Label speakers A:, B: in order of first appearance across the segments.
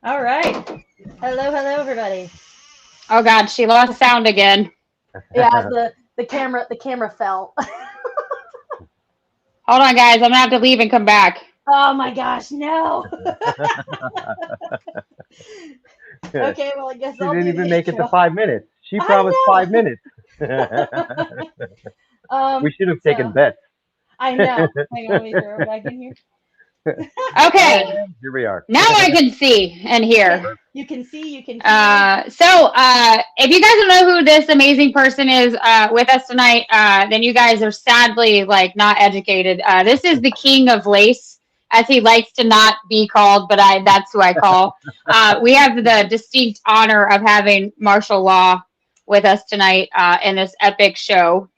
A: All right. Hello, everybody.
B: Oh God, she lost sound again.
A: Yeah, the camera fell.
B: Hold on, guys. I'm gonna have to leave and come back.
A: Oh my gosh, no.
C: She
A: Okay, well I guess I'll
C: didn't
A: do the
C: even make it to
A: intro.
C: 5 minutes. She promised
A: I
C: 5 minutes.
A: know.
C: We should have taken
A: So
C: bets.
A: I know. Hang on, let me throw it back in here.
B: Okay,
C: And here we are.
B: now I can see and hear.
A: You can see, you can hear.
B: If you guys don't know who this amazing person is with us tonight, then you guys are sadly like not educated. This is the king of lace, as he likes to not be called, but that's who I call. We have the distinct honor of having martial law with us tonight in this epic show.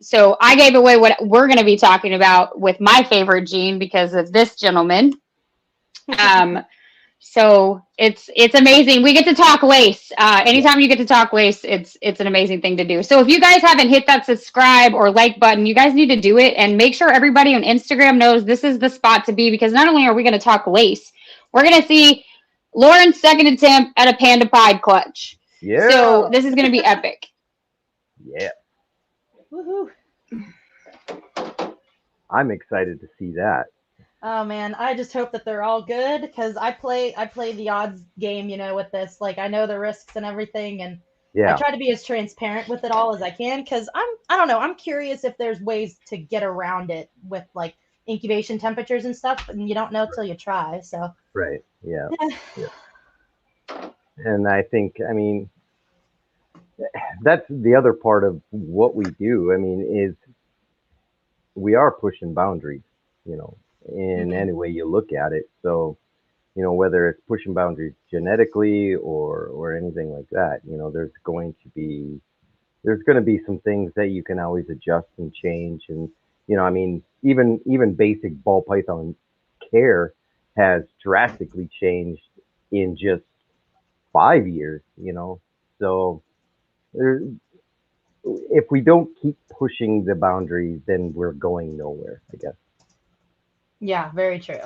B: So I gave away what we're going to be talking about with my favorite gene because of this gentleman. So it's amazing. We get to talk lace. Anytime you get to talk lace, it's an amazing thing to do. So if you guys haven't hit that subscribe or like button, you guys need to do it and make sure everybody on Instagram knows this is the spot to be because not only are we going to talk lace, we're going to see Lauren's second attempt at a Panda Pied clutch.
C: Yeah.
B: So this is going to be epic.
C: Yeah.
A: Woohoo.
C: I'm excited to see that.
A: Oh man, I just hope that they're all good because I play the odds game, with this. Like I know the risks and everything, and I
C: Yeah.
A: try to be as transparent with it all as I can because I don't know, I'm curious if there's ways to get around it with like incubation temperatures and stuff, and you don't know till you try. So
C: Right. Yeah.
A: yeah.
C: Yeah. And I think, that's the other part of what we do. Is we are pushing boundaries, in
A: Mhm.
C: any way you look at it. So, whether it's pushing boundaries genetically or anything like that, there's going to be some things that you can always adjust and change. And, even basic ball python care has drastically changed in just 5 years, So there, if we don't keep pushing the boundaries, then we're going nowhere, I guess.
A: Yeah, very true.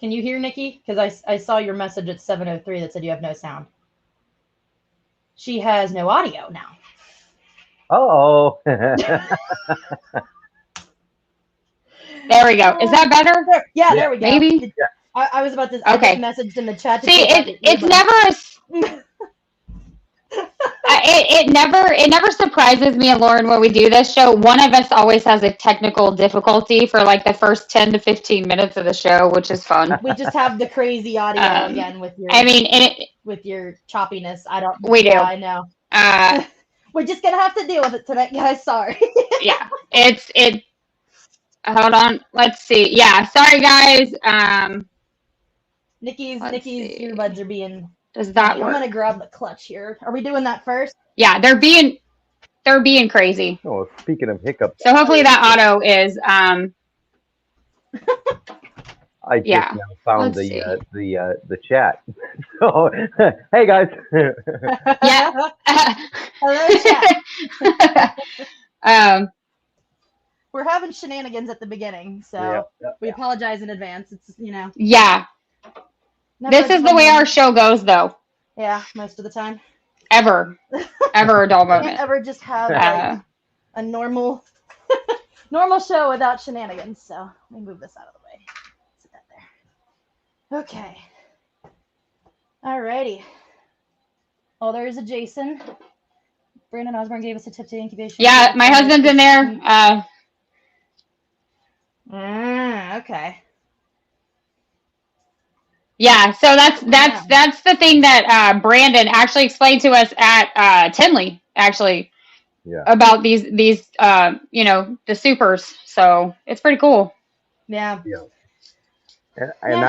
A: Can you hear Nikki? Because I saw your message at 7:03 that said you have no sound. She has no audio now.
C: Oh,
B: There we go. Is that better?
A: Yeah,
C: yeah,
A: there we go.
B: Maybe.
A: I was about to. I just
B: Okay.
A: messaged in the chat. To
B: See,
A: take out your
B: it's
A: earbuds.
B: never it never surprises me and Lauren when we do this show. One of us always has a technical difficulty for like the first 10 to 15 minutes of the show, which is fun.
A: We just have the crazy audio again with your with your choppiness. I don't.
B: We do.
A: Yeah, I know.
B: Uh,
A: We're just gonna have to deal with it tonight, guys. Sorry.
B: yeah, it. Hold on, let's see. Yeah, sorry guys.
A: Nikki's
B: See.
A: earbuds are being.
B: Does that
A: funny.
B: work?
A: I'm gonna grab the clutch here. Are we doing that first?
B: Yeah, they're being crazy.
C: oh, speaking of hiccups,
B: So hopefully that auto is
C: I just
B: yeah.
C: now found
B: Let's see.
C: the chat. So, hey guys.
B: Yeah.
A: Hello, chat.
B: um.
A: We're having shenanigans at the beginning, so we apologize in advance. It's
B: Yeah. This is the way our show goes, though.
A: Yeah, most of the time.
B: Ever a dull moment.
A: Can't ever just have like a normal show without shenanigans. So let me move this out of the way. Sit that there. Okay. Alrighty. Oh, there is a Jason. Brandon Osborne gave us a tip to incubation.
B: Yeah, my husband's in there.
A: Okay.
B: Yeah, so that's the thing that Brandon actually explained to us at Tinley, actually, about these the supers. So it's pretty cool.
A: Yeah.
C: And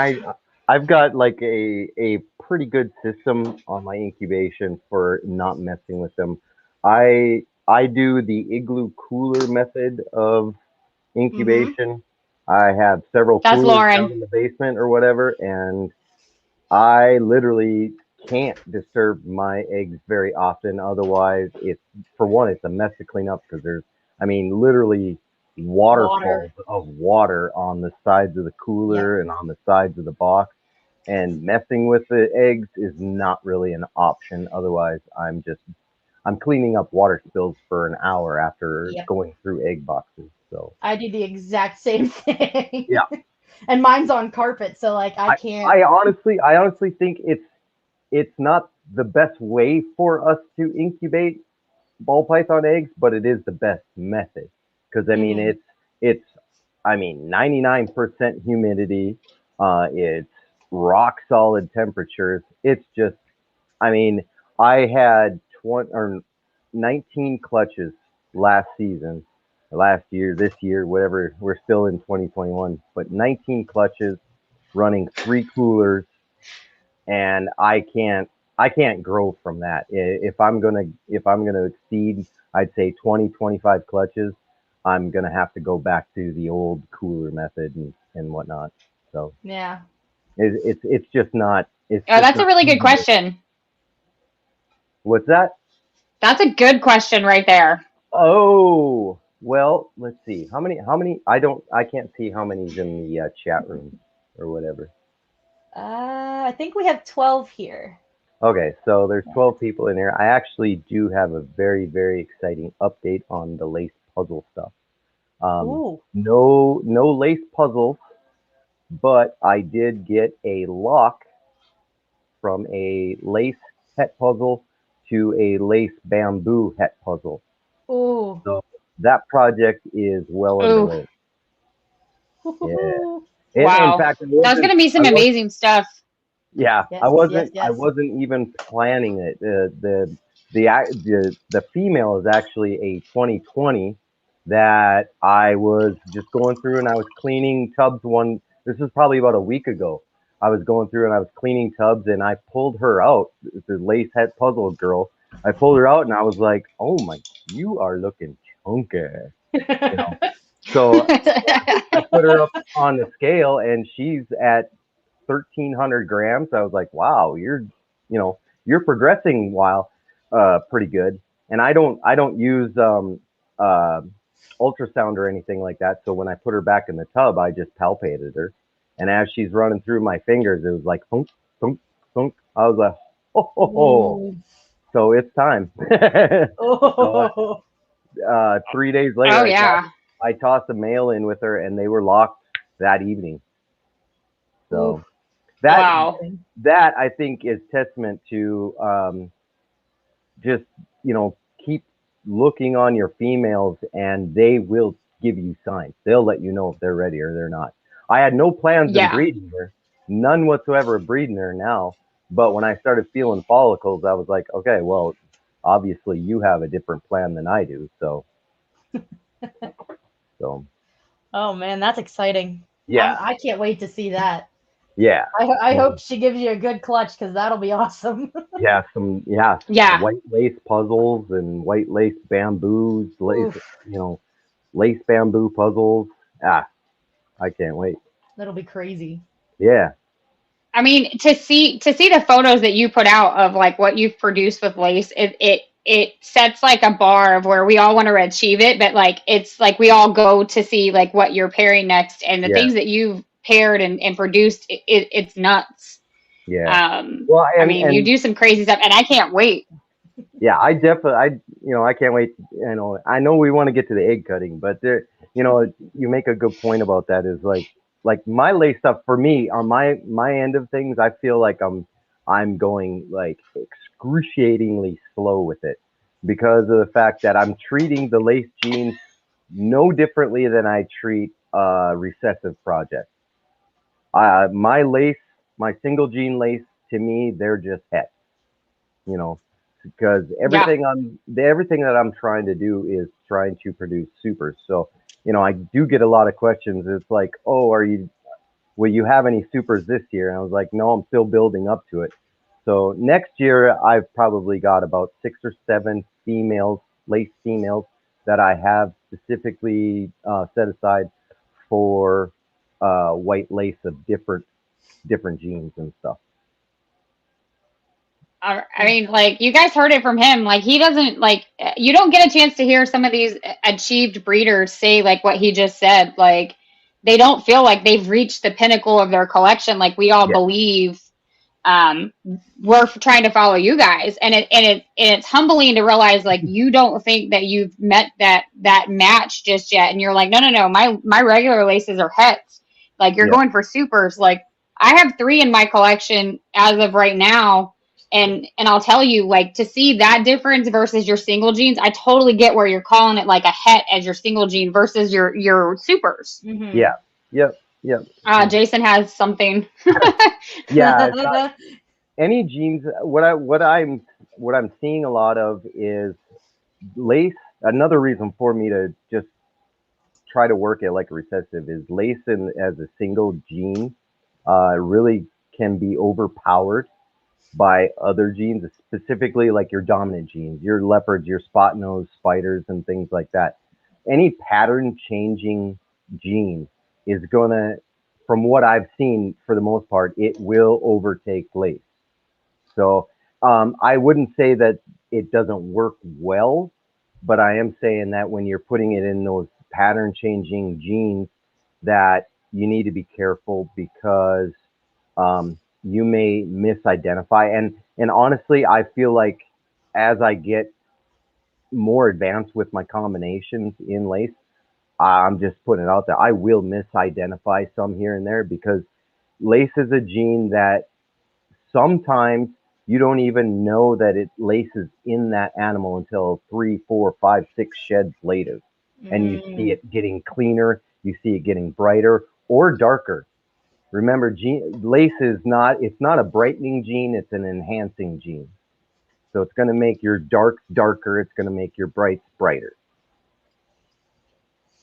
C: I've got like a pretty good system on my incubation for not messing with them. I do the igloo cooler method of incubation. I have several
B: That's
C: coolers
B: Lauren.
C: down in the basement or whatever, and I literally can't disturb my eggs very often. Otherwise, it's a mess to clean up because literally waterfalls of water on the sides of the cooler and on the sides of the box. And messing with the eggs is not really an option. Otherwise, I'm cleaning up water spills for an hour after going through egg boxes. So
A: I do the exact same thing.
C: Yeah.
A: And mine's on carpet, so like I can't.
C: I honestly think it's not the best way for us to incubate ball python eggs, but it is the best method because I mean it's 99% humidity. It's rock solid temperatures. It's just, I mean, I had 20 or 19 clutches last season, last year, this year, whatever. We're still in 2021, but 19 clutches running 3 coolers, and I can't grow from that. If I'm gonna exceed, I'd say 20, 25 clutches, I'm gonna have to go back to the old cooler method and whatnot. So
A: Yeah.
C: it's just not.
B: That's a really good question.
C: What's that?
B: That's a good question right there.
C: Oh, well, let's see. How many? I can't see how many's in the chat room or whatever.
A: I think we have 12 here.
C: Okay, so there's 12 people in here. I actually do have a very, very exciting update on the lace puzzle stuff.
A: Ooh.
C: No lace puzzles, but I did get a lock from a lace het puzzle to a lace bamboo het puzzle.
A: Ooh.
C: So that project is well underway. Yeah.
B: Wow.
C: In fact,
B: that's going to be some amazing stuff.
C: Yeah,
A: Yes,
C: I wasn't.
A: yes.
C: I wasn't even planning it. The female is actually a 2020 that I was just going through and I was cleaning tubs. This was probably about a week ago. I was going through and I was cleaning tubs and I pulled her out. The lace het puzzle girl. I pulled her out and I was like, "Oh my, you are looking chunky." You know? So I put her up on the scale and she's at 1,300 grams. I was like, wow, you're progressing pretty good. And I don't use ultrasound or anything like that. So when I put her back in the tub, I just palpated her. And as she's running through my fingers, it was like thunk, thunk, thunk. I was like, oh. So it's time. So, 3 days later,
B: oh yeah,
C: I tossed a mail in with her and they were locked that evening. So
A: Oof.
C: that I think is testament to just keep looking on your females and they will give you signs. They'll let you know if they're ready or they're not. I had no plans of breeding her, none whatsoever of breeding her now. But when I started feeling follicles, I was like, okay, well, obviously you have a different plan than I do. So.
A: Oh man, that's exciting.
C: Yeah.
A: I can't wait to see that.
C: Yeah.
A: I hope she gives you a good clutch because that'll be awesome.
C: Yeah, some white lace puzzles and white lace bamboos, lace bamboo puzzles. I can't wait.
A: That'll be crazy.
C: Yeah.
B: I mean, to see the photos that you put out of like what you've produced with lace, it sets like a bar of where we all want to achieve it, but like it's like we all go to see like what you're pairing next and the things that you've paired and produced. It's nuts.
C: Yeah.
B: Well, I mean, you do some crazy stuff, and I can't wait.
C: Yeah, I can't wait. I know we want to get to the egg cutting, but you make a good point about that. Is like my lace stuff for me on my end of things. I feel like I'm going like excruciatingly slow with it because of the fact that I'm treating the lace genes no differently than I treat recessive projects. My single gene lace, to me, they're just het, because everything that I'm trying to do is trying to produce supers. So, I do get a lot of questions. It's like, oh, will you have any supers this year? And I was like, no, I'm still building up to it. So next year, I've probably got about 6 or 7 lace females that I have specifically set aside for white lace of different genes and stuff.
B: I mean, like, you guys heard it from him. Like, he doesn't, like, you don't get a chance to hear some of these achieved breeders say, like, what he just said. Like, they don't feel like they've reached the pinnacle of their collection. Like, we all
C: Yeah.
B: believe we're trying to follow you guys. And it's humbling to realize, like, you don't think that you've met that match just yet. And you're like, no, my regular laces are hets. Like, you're
C: Yeah.
B: going for supers. Like, I have 3 in my collection as of right now. And I'll tell you, like, to see that difference versus your single jeans, I totally get where you're calling it like a het as your single jean versus your supers.
A: Mhm.
C: Yeah. Yep.
B: Jason has something.
C: Yeah. Any jeans. What I'm seeing a lot of is lace. Another reason for me to just try to work it like a recessive is lace as a single jean really can be overpowered by other jeans, specifically like your dominant jeans, your leopards, your spot nose spiders, and things like that. Any pattern changing jean is gonna, from what I've seen, for the most part, it will overtake lace. So I wouldn't say that it doesn't work well, but I am saying that when you're putting it in those pattern changing jeans, that you need to be careful because you may misidentify. And honestly, I feel like as I get more advanced with my combinations in lace, I'm just putting it out there, I will misidentify some here and there because lace is a gene that sometimes you don't even know that it laces in that animal until 3, 4, 5, 6 sheds later. And you see it getting cleaner, you see it getting brighter or darker. Remember, lace is it's not a brightening gene, it's an enhancing gene. So it's going to make your darks darker, it's going to make your brights brighter.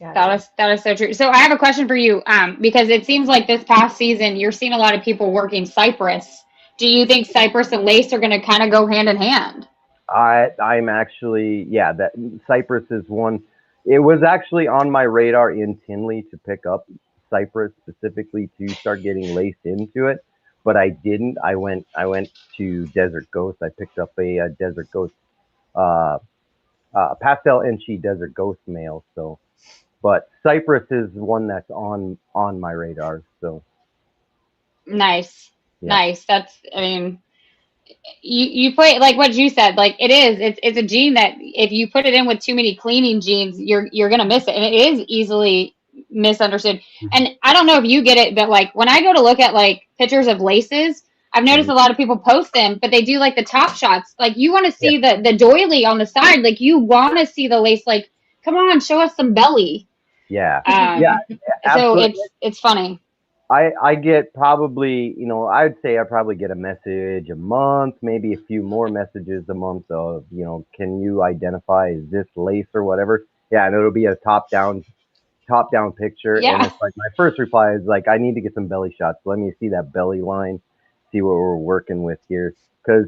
B: That is so true. So I have a question for you, because it seems like this past season you're seeing a lot of people working cypress. Do you think cypress and lace are going to kind of go hand in hand?
C: I'm actually, yeah, that cypress is one. It was actually on my radar in Tinley to pick up cypress specifically to start getting laced into it, but I didn't. I went to Desert Ghost. I picked up a Desert Ghost, pastel Enchi Desert Ghost male. So, but cypress is one that's on my radar. So
B: Nice.
C: yeah.
B: Nice. That's, I mean, you put, like what you said, like it's a gene that if you put it in with too many cleaning genes, you're gonna miss it, and it is easily misunderstood. And I don't know if you get it, but like when I go to look at like pictures of laces, I've noticed a lot of people post them, but they do like the top shots. Like you want to see the doily on the side, like you want to see the lace. Like, come on, show us some belly.
C: Yeah.
B: Yeah.
C: Absolutely.
B: So it's funny.
C: I get probably, I'd say I probably get a message a month, maybe a few more messages a month of, can you identify, is this lace or whatever? Yeah, and it'll be a top down picture.
B: Yeah.
C: And it's like my first reply is like, I need to get some belly shots. Let me see that belly line, see what we're working with here. Because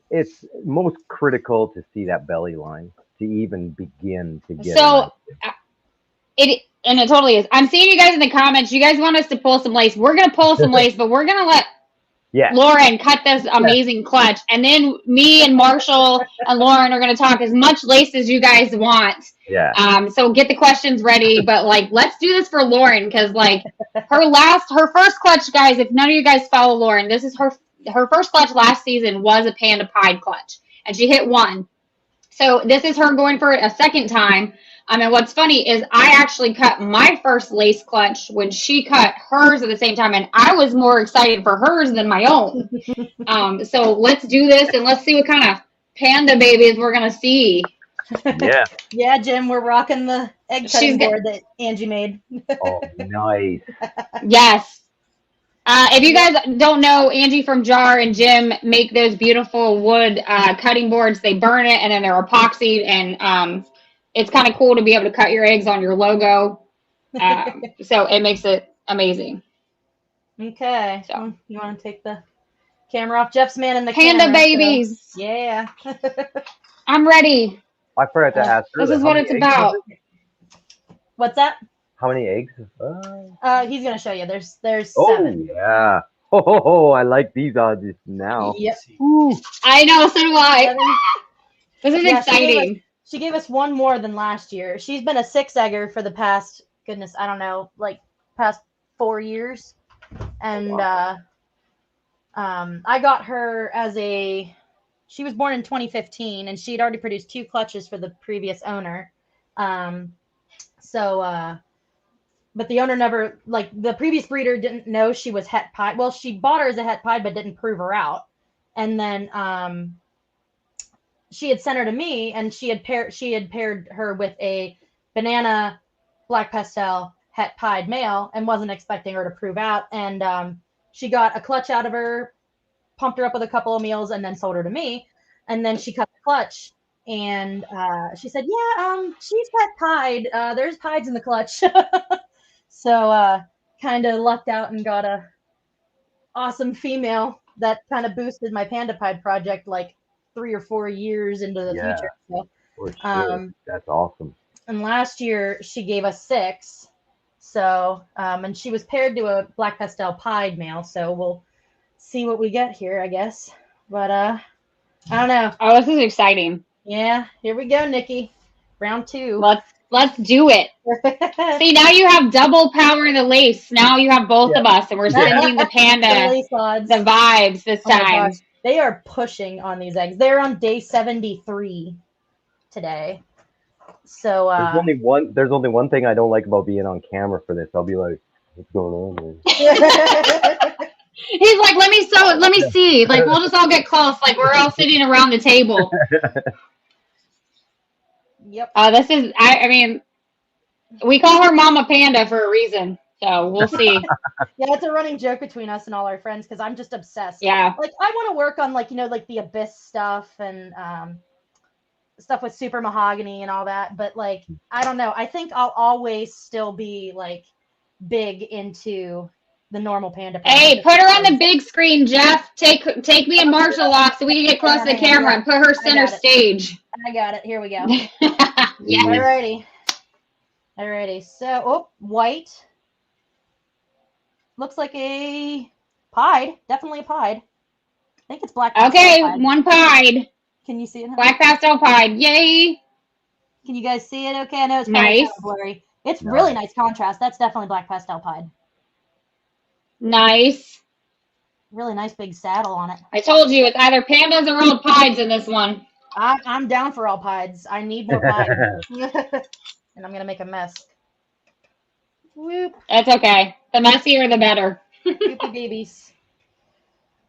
C: it's most critical to see that belly line to even begin to get
B: And it totally is. I'm seeing you guys in the comments. You guys want us to pull some lace. We're going to pull some lace, but we're going to let Lauren cut this amazing clutch. And then me and Marshall and Lauren are going to talk as much lace as you guys want.
C: Yeah.
B: So get the questions ready. But, like, let's do this for Lauren because, like, her first clutch, guys, if none of you guys follow Lauren, this is her first clutch last season was a Panda Pied clutch. And she hit 1. So this is her going for it a second time. And what's funny is I actually cut my first lace clutch when she cut hers at the same time, and I was more excited for hers than my own. So let's do this, and let's see what kind of panda babies we're going to see.
C: Yeah.
A: Yeah, Jim, we're rocking the egg cutting board that Angie made.
C: Oh, nice.
B: Yes. If you guys don't know, Angie from Jar and Jim make those beautiful wood cutting boards. They burn it, and then they're epoxied, and it's kind of cool to be able to cut your eggs on your logo. So it makes it amazing.
A: Okay.
B: So
A: you want to take the camera off? Jeff's man in the
B: Panda
A: camera,
B: babies.
A: So, yeah.
B: I'm ready.
C: I forgot to ask her.
B: This is what it's about.
A: What's that?
C: How many eggs?
A: He's gonna show you. There's
C: Oh,
A: 7.
C: yeah. Oh, I like these odds now.
A: Yep.
C: Ooh.
B: I know, so do I. This is
A: Yeah,
B: exciting.
A: She gave us one more than last year. She's been a 6-egger for the past, goodness, I don't know, like past 4 years. And I got her as she was born in 2015, and she had already produced 2 clutches for the previous owner. But the owner never, like, the previous breeder didn't know she was het pied. Well, she bought her as a het pied, but didn't prove her out. And then she had sent her to me, and she had paired her with a banana black pastel het pied male, and wasn't expecting her to prove out. And she got a clutch out of her, pumped her up with a couple of meals, and then sold her to me. And then she cut the clutch, and she said, "Yeah, she's het pied. There's pieds in the clutch." So kind of lucked out and got a awesome female that kind of boosted my Panda Pied project like 3 or 4 years into the
C: Yeah,
A: future. So,
C: for sure. That's awesome.
A: and last year she gave us 6. So, and she was paired to a black pastel pied male. So we'll see what we get here, I guess. But I don't know.
B: Oh, this is exciting.
A: Yeah, here we go, Nikki. Round 2.
B: Let's do it. See, now you have double power in the lace. Now you have both of us, and we're sending the panda the vibes this time.
A: They are pushing on these eggs. They're on day 73 today. So
C: there's only one thing I don't like about being on camera for this. I'll be like, what's going on
B: He's like, let me see. Like, we'll just all get close. Like, we're all sitting around the table.
A: Yep.
B: This is, I mean, we call her Mama Panda for a reason. So we'll see.
A: Yeah, it's a running joke between us and all our friends because I'm just obsessed.
B: Yeah.
A: Like, I want to work on, like, like the Abyss stuff and stuff with super mahogany and all that. But, like, I don't know. I think I'll always still be, like, big into the normal Panda.
B: Hey, put her on the big screen, Jeff. Take me and Marshall off so we can get close to the camera and put her center stage.
A: I got it. Here we go.
B: Yeah.
A: Alrighty. So, white. Looks like a pied. Definitely a pied. I think it's black.
B: Okay, pied. One pied.
A: Can you see it?
B: Black pastel pied. Yay.
A: Can you guys see it? Okay, I know it's
B: nice.
A: Kind of blurry. It's really nice contrast. That's definitely black pastel pied.
B: Nice.
A: Really nice big saddle on it.
B: I told you, it's either pandas or all pieds in this one.
A: I'm down for all pieds. I need more pieds. And I'm going to make a mess. Whoop.
B: That's okay. The messier, the better.
A: Whoopie babies.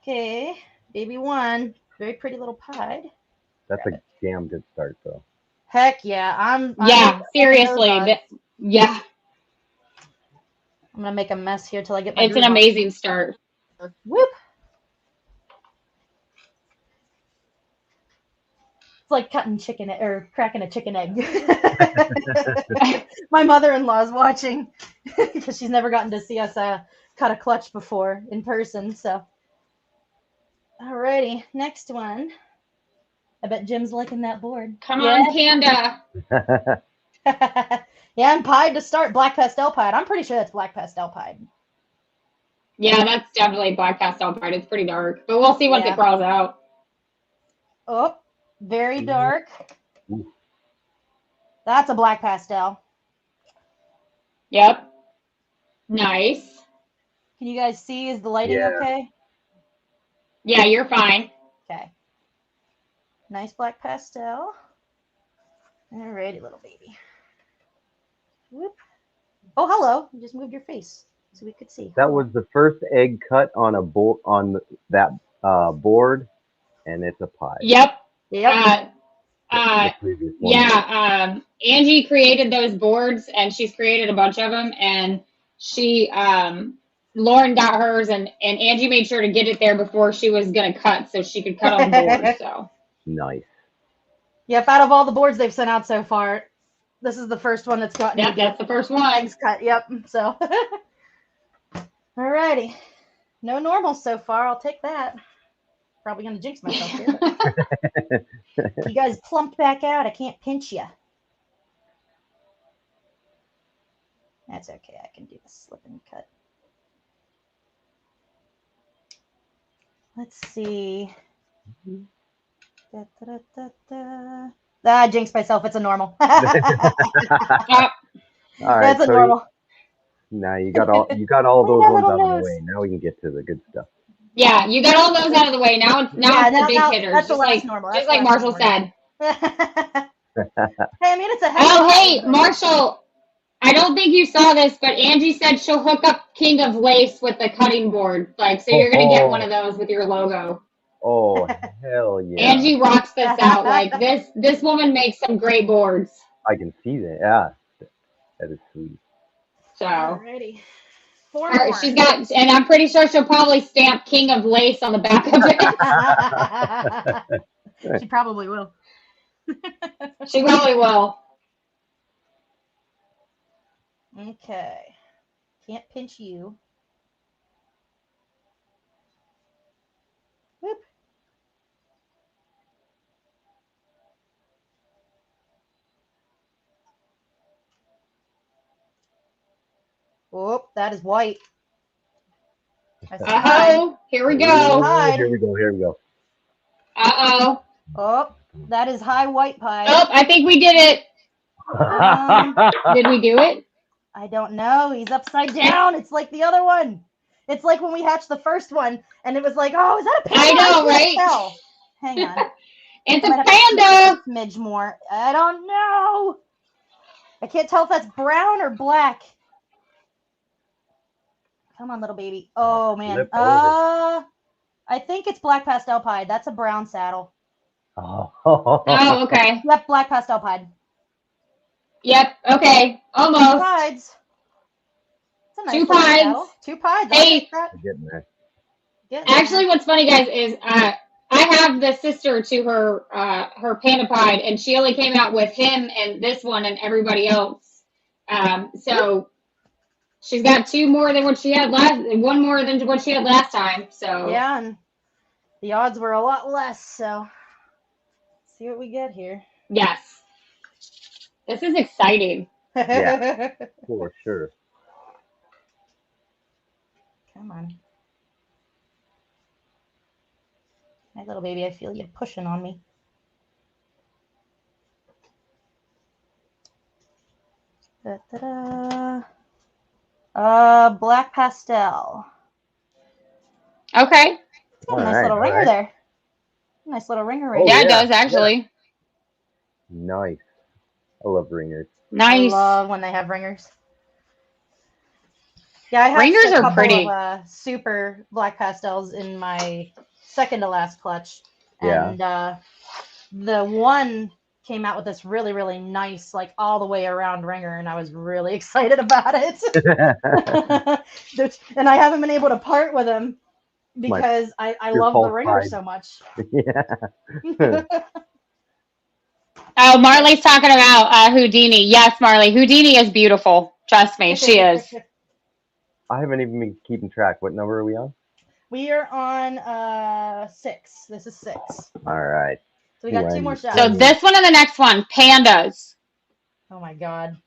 A: Okay. Baby 1. Very pretty little pied.
C: That's a damn good start, though.
A: Heck yeah.
B: Yeah, seriously. Yeah.
A: I'm going to make a mess here till I get my
B: It's an amazing start.
A: Whoop. It's like cutting chicken or cracking a chicken egg. My mother-in-law's watching because she's never gotten to see us cut a clutch before in person. So, alrighty, next one. I bet Jim's liking that board.
B: Come on, Panda.
A: Yeah, and pied to start. Black pastel pied. I'm pretty sure that's black pastel pied.
B: Yeah, that's definitely black pastel pied. It's pretty dark, but we'll see once it crawls out.
A: Oh, very dark. That's a black pastel.
B: Yep. Nice.
A: Can you guys see? Is the lighting okay?
B: Yeah, you're fine.
A: Okay. Nice black pastel. Alrighty, little baby. Whoop. Oh, hello. You just moved your face so we could see.
C: That was the first egg cut on a that board, and it's a pie.
B: Yep.
A: Yep.
B: Angie created those boards, and she's created a bunch of them, and she Lauren got hers, and Angie made sure to get it there before she was gonna cut, so she could cut on board. So
C: nice.
A: Yep. Out of all the boards they've sent out so far, this is the first one that's gotten.
B: Yep, that's the first one.
A: Eggs cut. Yep. So, alrighty. No normals so far. I'll take that. Probably gonna jinx myself here. You guys plumped back out. I can't pinch you. That's okay. I can do the slip and cut. Let's see. I jinxed myself. It's a normal.
C: All right,
A: That's a
C: so
A: normal.
C: now you got all those
A: Look at that
C: ones
A: little
C: out of the
A: nose.
C: way. Now we can get to the good stuff.
B: Yeah, you got all those out of the way. Now it's the big hitters.
A: That's the
B: Just
A: last
B: like
A: normal.
B: just
A: That's
B: like
A: the last
B: Marshall
A: normal.
B: said.
A: Hey, I mean, it's a heck
B: Oh,
A: of a
B: hey,
A: but-
B: Marshall. I don't think you saw this, but Angie said she'll hook up King of Lace with the cutting board. Like, so you're gonna get one of those with your logo.
C: Oh, hell yeah.
B: Angie rocks this out. Like this woman makes some great boards.
C: I can see that. Yeah. That is sweet.
B: So
A: Alrighty. Four more.
B: she's got, and I'm pretty sure she'll probably stamp King of Lace on the back of it.
A: She probably will.
B: She probably will.
A: Okay. Can't pinch you. Whoop. Whoop, that is white.
B: Uh-oh, here we go.
C: Here we go.
B: Uh-oh.
A: Oh, that is high white pie.
B: Oh, I think we did it. Did we do it?
A: I don't know. He's upside down. It's like the other one. It's like when we hatched the first one, and it was like, oh, is that a panda?
B: I know,
A: can't
B: right?
A: tell. Hang on.
B: It's
A: I
B: a
A: might have to
B: panda.
A: a smidge more. I don't know. I can't tell if that's brown or black. Come on, little baby. Oh, man.
C: Flip over.
A: I think it's black pastel pied. That's a brown saddle.
B: Oh, okay.
A: Yep, black pastel pied.
B: Yep, okay.
A: Two
B: Almost.
A: pieds. It's a nice
B: Two
A: little
B: pieds.
A: saddle. Two pieds. I'll
B: Hey.
A: take that.
C: Getting there.
A: Getting there.
B: Actually, what's funny, guys, is I have the sister to her Panda Pied, and she only came out with him and this one and everybody else. So she's got two more than what she had one more than what she had last time. So
A: yeah, and the odds were a lot less. So let's see what we get here.
B: yes, this is exciting.
C: Yeah. For sure.
A: Come on. My little baby, I feel you pushing on me. Da-da-da. Black pastel.
B: Okay.
A: It's got a nice little ringer there. Nice little ringer right
B: Yeah,
A: there.
B: it does actually.
C: Nice. I love ringers.
B: Nice.
A: I love when they have ringers. Yeah, I have
B: Ringers
A: a
B: are
A: couple
B: pretty.
A: of super black pastels in my second to last clutch.
C: Yeah.
A: And the one came out with this really, really nice, like all the way around ringer, and I was really excited about it. And I haven't been able to part with him because I love the ringer
C: Pied.
A: so much.
C: Yeah.
B: Oh, Marley's talking about Houdini. Yes, Marley. Houdini is beautiful. Trust me, she is.
C: I haven't even been keeping track. What number are we on?
A: We are on 6. This is 6.
C: All right.
A: So we got 2 more shots.
B: So this one and the next one, pandas.
A: Oh my god.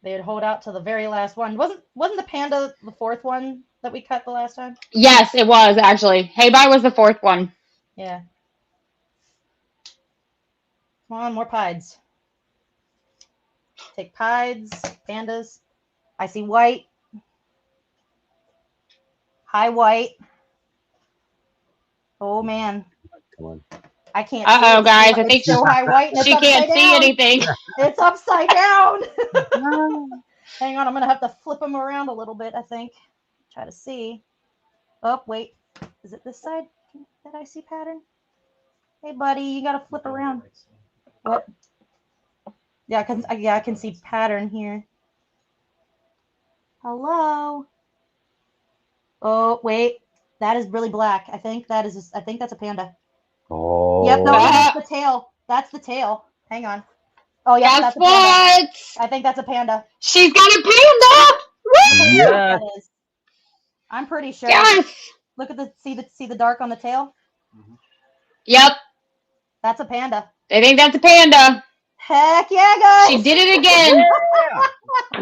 A: They would hold out to the very last one. Wasn't the panda the 4th one that we cut the last time?
B: Yes, it was actually. Hey Bye was the 4th one.
A: Yeah. Come on, more pieds. Take pieds, pandas. I see white. High white. Oh man.
C: Come on.
A: I can't
B: Uh-oh,
A: see.
B: guys. I
A: It's
B: think
A: so high white and it's
B: she can't
A: upside
B: see
A: down.
B: anything.
A: It's upside down. Hang on, I'm gonna have to flip them around a little bit, I think. Try to see. Oh, wait. Is it this side that I see pattern? Hey, buddy, you gotta flip around. What? Yeah, I can see pattern here. Hello. Oh, wait. That is really black. I think that's a panda.
C: Oh.
A: Yep, no, that's the tail. That's the tail. Hang on. Oh, yeah,
B: Guess
A: that's a panda.
B: what?
A: I think that's a panda.
B: She's got a panda! Woo!
C: Yeah.
A: That is. I'm pretty sure.
B: Yes!
A: Look at see the dark on the tail?
B: Yep.
A: That's a panda.
B: I think that's a panda.
A: Heck yeah, guys!
B: She did it again.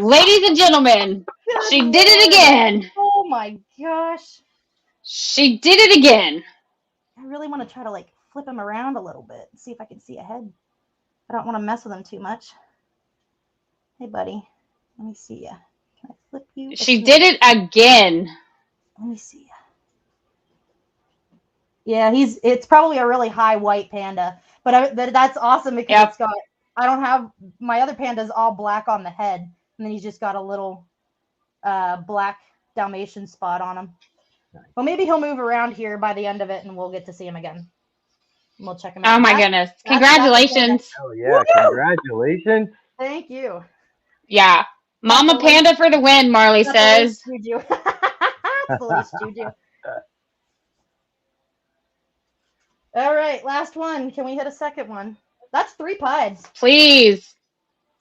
B: Ladies and gentlemen, she did it again.
A: Oh my gosh.
B: She did it again.
A: really want to try to like flip him around a little bit and see if I can see a head. I don't want to mess with him too much. Hey, buddy. Let me see ya. Can I flip you?
B: She did it again.
A: Let me see ya. Yeah, it's probably a really high white panda, but that's awesome because it's got, I don't have, my other panda's all black on the head, and then he's just got a little black Dalmatian spot on him. Nice. Well, maybe he'll move around here by the end of it, and we'll get to see him again. And we'll check him out.
B: Oh my goodness! Congratulations!
C: Oh yeah, congratulations!
A: Thank you.
B: Yeah, Mama Panda for the win. Marley says.
A: Juju. Police Juju. All right, last one. Can we hit a second one? That's 3 pieds.
B: Please.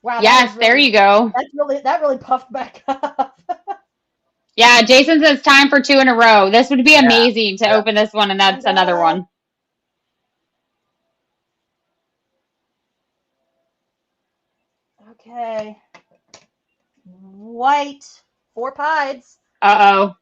A: Wow.
B: Yes, really, there you go.
A: That really puffed back up.
B: Yeah, Jason says time for 2 in a row. This would be amazing to open this one, and that's another one.
A: Okay. White. 4 pieds.
B: Uh-oh.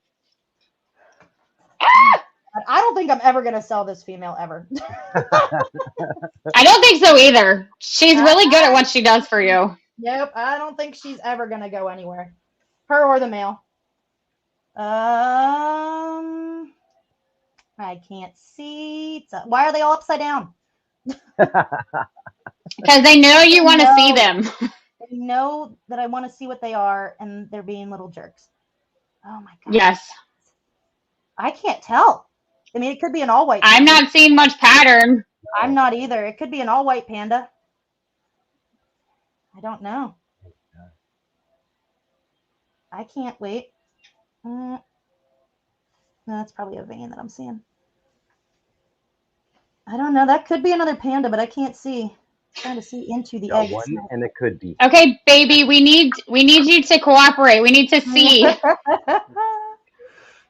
A: I don't think I'm ever going to sell this female ever.
B: I don't think so either. She's really good at what she does for you.
A: Nope. I don't think she's ever going to go anywhere. Her or the male. I can't see. Why are they all upside down?
B: Because they know you want to see them.
A: They know that I want to see what they are, and they're being little jerks. Oh my God.
B: Yes.
A: I can't tell. I mean, it could be an all-white
B: panda. I'm not seeing much pattern.
A: I'm not either. It could be an all-white panda. I don't know. I can't wait. No, that's probably a vein that I'm seeing. I don't know. That could be another panda, but I can't see. I'm trying to see into the egg.
C: One, and it could be.
B: Okay, baby, we need you to cooperate. We need to see.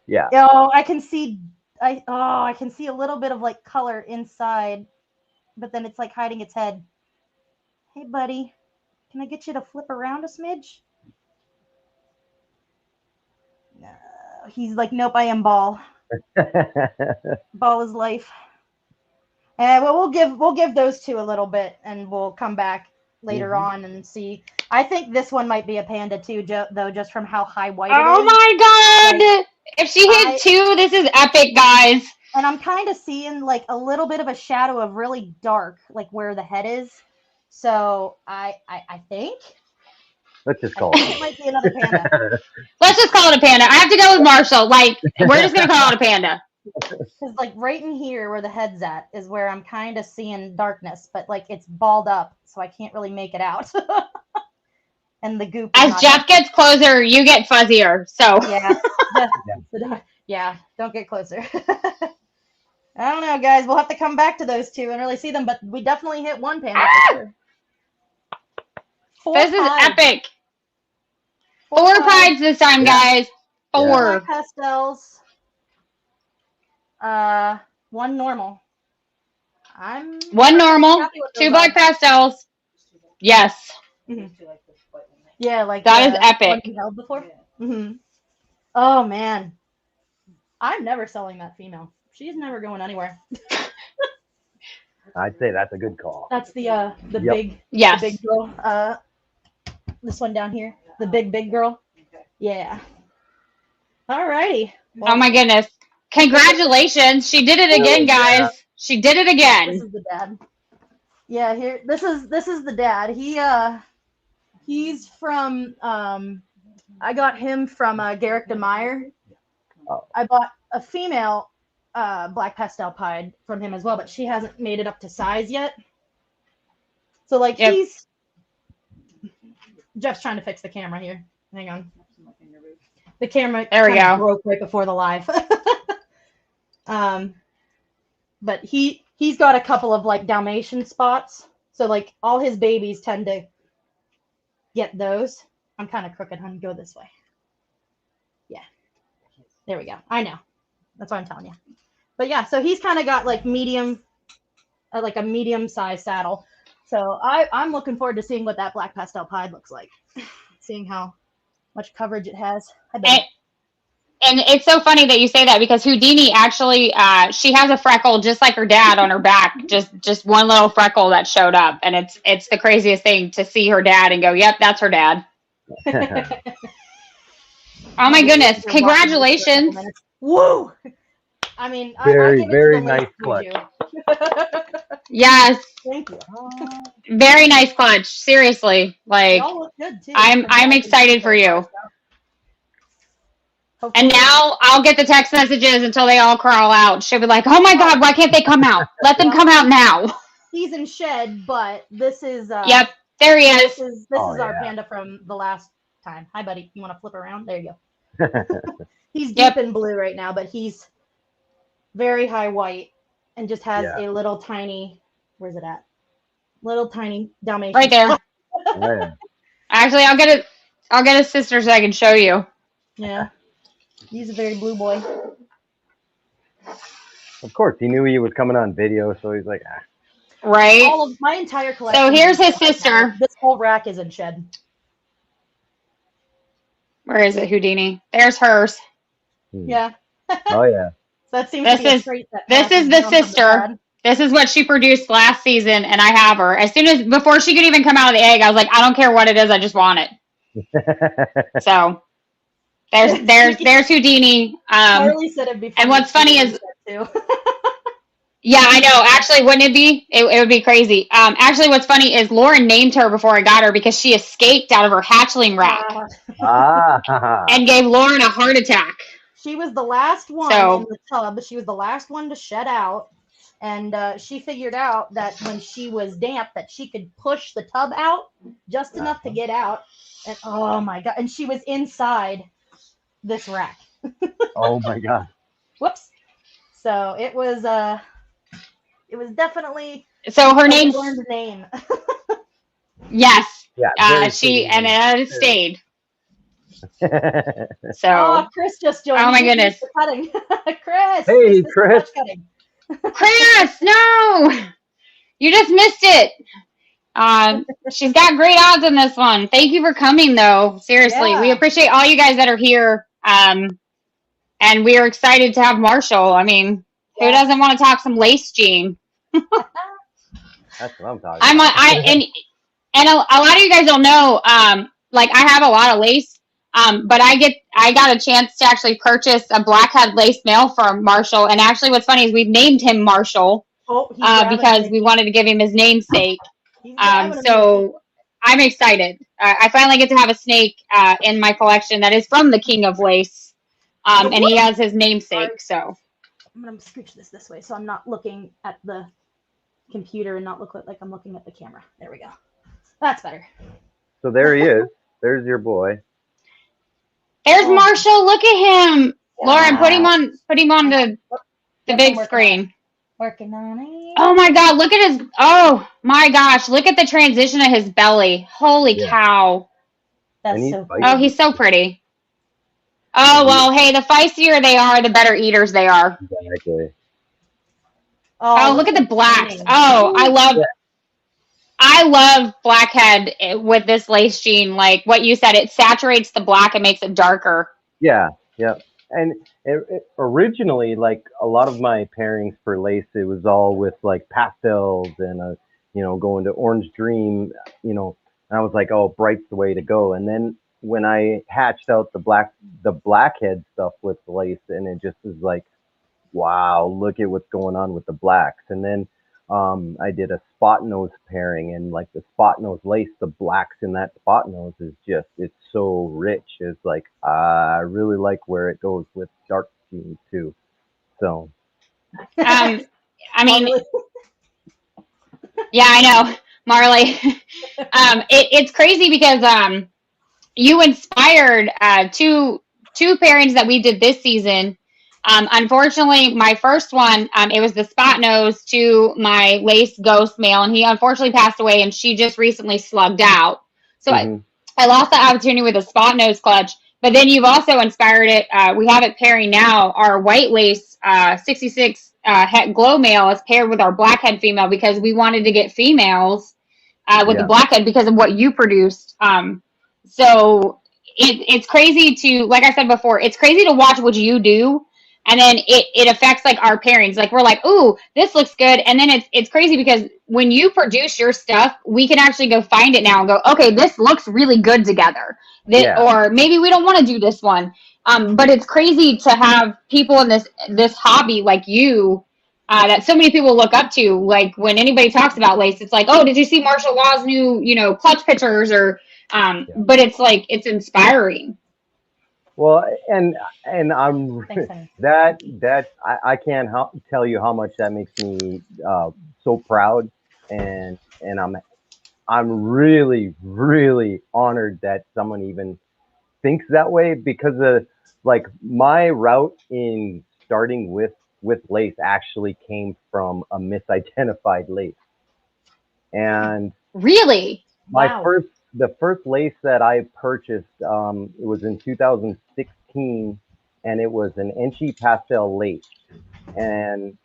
C: Yeah.
A: Oh, I can see. I can see a little bit of like color inside, but then it's like hiding its head. Hey, buddy, can I get you to flip around a smidge? No, he's like, nope, I am ball. Ball is life. And well, we'll give those 2 a little bit, and we'll come back later on and see. I think this one might be a panda too, though, just from how high white it is.
B: Oh my God! Like, if she hit 2, this is epic, guys.
A: And I'm kind of seeing like a little bit of a shadow of really dark, like where the head is. So I think.
C: Let's just call it.
A: It might be another panda.
B: Let's just call it a panda. I have to go with Marshall. Like, we're just gonna call it a panda.
A: Because like right in here where the head's at is where I'm kind of seeing darkness, but like it's balled up, so I can't really make it out. And the goop.
B: As Jeff gets closer, you get fuzzier. So
A: yeah, don't get closer. I don't know, guys. We'll have to come back to those 2 and really see them, but we definitely hit 1 panda for sure.
B: 4 this pieds. Is epic. 4 pieds this time, guys. 4
A: pastels. 1 normal.
B: 1 normal. 2 black pastels. Yes.
A: Mm-hmm. Yeah, like
B: that is epic.
A: You held before. Mm-hmm. Oh man, I'm never selling that female. She's never going anywhere.
C: I'd say that's a good call.
A: That's the big,
B: yes,
A: the big girl. This one down here, the big girl. Yeah. All righty.
B: Well, oh my goodness! Congratulations! She did it again, guys. She did it again.
A: This is the dad. Yeah, here. This is the dad. He's from. I got him from Garrick DeMeyer.
C: Oh.
A: I bought a female black pastel pied from him as well, but she hasn't made it up to size yet. So like Jeff's trying to fix the camera here. Hang on. The camera
B: there we go.
A: Broke right before the live. But he's got a couple of like Dalmatian spots. So like all his babies tend to get those. I'm kind of crooked, honey. Go this way. Yeah. There we go. I know. That's what I'm telling you. But yeah, so he's kind of got like medium, like a medium-sized saddle. So I'm looking forward to seeing what that black pastel pied looks like. Seeing how much coverage it has.
B: And it's so funny that you say that because Houdini actually, she has a freckle just like her dad on her back, just one little freckle that showed up, and it's the craziest thing to see her dad and go, "Yep, that's her dad." Oh my goodness! Congratulations!
A: Woo! I mean,
C: Very,
A: I
C: very nice clutch.
B: Yes.
A: Thank you.
B: Very nice clutch. Seriously,
A: They
B: like
A: all look good too.
B: I'm excited for you.
A: Hopefully.
B: And now I'll get the text messages until they all crawl out. She'll be like, "Oh my God, why can't they come out? Let them come out now."
A: He's in shed, but this is.
B: Yep, there he is.
A: This is our panda from the last time. Hi, buddy. You want to flip around? There you go. He's deep in blue right now, but he's very high white and just has a little tiny. Where's it at? Little tiny Dalmatian.
B: Right there. Actually, I'll get his sister so I can show you.
A: Yeah. He's a very blue boy.
C: Of course, he knew he was coming on video, so he's like, ah.
B: Right.
A: All of my entire collection.
B: So here's his sister.
A: This whole rack is in shed.
B: Where is it, Houdini? There's hers.
A: Yeah.
C: Oh yeah.
A: So that seems to be a trait that
B: this is the sister. This is what she produced last season, and I have her. As soon as before she could even come out of the egg, I was like, I don't care what it is, I just want it. So there's Houdini.
A: Carly said it before.
B: And what's funny is, yeah, I know. Actually, wouldn't it be? It would be crazy. Actually, what's funny is Lauren named her before I got her because she escaped out of her hatchling rack and gave Lauren a heart attack.
A: She was the last one in the tub. She was the last one to shed out. And she figured out that when she was damp, that she could push the tub out just enough to get out. And oh my God. And she was inside this rack.
C: Oh my God.
A: Whoops. So it was definitely.
B: So her name. Yes.
C: Yeah.
B: She and it stayed. So.
A: Oh, Chris just joined.
B: Oh my goodness.
A: Cutting. Chris.
C: Hey, Chris.
A: Cutting.
B: Chris, no, you just missed it. She's got great odds in this one. Thank you for coming, though. Seriously, we appreciate all you guys that are here. And we are excited to have Marshall. I mean, who doesn't want to talk some lace gene?
C: That's what I'm talking about.
B: And a lot of you guys don't know. Like I have a lot of lace. But I got a chance to actually purchase a blackhead lace male from Marshall. And actually what's funny is we've named him Marshall because we wanted to give him his namesake. So I'm excited. I finally get to have a snake in my collection that is from the King of Lace. And he has his namesake. So
A: I'm going to scooch this way so I'm not looking at the computer and not look like I'm looking at the camera. There we go. That's better.
C: So there he is. There's your boy.
B: There's Marshall. Look at him. Yeah. Lauren, put him on the big screen.
A: Working on it.
B: Oh my God, look at his, oh my gosh, look at the transition of his belly. Holy cow.
A: That's so pretty.
B: Oh, he's so pretty. Oh, well, hey, the feistier they are, the better eaters they are.
C: Exactly.
B: Oh, look at the blacks. Oh, I love blackhead with this lace gene. Like what you said, it saturates the black and makes it darker.
C: Yeah. And originally, like a lot of my pairings for lace, it was all with like pastels and, going to Orange Dream, and I was like, oh, bright's the way to go. And then when I hatched out the blackhead stuff with lace, and it just is like, wow, look at what's going on with the blacks. And then I did a spot nose pairing, and like the spot nose lace, the blacks in that spot nose is just, it's so rich. It's like, I really like where it goes with dark genes too. So,
B: I mean, yeah, I know, Marley. It's crazy because you inspired two pairings that we did this season. Unfortunately, my first one, it was the spot nose to my lace ghost male, and he unfortunately passed away, and she just recently slugged out. So I lost the opportunity with a spot nose clutch. But then you've also inspired it. We have it pairing now. Our white lace 66 het glow male is paired with our blackhead female because we wanted to get females with the blackhead because of what you produced. So it's crazy to, like I said before, it's crazy to watch what you do, and then it affects like our pairings. Like we're like, ooh, this looks good, and then it's crazy because when you produce your stuff, we can actually go find it now and go, okay, this looks really good together.
C: Yeah.
B: Or maybe we don't want to do this one. But it's crazy to have people in this hobby like you. That so many people look up to. Like when anybody talks about lace, it's like, oh, did you see Marshall Law's new, clutch pictures? Or, but it's like it's inspiring.
C: Well, and I'm
A: Thanks, honey.
C: I can't tell you how much that makes me so proud, and I'm really really honored that someone even thinks that way, because like my route in starting with lace actually came from a misidentified lace. And
B: Really?
C: my
A: Wow.
C: the first lace that I purchased, it was in 2016, and it was an Enchi pastel lace, and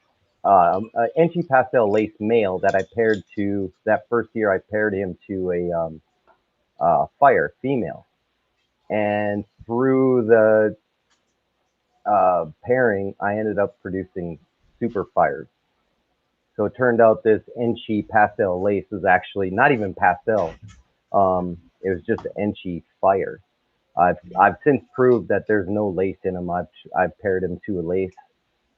C: an Enchi pastel lace male that I paired to that first year. I paired him to a fire female, and through the pairing, I ended up producing super fires. So it turned out this Enchi pastel lace was actually not even pastel. It was just Enchi fire. I've since proved that there's no lace in him. I've paired him to a lace,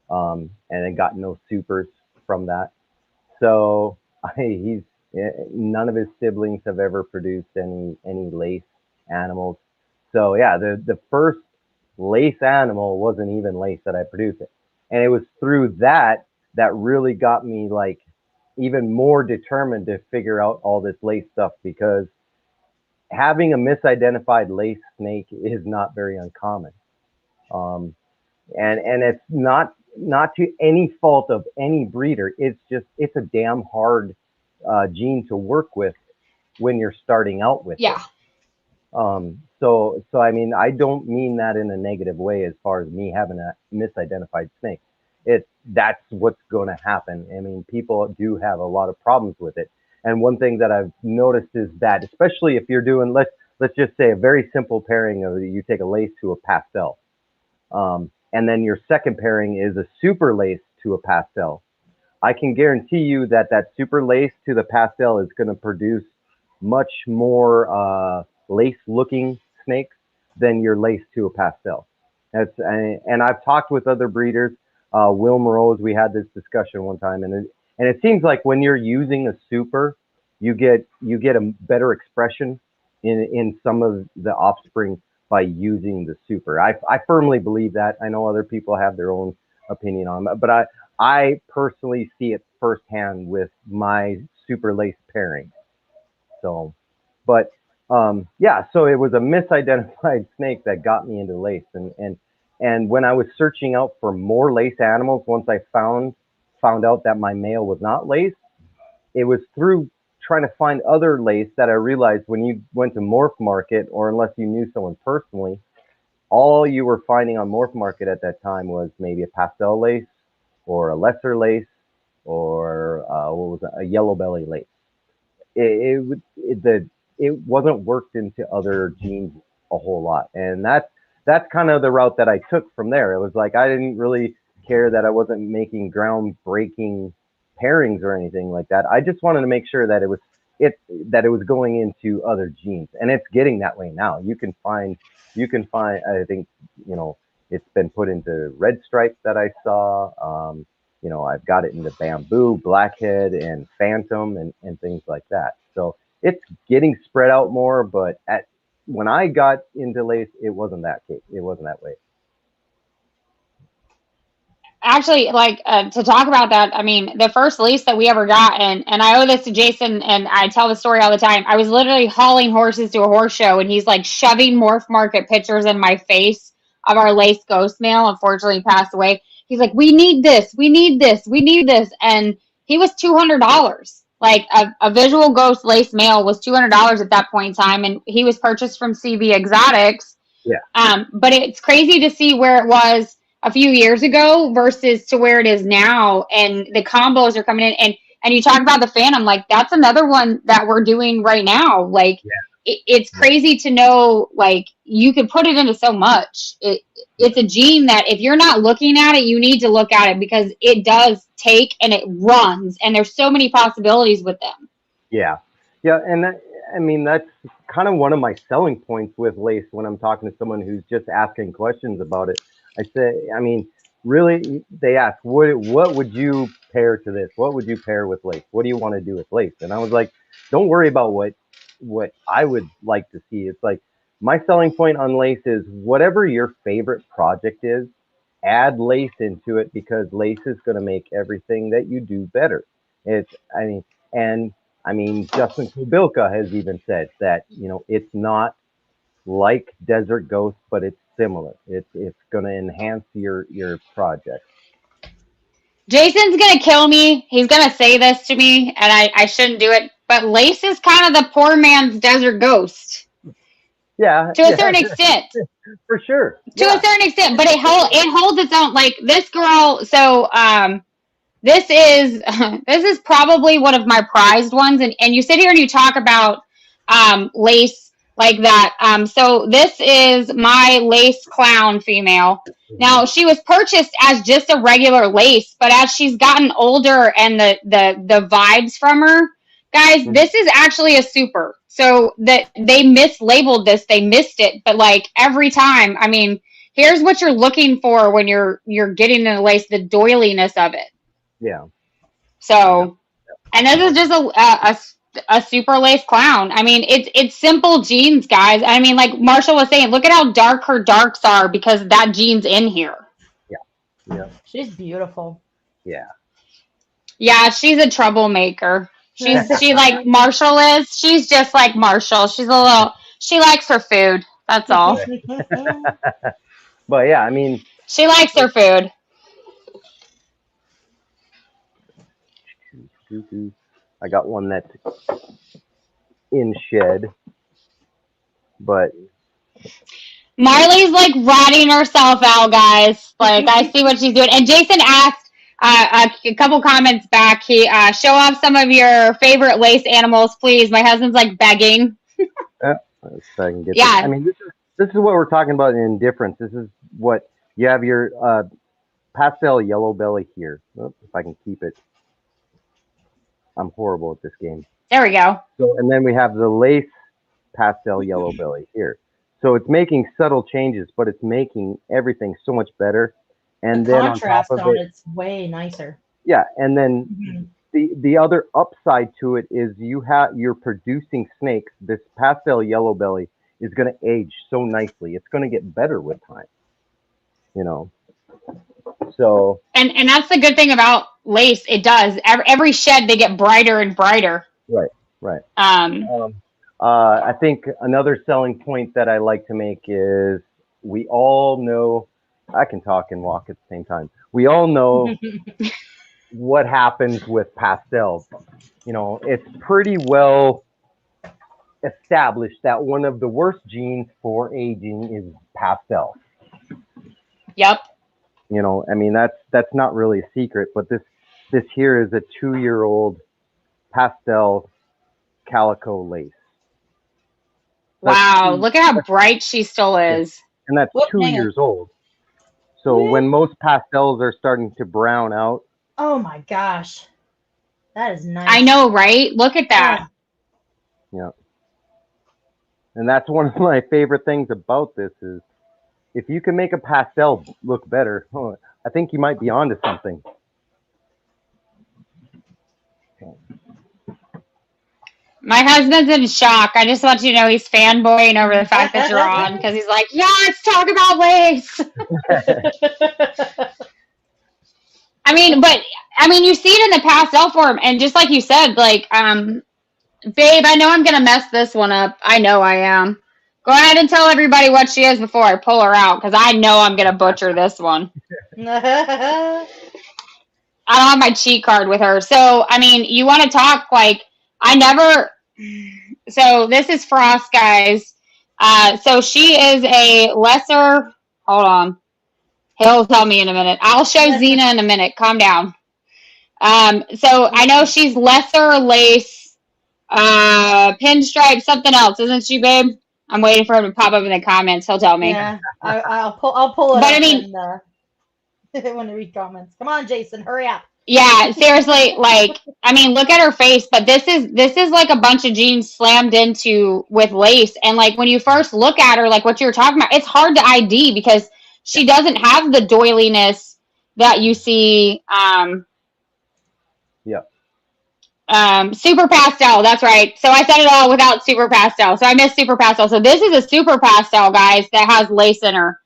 C: and then got no supers from that. So he's none of his siblings have ever produced any lace animals. So yeah, the first lace animal wasn't even lace that I produced it, and it was through that that really got me like even more determined to figure out all this lace stuff, because having a misidentified lace snake is not very uncommon. Um, and it's not to any fault of any breeder. It's just it's a damn hard gene to work with when you're starting out with
B: Yeah.
C: it. So I mean, I don't mean that in a negative way as far as me having a misidentified snake. That's what's going to happen. I mean, people do have a lot of problems with it. And one thing that I've noticed is that, especially if you're doing, let's just say a very simple pairing of, you take a lace to a pastel, and then your second pairing is a super lace to a pastel. I can guarantee you that that super lace to the pastel is going to produce much more lace looking snakes than your lace to a pastel. And I've talked with other breeders. Will Morose, we had this discussion one time, and it seems like when you're using a super, you get a better expression in some of the offspring by using the super. I firmly believe that. I know other people have their own opinion on it, but I personally see it firsthand with my super lace pairing. So, but yeah, so it was a misidentified snake that got me into lace, and when I was searching out for more lace animals, once I found out that my male was not lace, it was through trying to find other lace that I realized when you went to Morph Market, or unless you knew someone personally, all you were finding on Morph Market at that time was maybe a pastel lace or a lesser lace or what was it, a yellow belly lace. It wasn't worked into other genes a whole lot, and that's kind of the route that I took from there. It was like I didn't really care that I wasn't making groundbreaking pairings or anything like that. I just wanted to make sure that it was going into other genes, and it's getting that way now. You can find I think it's been put into red stripe that I saw. I've got it into bamboo, blackhead, and phantom, and things like that. So it's getting spread out more, but when I got into lace, it wasn't that case. It wasn't that way.
B: Actually, like to talk about that, I mean, the first lace that we ever got, and I owe this to Jason, and I tell the story all the time. I was literally hauling horses to a horse show, and he's like shoving Morph Market pictures in my face of our lace ghost male. Unfortunately, he passed away. He's like, "We need this, we need this, we need this," and he was $200. Like a visual ghost lace male was $200 at that point in time, and he was purchased from CV Exotics.
C: Yeah.
B: But it's crazy to see where it was a few years ago versus to where it is now, and the combos are coming in, and you talk about the phantom, like that's another one that we're doing right now. Like it's crazy to know, like, you can put it into so much. It's a gene that if you're not looking at it, you need to look at it, because it does take and it runs, and there's so many possibilities with them.
C: Yeah. Yeah. And that, I mean, that's kind of one of my selling points with lace when I'm talking to someone who's just asking questions about it. I say, I mean, really, they ask, what would you pair to this? What would you pair with lace? What do you want to do with lace? And I was like, don't worry about what I would like to see. It's like, my selling point on lace is whatever your favorite project is, add lace into it, because lace is going to make everything that you do better. It's, I mean, Justin Kubilka has even said that, it's not like Desert Ghost, but it's similar. It's going to enhance your project.
B: Jason's going to kill me. He's going to say this to me, and I shouldn't do it. But lace is kind of the poor man's Desert Ghost.
C: Yeah.
B: To a certain extent.
C: For sure.
B: To a certain extent. But it holds its own. Like, this girl, so this is probably one of my prized ones. And you sit here and you talk about lace like that. So this is my lace clown female. Now, she was purchased as just a regular lace, but as she's gotten older and the vibes from her, guys, this is actually a super. So that they mislabeled this, they missed it. But like every time, I mean, here's what you're looking for when you're getting in a lace, the doiliness of it.
C: Yeah.
B: So, and this is just a super lace clown. I mean, it's simple jeans, guys. I mean, like Marshall was saying, look at how dark her darks are, because that jean's in here.
C: Yeah.
A: She's beautiful.
C: Yeah.
B: Yeah, she's a troublemaker. She like Marshall is. She's just like Marshall. She likes her food. That's all.
C: But yeah, I mean,
B: she likes her food.
C: I got one that's in shed, but
B: Marley's like ratting herself out, guys. Like, I see what she's doing. And Jason asked a couple comments back. He show off some of your favorite lace animals, please. My husband's like begging.
C: So I can get this. I mean, this is what we're talking about in indifference. This is what you have your pastel yellow belly here. Oh, if I can keep it. I'm horrible at this game.
B: There we go.
C: So, and then we have the lace pastel yellow belly here. So it's making subtle changes, but it's making everything so much better. And
A: the
C: then
A: contrast
C: on top of
A: it's way nicer.
C: Yeah, and then the other upside to it is you're producing snakes. This pastel yellow belly is going to age so nicely. It's going to get better with time. So
B: and that's the good thing about lace. It does every shed they get brighter and brighter.
C: Right. I think another selling point that I like to make is we all know, I can talk and walk at the same time. We all know what happens with pastels. It's pretty well established that one of the worst genes for aging is pastel.
B: Yep.
C: I mean, that's not really a secret, but this here is a 2-year-old pastel calico lace.
B: Wow, look at how bright she still is.
C: And that's 2 years old. So when most pastels are starting to brown out.
A: Oh my gosh. That is nice.
B: I know, right? Look at that.
C: Yeah. And that's one of my favorite things about this is if you can make a pastel look better, I think you might be onto something.
B: My husband's in shock. I just want you to know he's fanboying over the fact that you're on, because he's like, yeah, let's talk about lace. You see it in the pastel form, and just like you said, like, babe, I know I'm going to mess this one up. I know I am. Go ahead and tell everybody what she is before I pull her out, because I know I'm going to butcher this one. I don't have my cheat card with her. So, you want to talk, like, so this is Frost, guys. So she is a lesser, hold on. He'll tell me in a minute. I'll show Xena in a minute. Calm down. So I know she's lesser lace Pinstripe, something else, isn't she, babe? I'm waiting for him to pop up in the comments. He'll tell me.
A: Yeah, I'll pull it
B: But
A: up
B: I mean,
A: when I read comments. Come on, Jason, hurry up.
B: yeah, seriously, like, I mean, look at her face, but this is like a bunch of jeans slammed into with lace. And like when you first look at her, like what you were talking about, it's hard to ID because she doesn't have the doiliness that you see.
C: Yeah.
B: Super pastel, that's right. So I said it all without super pastel. So I missed super pastel. So this is a super pastel, guys, that has lace in her.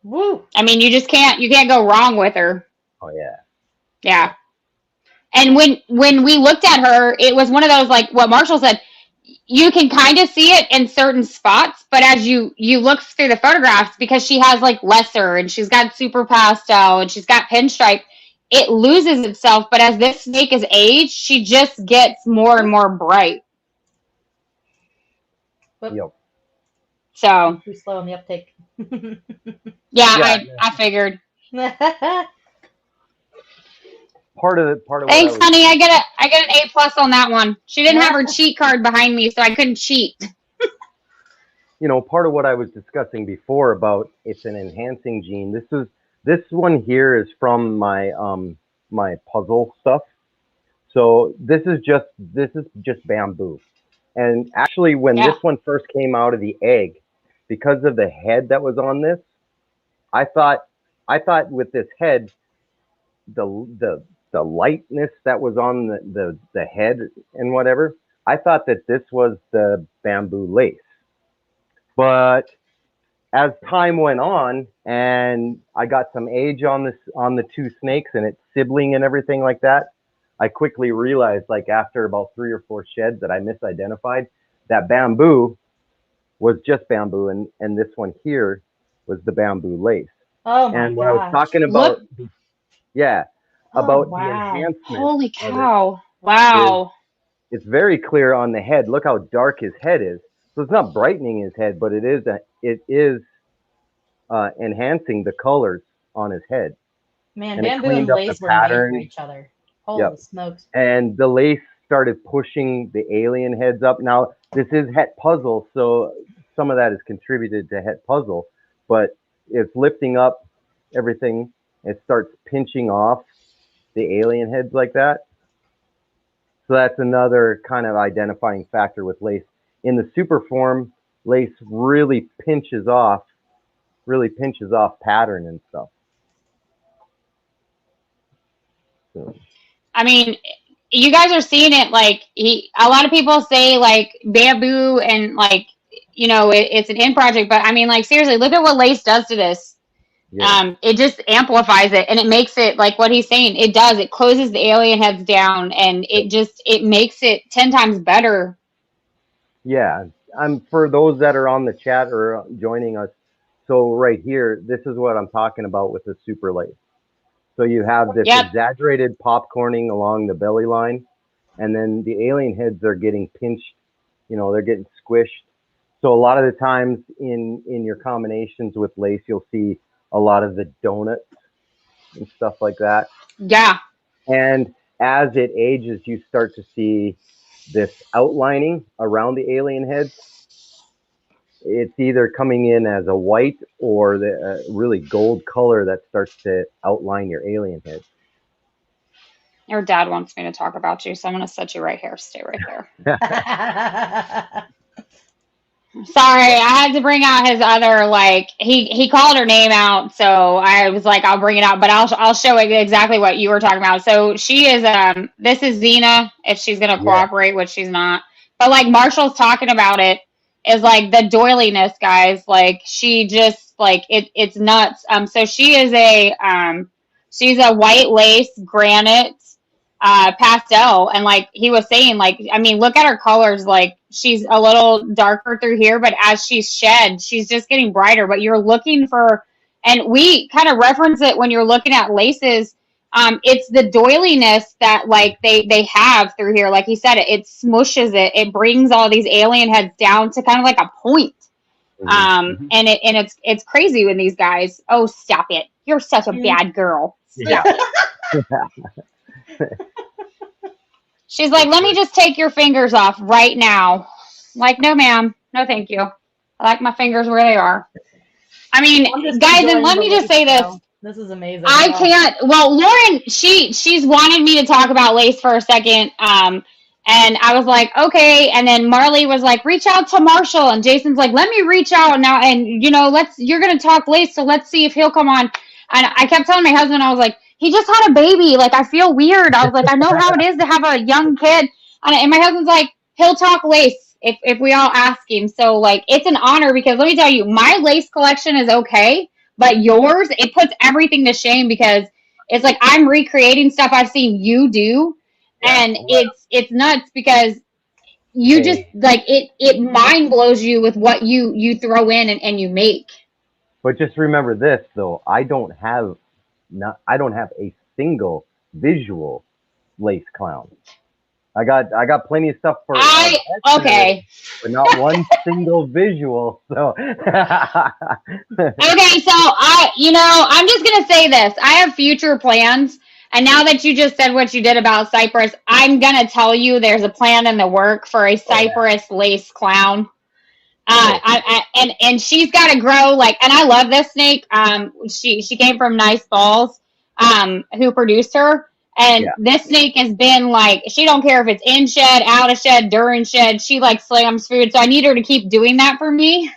A: Woo!
B: I mean, you can't go wrong with her.
C: Oh yeah.
B: Yeah. And when we looked at her, it was one of those, like what Marshall said, you can kind of see it in certain spots, but as you look through the photographs, because she has like lesser and she's got super pastel and she's got pinstripe, it loses itself. But as this snake is aged, she just gets more and more bright.
C: Yep.
B: So
A: too slow on the uptake.
B: yeah, I figured.
C: Part of
B: Thanks, honey. I get an A+ on that one. She didn't have her cheat card behind me, so I couldn't cheat.
C: You know, part of what I was discussing before about it's an enhancing gene. This one here is from my my puzzle stuff. So this is just bamboo. And actually, when this one first came out of the egg, because of the head that was on this, I thought with this head, the lightness that was on the head and whatever, I thought that this was the bamboo lace. But as time went on and I got some age on the two snakes and its sibling and everything like that, I quickly realized, like after about 3 or 4 sheds, that I misidentified that bamboo was just bamboo and this one here was the bamboo lace.
A: Oh my
C: and what I was talking about, about the enhancement.
B: Holy cow! Wow.
C: It's very clear on the head. Look how dark his head is. So it's not brightening his head, but it is enhancing the colors on his head.
A: Man,
C: and
A: bamboo and lace were made for each other. Holy smokes.
C: And the lace started pushing the alien heads up. Now, this is Het Puzzle, so some of that is contributed to Het Puzzle, but it's lifting up everything. It starts pinching off the alien heads like that. So that's another kind of identifying factor with lace. In the super form, lace really pinches off pattern and stuff. So.
B: I mean, you guys are seeing it. Like a lot of people say like bamboo and like, you know, it's an end project, but I mean, like seriously, look at what lace does to this. Yeah. It just amplifies it and it makes it like what he's saying. It does. It closes the alien heads down and it makes it 10 times better. Yeah.
C: For those that are on the chat or joining us. So right here, this is what I'm talking about with the super lace. So you have this exaggerated popcorning along the belly line, and then the alien heads are getting pinched, you know, they're getting squished. So a lot of the times in your combinations with lace, you'll see a lot of the donuts and stuff like that.
B: Yeah.
C: And as it ages, you start to see this outlining around the alien heads. It's either coming in as a white or the really gold color that starts to outline your alien head.
B: Your dad wants me to talk about you, so I'm going to set you right here. Stay right there. Sorry, I had to bring out his other, like, he called her name out, so I was like, I'll bring it out, but I'll show it exactly what you were talking about. So she is, this is Xena, if she's going to cooperate, which she's not. But, like, Marshall's talking about it, is, like, the doiliness, guys. Like, she just, like, it's nuts. So she is she's a white lace granite pastel, and like he was saying, like, I mean, look at her colors. Like, she's a little darker through here, but as she's shed, she's just getting brighter. But you're looking for, and we kind of reference it when you're looking at laces, it's the doiliness that like they have through here. Like he said, it smushes it brings all these alien heads down to kind of like a point. And it's crazy when these guys, oh, stop it, you're such a bad girl. Stop it. She's like, let me just take your fingers off right now. Like, no, ma'am. No, thank you. I like my fingers where they are. I mean,
A: I'm just
B: guys, and
A: enjoying
B: let
A: the
B: me just
A: lace
B: say this.
A: show. This is amazing.
B: I
A: Wow.
B: can't. Well, Lauren, she's wanted me to talk about lace for a second. And I was like, okay. And then Marley was like, reach out to Marshall. And Jason's like, let me reach out now. And you're gonna talk lace, so let's see if he'll come on. And I kept telling my husband, I was like, he just had a baby. Like, I feel weird. I was like, I know how it is to have a young kid. And my husband's like, he'll talk lace if we all ask him. So like, it's an honor because let me tell you, my lace collection is okay. But yours, it puts everything to shame because it's like I'm recreating stuff I've seen you do, and it's nuts because you just like it mind blows you with what you throw in and you make.
C: But just remember this though, I don't have a single visual lace clown. I got plenty of stuff for
B: okay.
C: but not one single visual. So
B: Okay, so I'm just gonna say this. I have future plans, and now that you just said what you did about Cypress, I'm gonna tell you there's a plan in the work for a Cypress lace clown. And she's got to grow and I love this snake. She came from Nice Balls, who produced her. And this snake has been like, she don't care if it's in shed, out of shed, during shed. She slams food. So I need her to keep doing that for me.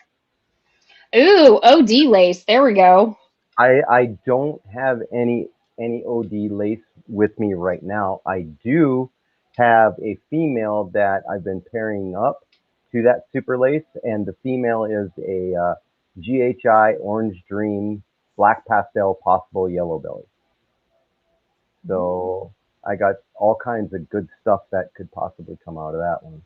B: Ooh, OD lace. There we go.
C: I don't have any OD lace with me right now. I do have a female that I've been pairing up to that super lace, and the female is a GHI Orange Dream Black Pastel Possible Yellow Belly. So I got all kinds of good stuff that could possibly come out of that one.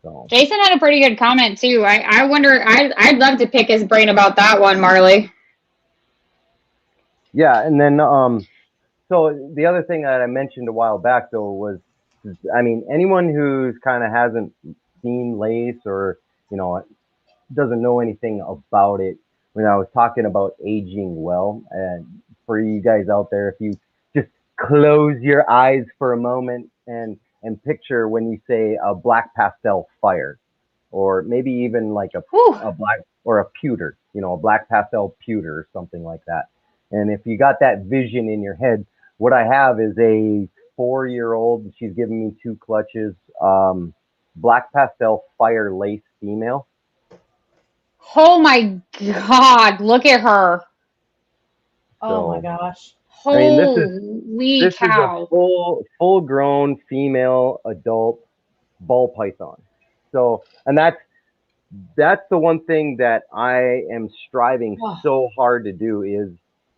C: So
B: Jason had a pretty good comment too. I wonder. I'd love to pick his brain about that one, Marley.
C: Yeah, and then so the other thing that I mentioned a while back though was, I mean, anyone who's kind of hasn't seen lace or doesn't know anything about it. When I was talking about aging well, and for you guys out there, if you just close your eyes for a moment and picture when you say a black pastel fire, or maybe even like a black or a pewter, a black pastel pewter or something like that. And if you got that vision in your head, what I have is a 4-year-old. She's giving me 2 clutches, black pastel fire lace female.
B: Oh my God! Look at her.
A: Oh my gosh!
B: Holy cow!
C: Is a full grown female adult ball python. So, and that's the one thing that I am striving so hard to do is,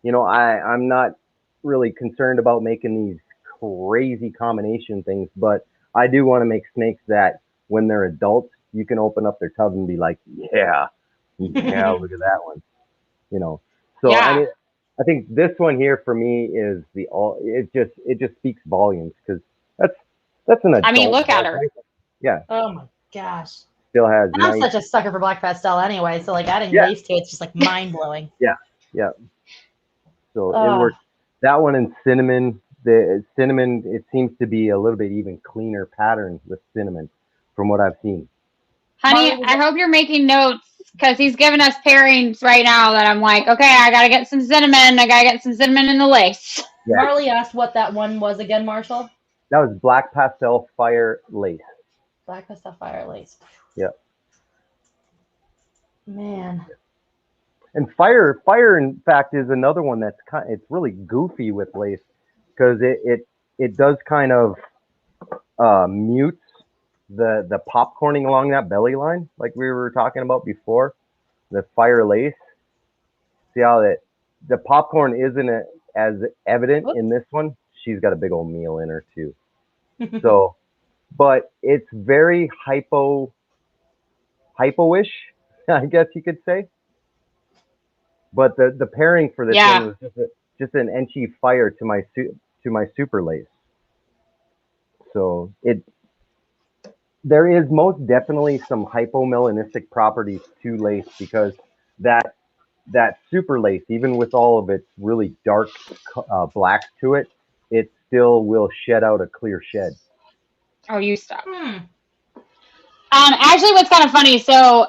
C: I'm not really concerned about making these crazy combination things, but I do want to make snakes that when they're adults, you can open up their tub and be like, yeah, look at that one, So
B: yeah.
C: I think this one here for me is it just speaks volumes because that's an adult.
B: I mean, look at her.
C: Yeah.
A: Oh my gosh.
C: Still has.
A: And I'm such a sucker for black pastel anyway, so adding lace to it's just mind blowing.
C: Yeah. So it works. That one and cinnamon. The cinnamon, it seems to be a little bit even cleaner pattern with cinnamon, from what I've seen.
B: Honey, I hope you're making notes because he's giving us pairings right now that I'm like, okay, I gotta get some cinnamon. I gotta get some cinnamon in the lace.
A: Yeah. Marley asked what that one was again, Marshall.
C: That was black pastel fire lace.
A: Black pastel fire lace.
C: Yep.
A: Man.
C: And fire in fact is another one that's it's really goofy with lace because it does kind of mutes the popcorning along that belly line like we were talking about before. The fire lace. See how the popcorn isn't as evident in this one. She's got a big old meal in her too. So, but it's very hypo-ish, I guess you could say. But the pairing for this one was just an Enchi fire to my super lace. So there is most definitely some hypomelanistic properties to lace because that super lace, even with all of its really dark black to it, it still will shed out a clear shed.
B: Oh, you stop.
A: Hmm.
B: Actually, what's kind of funny, so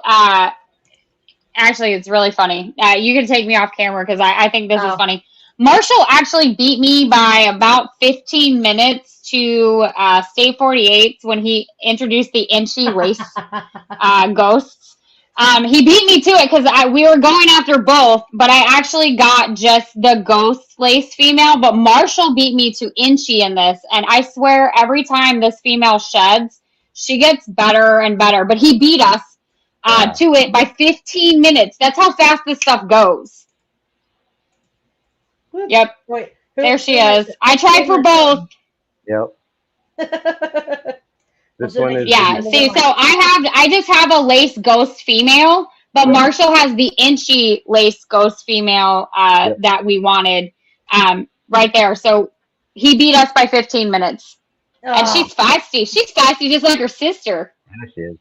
B: actually, it's really funny. You can take me off camera because I think this is funny. Marshall actually beat me by about 15 minutes to State 48 when he introduced the Inchy lace ghosts. He beat me to it because we were going after both, but I actually got just the ghost lace female. But Marshall beat me to Inchy in this, and I swear every time this female sheds, she gets better and better. But he beat us to it by 15 minutes. That's how fast this stuff goes. Yep.
A: Wait,
B: there she is. I tried for both.
C: Yep. This one is
B: yeah. See, so I just have a lace ghost female, but Marshall has the Inchy lace ghost female that we wanted right there. So he beat us by 15 minutes. And she's feisty. She's feisty just like her sister.
C: Yeah, she is.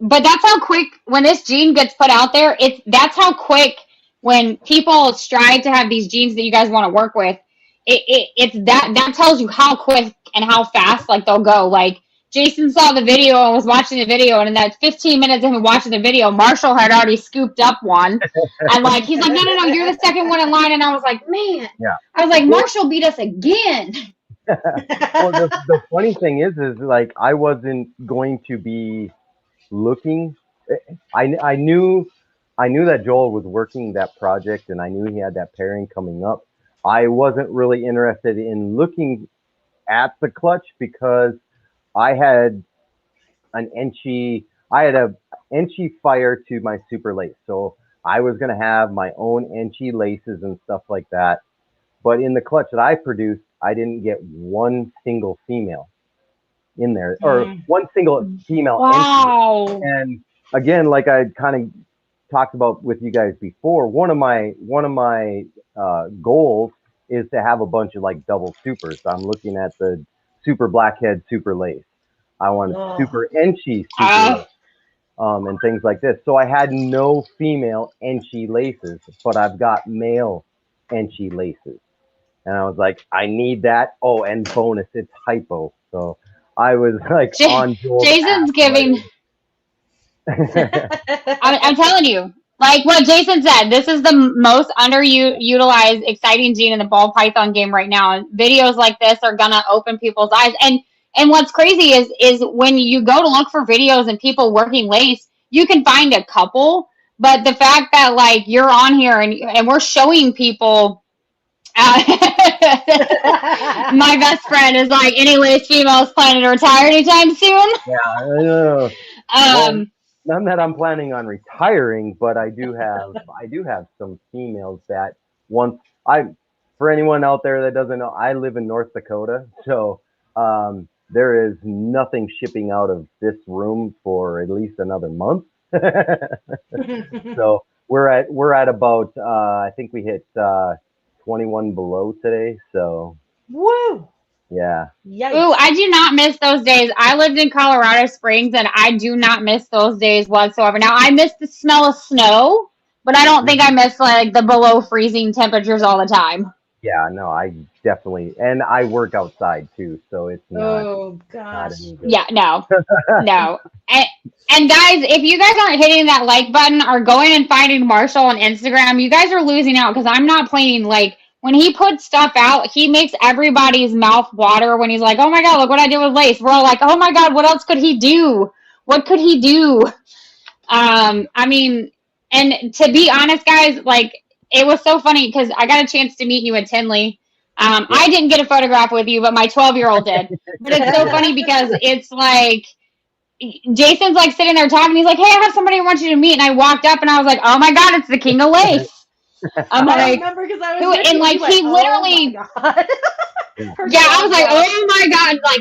B: But that's how quick when this gene gets put out there. That's how quick when people strive to have these genes that you guys want to work with. It's that tells you how quick and how fast like they'll go. Like Jason saw the video and was watching the video, and in that 15 minutes of him watching the video, Marshall had already scooped up one, and like he's like, no, you're the second one in line, and I was like, man, I was like, Marshall beat us again.
C: Well, the funny thing is like I wasn't going to be looking. I knew that Joel was working that project, and I knew he had that pairing coming up. I wasn't really interested in looking at the clutch because I had an Inchy fire to my super lace, so I was going to have my own Inchy laces and stuff like that. But in the clutch that I produced, I didn't get one single female in there, or one single female.
B: Wow.
C: And again, like I kind of talked about with you guys before, one of my goals is to have a bunch of like double supers. So I'm looking at the super blackhead, super lace. I want super Inchy super lace, and things like this. So I had no female Inchy laces, but I've got male Inchy laces. And I was like, I need that. Oh, and bonus, it's hypo. So I was like on Joel's
B: Jason's giving. I'm telling you, like what Jason said, this is the most underutilized, exciting gene in the ball python game right now. And videos like this are gonna open people's eyes. And what's crazy is when you go to look for videos and people working lace, you can find a couple. But the fact that like you're on here and we're showing people. My best friend is like, any lace females planning to retire anytime soon?
C: Yeah, I know. Well, none that I'm planning on retiring, but I do have some females that for anyone out there that doesn't know, I live in North Dakota, so there is nothing shipping out of this room for at least another month. So we're at about I think we hit 21 below today, so
A: woo,
C: yeah.
A: Yikes.
B: Ooh, I do not miss those days. I lived in Colorado Springs, and I do not miss those days whatsoever. Now I miss the smell of snow, but I don't think I miss like the below freezing temperatures all the time.
C: Yeah, no, I definitely, and I work outside too, so it's not.
A: Oh gosh.
B: Yeah, no. And guys, if you guys aren't hitting that like button or going and finding Marshall on Instagram, you guys are losing out because I'm not playing. Like when he puts stuff out, he makes everybody's mouth water when he's like, "Oh my god, look what I did with lace." We're all like, "Oh my god, what else could he do? What could he do?" I mean, and to be honest, guys, like it was so funny because I got a chance to meet you at Tinley. I didn't get a photograph with you, but my 12-year-old did. But it's so funny because it's like Jason's like sitting there talking. He's like, "Hey, I have somebody I want you to meet." And I walked up and I was like, "Oh my god, it's the King of Lace." I'm like,
A: I remember because I was
B: and like he literally. Yeah, I was like,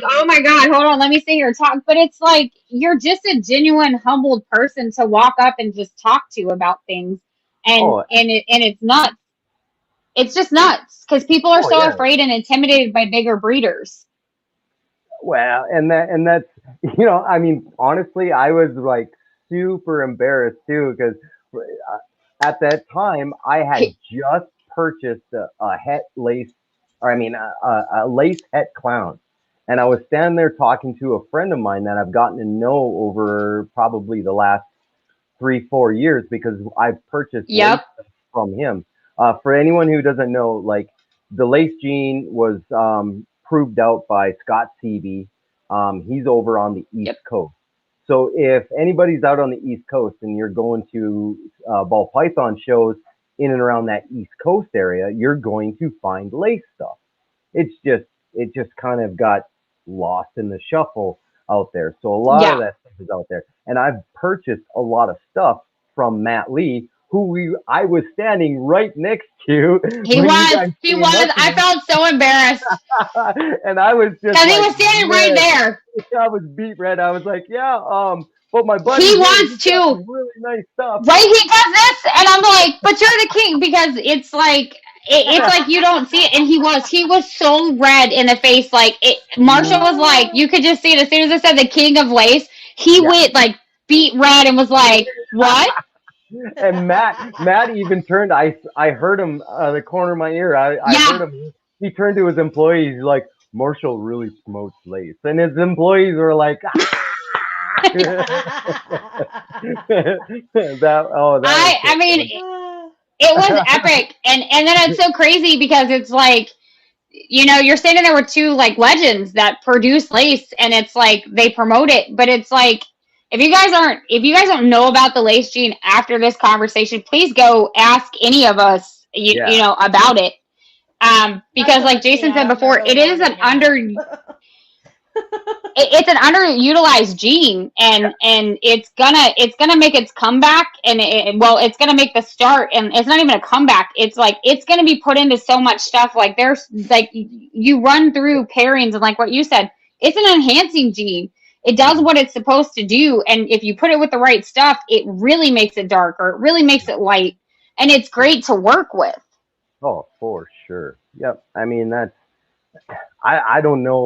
B: oh my god, hold on, let me sit here and talk. But it's like you're just a genuine, humbled person to walk up and just talk to about things, and it's nuts. It's just nuts because people are so afraid and intimidated by bigger breeders.
C: Well, and that's I mean, honestly, I was like super embarrassed too because at that time I had just purchased a het lace a lace het clown. And I was standing there talking to a friend of mine that I've gotten to know over probably the last 3-4 years because I've purchased lace
B: Yep.
C: from him. For anyone who doesn't know, like the lace gene was proved out by Scott Seavey. He's over on the East Coast. So if anybody's out on the East Coast and you're going to ball python shows in and around that East Coast area, you're going to find lace stuff. It just kind of got lost in the shuffle out there. So a lot of that stuff is out there. And I've purchased a lot of stuff from Matt Lee, who I was standing right next to.
B: He was. I felt so embarrassed.
C: And I was just
B: because he was standing right there.
C: I was beat red. I was like, yeah, but my buddy
B: wants to
C: really nice stuff.
B: Right, he does this, and I'm like, but you're the king, because it's like you don't see it, and he was so red in the face, like Marshall was like, you could just see it as soon as I said the king of lace, he went like beat red and was like, what?
C: And Matt even turned. I heard him the corner of my ear. I heard him. He turned to his employees like, Marshall really promotes lace, and his employees were like,
B: I mean, it was epic, and then it's so crazy because it's like, you know, you're standing there with two like legends that produce lace, and it's like they promote it, but it's like, if you guys don't know about the lace gene after this conversation, please go ask any of us, you know, about it. Because like Jason said before, it is an it's an underutilized gene, and it's gonna make its comeback, and it's gonna make the start, and it's not even a comeback. It's like it's gonna be put into so much stuff. Like there's like you run through pairings, and like what you said, it's an enhancing gene. It does what it's supposed to do, and if you put it with the right stuff, it really makes it darker. It really makes it light, and it's great to work with.
C: Oh, for sure. Yep. I mean, I don't know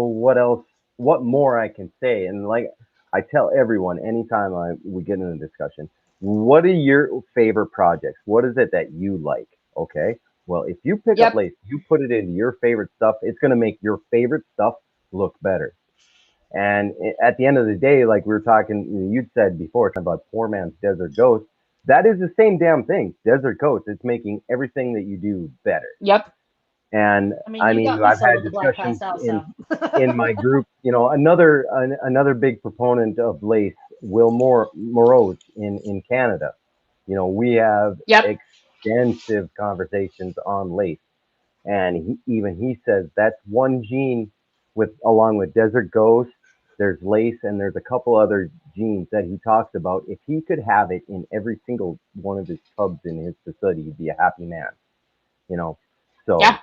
C: what more I can say. And like I tell everyone, anytime we get in a discussion, what are your favorite projects? What is it that you like? Okay. Well, if you pick up lace, you put it into your favorite stuff, it's going to make your favorite stuff look better. And at the end of the day, like we were talking, you'd said before about Poor Man's Desert Ghost, that is the same damn thing. Desert Ghost, it's making everything that you do better.
B: Yep.
C: And I mean I've had discussions in my group. You know, another big proponent of lace, Will Morose in Canada. You know, we have extensive conversations on lace, and he says that's one gene along with Desert Ghost. There's lace, and there's a couple other genes that he talks about. If he could have it in every single one of his tubs in his facility, he'd be a happy man. You know, so. Yeah.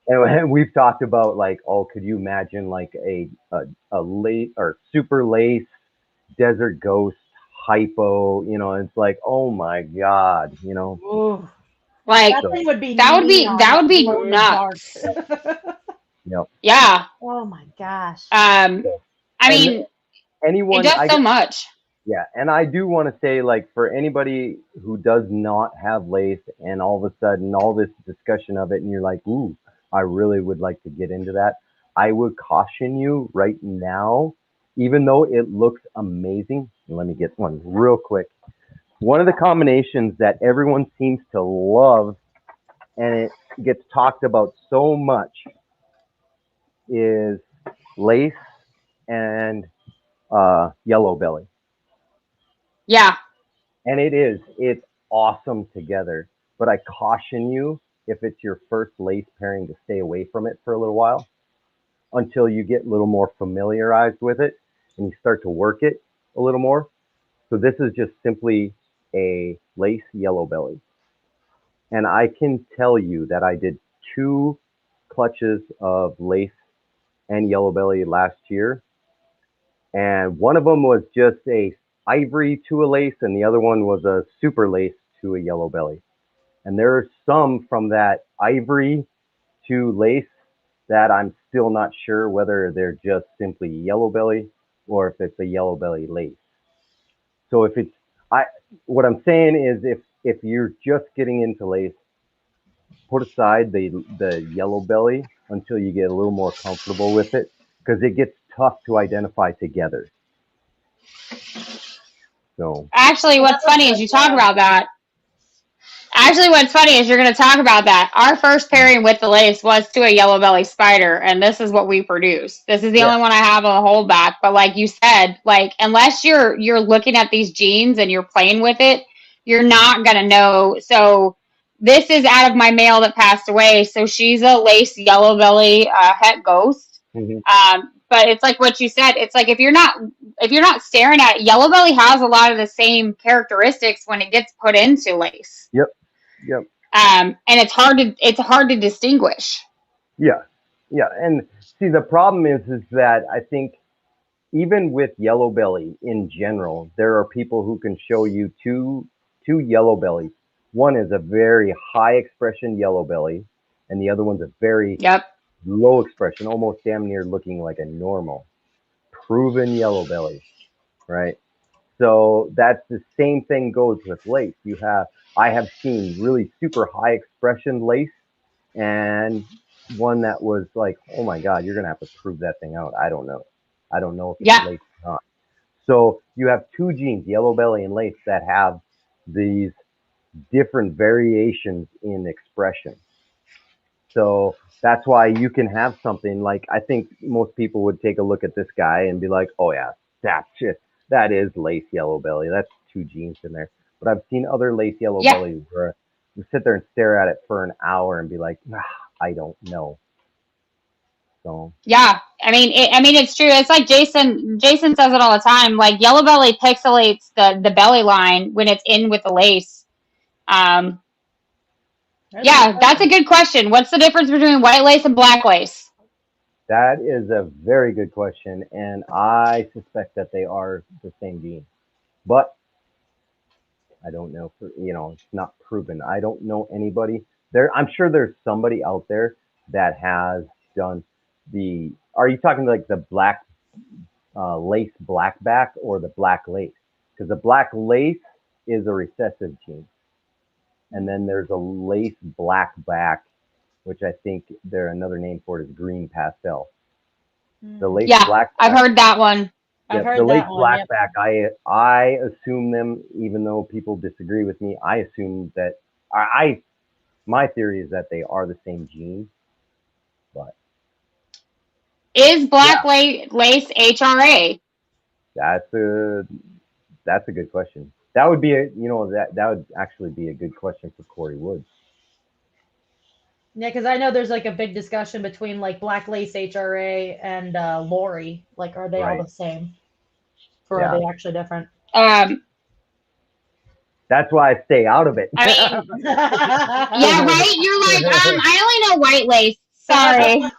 C: And we've talked about like, oh, could you imagine like a lace or super lace Desert Ghost hypo? You know, it's like, oh my god, you know.
A: Ooh.
B: Like that would be nuts.
C: Yep.
B: Yeah.
A: Oh my gosh.
B: I mean,
C: anyone,
B: it does so much.
C: Yeah, and I do want to say, like, for anybody who does not have lace, and all of a sudden all this discussion of it, and you're like, ooh, I really would like to get into that. I would caution you right now, even though it looks amazing. Let me get one real quick. One of the combinations that everyone seems to love, and it gets talked about so much, is lace and yellow belly.
B: Yeah.
C: And it's awesome together. But I caution you, if it's your first lace pairing, to stay away from it for a little while until you get a little more familiarized with it and you start to work it a little more. So this is just simply a lace yellow belly. And I can tell you that I did 2 clutches of lace and yellow belly last year. And one of them was just a ivory to a lace, and the other one was a super lace to a yellow belly. And there are some from that ivory to lace that I'm still not sure whether they're just simply yellow belly or if it's a yellow belly lace. So what I'm saying is if you're just getting into lace, put aside the yellow belly until you get a little more comfortable with it, because it gets tough to identify together. So
B: Actually, what's funny is you talk about that. Actually, what's funny is you're going to talk about that. Our first pairing with the lace was to a yellow belly spider, and this is what we produce. This is the only one I have on the holdback. But like you said, like unless you're looking at these genes and you're playing with it, you're not going to know. So this is out of my male that passed away. So she's a lace yellow belly het ghost. But it's like what you said. It's like if you're not staring at it, yellow belly has a lot of the same characteristics when it gets put into lace.
C: Yep.
B: And it's hard to distinguish.
C: Yeah. And see, the problem is that I think even with yellow belly in general, there are people who can show you two yellow bellies. One is a very high expression yellow belly, and the other one's a very low expression, almost damn near looking like a normal, proven yellow belly, right? So that's the same thing goes with lace. I have seen really super high expression lace and one that was like, oh my God, you're going to have to prove that thing out. I don't know if it's lace or not. So you have two genes, yellow belly and lace, that have these different variations in expression. So that's why you can have something like, I think most people would take a look at this guy and be like, oh yeah, that is lace yellow belly. That's two genes in there. But I've seen other lace yellow bellies where you sit there and stare at it for an hour and be like, I don't know. So
B: I mean it's true. It's like Jason says it all the time. Like yellow belly pixelates the belly line when it's in with the lace. That's a good question. What's the difference between white lace and black lace?
C: That is a very good question, and I suspect that they are the same gene, but I don't know. It's not proven. I don't know anybody there. I'm sure there's somebody out there that has done the. Are you talking like the black lace blackback or the black lace? Because the black lace is a recessive gene, and then there's a lace blackback, which I think another name for it is green pastel. The lace blackback. I've
B: heard that one.
C: The lace blackback, I assume them, even though people disagree with me. I assume that my theory is that they are the same gene. But
B: is black lace HRA?
C: That's a good question. That would be that would actually be a good question for Corey Woods.
A: Yeah, because I know there's like a big discussion between like black lace HRA and Lori. Like, are they all the same? Or are they actually different?
C: That's why I stay out of it.
B: I mean, yeah, right? You're like, I only know white lace. Sorry.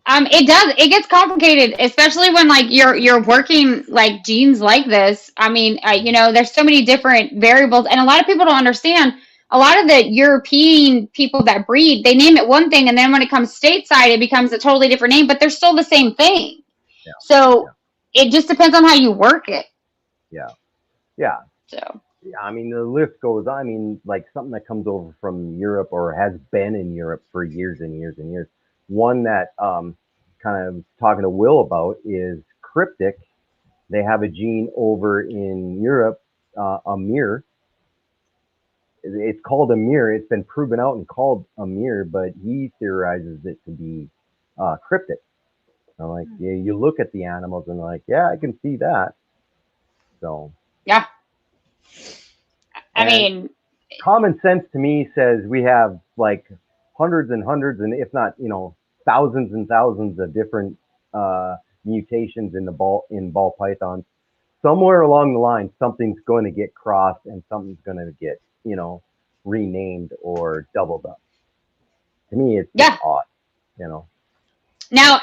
B: It gets complicated, especially when like you're working like genes like this. I mean, there's so many different variables, and a lot of people don't understand. A lot of the European people that breed, they name it one thing, and then when it comes stateside, it becomes a totally different name, but they're still the same thing. So it just depends on how you work it. So
C: I mean, the list goes on. I mean, like something that comes over from Europe or has been in Europe for years and years and years. One that kind of talking to Will about is cryptic. They have a gene over in Europe, a mirror. It's called a mirror. It's been proven out and called a mirror, but he theorizes it to be cryptic. So like, you look at the animals and like, I can see that. So
B: I mean,
C: common sense to me says we have like hundreds and hundreds, and if not, thousands and thousands of different mutations in ball pythons. Somewhere along the line, something's going to get crossed and something's going to get, renamed or doubled up. To me, it's just odd,
B: Now,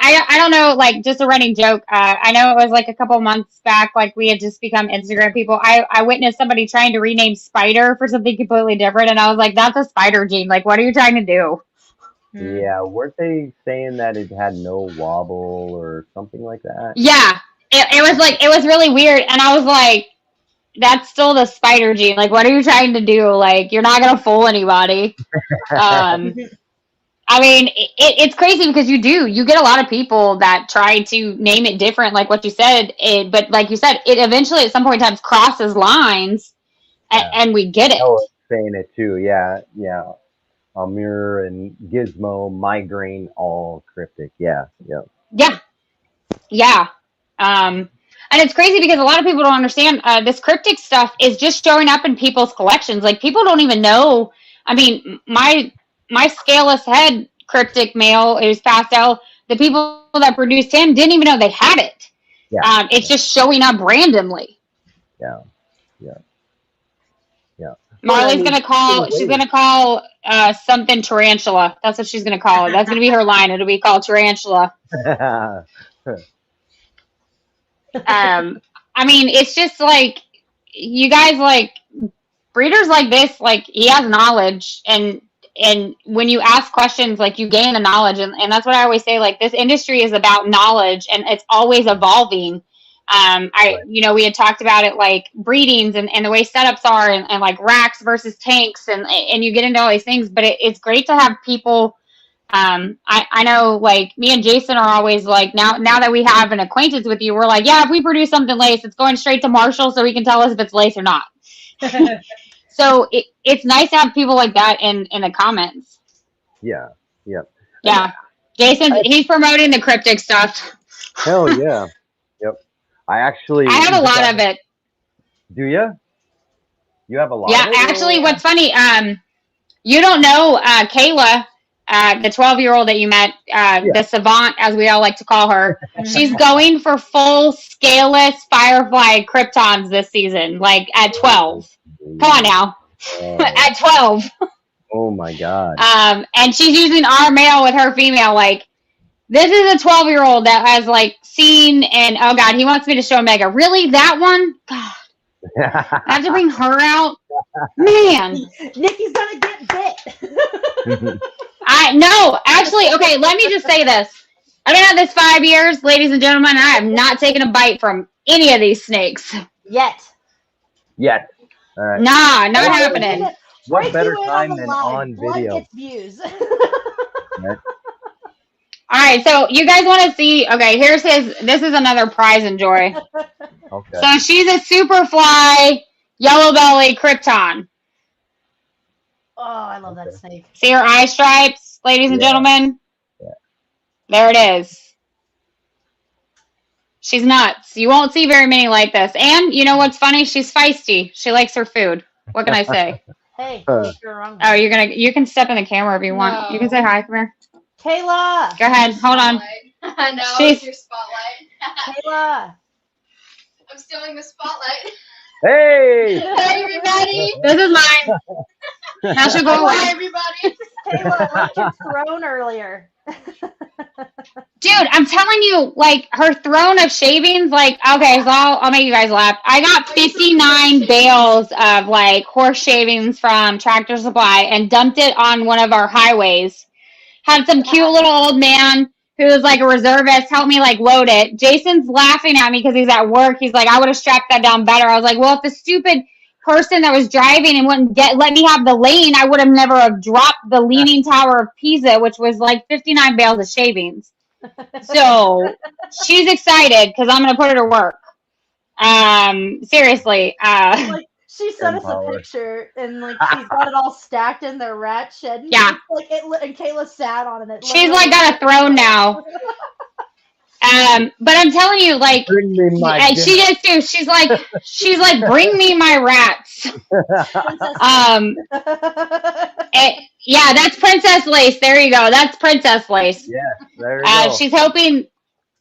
B: I don't know, like, just a running joke. I know it was like a couple months back, like we had just become Instagram people. I witnessed somebody trying to rename Spider for something completely different, and I was like, that's a spider gene. Like, what are you trying to do?
C: Yeah, weren't they saying that it had no wobble or something like that?
B: Yeah, it was really weird, and I was like, that's still the spider gene. Like, what are you trying to do? Like, you're not gonna fool anybody. I mean, it's crazy because you get a lot of people that try to name it different, like what you said. But like you said, it eventually at some point in time crosses lines, and we get it.
C: Oh, saying it too. Yeah, yeah. Amir and Gizmo, Migraine, all cryptic. Yeah, yeah.
B: Yeah, yeah. And it's crazy because a lot of people don't understand this cryptic stuff is just showing up in people's collections. Like people don't even know. I mean, my scaleless head cryptic male is pastel. The people that produced him didn't even know they had it.
C: Yeah.
B: It's just showing up randomly.
C: Yeah. Yeah. Yeah.
B: Marley's gonna call. She's gonna call something tarantula. That's what she's gonna call it. That's gonna be her line. It'll be called tarantula. I mean, it's just like you guys like breeders like this. Like he has knowledge, and when you ask questions, like you gain the knowledge, and that's what I always say. Like this industry is about knowledge, and it's always evolving. We had talked about it like breedings and the way setups are and like racks versus tanks and you get into all these things, but it's great to have people. I know like me and Jason are always like, now that we have an acquaintance with you, we're like, yeah, if we produce something lace, it's going straight to Marshall so he can tell us if it's lace or not. So it's nice to have people like that in the comments.
C: Yeah. Yeah.
B: Yeah. Jason, he's promoting the cryptic stuff.
C: Hell yeah. Yep. I have a
B: lot of it.
C: Do you? You have a lot?
B: Yeah,
C: of it?
B: Actually, what's funny, you don't know Kayla, the 12-year-old that you met, the savant, as we all like to call her. She's going for full scaleless Firefly Kryptons this season, like at 12. Come on now. At 12.
C: Oh my God.
B: And she's using our male with her female. Like, this is a 12-year-old that has like seen, and oh God, he wants me to show Mega. Really? That one? God. I have to bring her out? Man.
A: Nikki's gonna get bit.
B: Actually, okay, let me just say this. I've been at this 5 years, ladies and gentlemen, and I have not taken a bite from any of these snakes.
A: Yet.
C: All right.
B: Nah, not happening.
C: What better time than on
A: Blood
C: video?
A: gets views.
B: All right, so you guys want to see, okay, this is another prize and joy.
C: Okay.
B: So she's a Superfly Yellow Belly Krypton.
A: Oh, I love that snake.
B: See her eye stripes, ladies and gentlemen?
C: Yeah.
B: There it is. She's nuts. You won't see very many like this. And you know what's funny? She's feisty. She likes her food. What can I say?
A: Hey, you're wrong.
B: Oh, you can step in the camera if you want.
D: No.
B: You can say hi. Come here.
A: Kayla.
B: Go ahead. Hold on.
D: I know,
B: She's-
D: it's your spotlight.
A: Kayla.
D: I'm stealing the spotlight.
C: Hey.
D: Hey, everybody.
B: This is mine. Now she'll go
D: Hi,
B: away.
D: everybody.
A: Kayla, I liked your throne earlier.
B: Dude, I'm telling you, like, her throne of shavings, like, okay, so I'll make you guys laugh. I got 59 bales of, like, horse shavings from Tractor Supply and dumped it on one of our highways. Had some cute little old man who was, like, a reservist help me, like, load it. Jason's laughing at me because he's at work. He's like, I would have strapped that down better. I was like, well, if the stupid person that was driving and wouldn't let me have the lane, I would have never have dropped the Leaning Tower of Pisa, which was, like, 59 bales of shavings. So she's excited because I'm gonna put her to work. Seriously.
A: Like, she sent us a picture and like she's got it all stacked in their rat shed. And
B: Yeah.
A: Like and Kayla sat on it.
B: She's like got a throne now. But I'm telling you, like,
C: Bring me my
B: and she is too. She's like, bring me my rats. Yeah, that's princess lace. There you go. That's princess lace.
C: Yeah, there you go.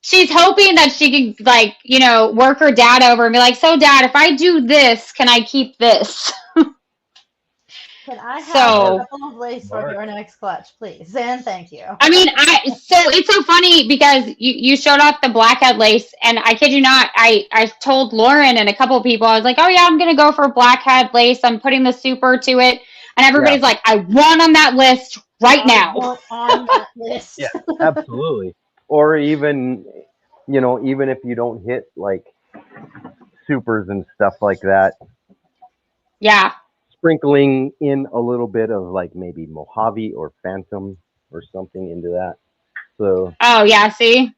B: She's hoping that she can, like, you know, work her dad over and be like, so Dad, if I do this, can I keep this?
A: Can I have
B: So-
A: a couple of lace from your next clutch, please? And thank you.
B: I mean, so it's so funny because you showed off the blackhead lace, and I kid you not, I told Lauren and a couple of people, I was like, oh yeah, I'm gonna go for blackhead lace. I'm putting the super to it, and everybody's like, I want on that list right now.
A: Want on that list.
C: Yeah, absolutely. Or even, you know, even if you don't hit like supers and stuff like that,
B: Yeah.
C: sprinkling in a little bit of like maybe Mojave or Phantom or something into that. So
B: Oh yeah, see?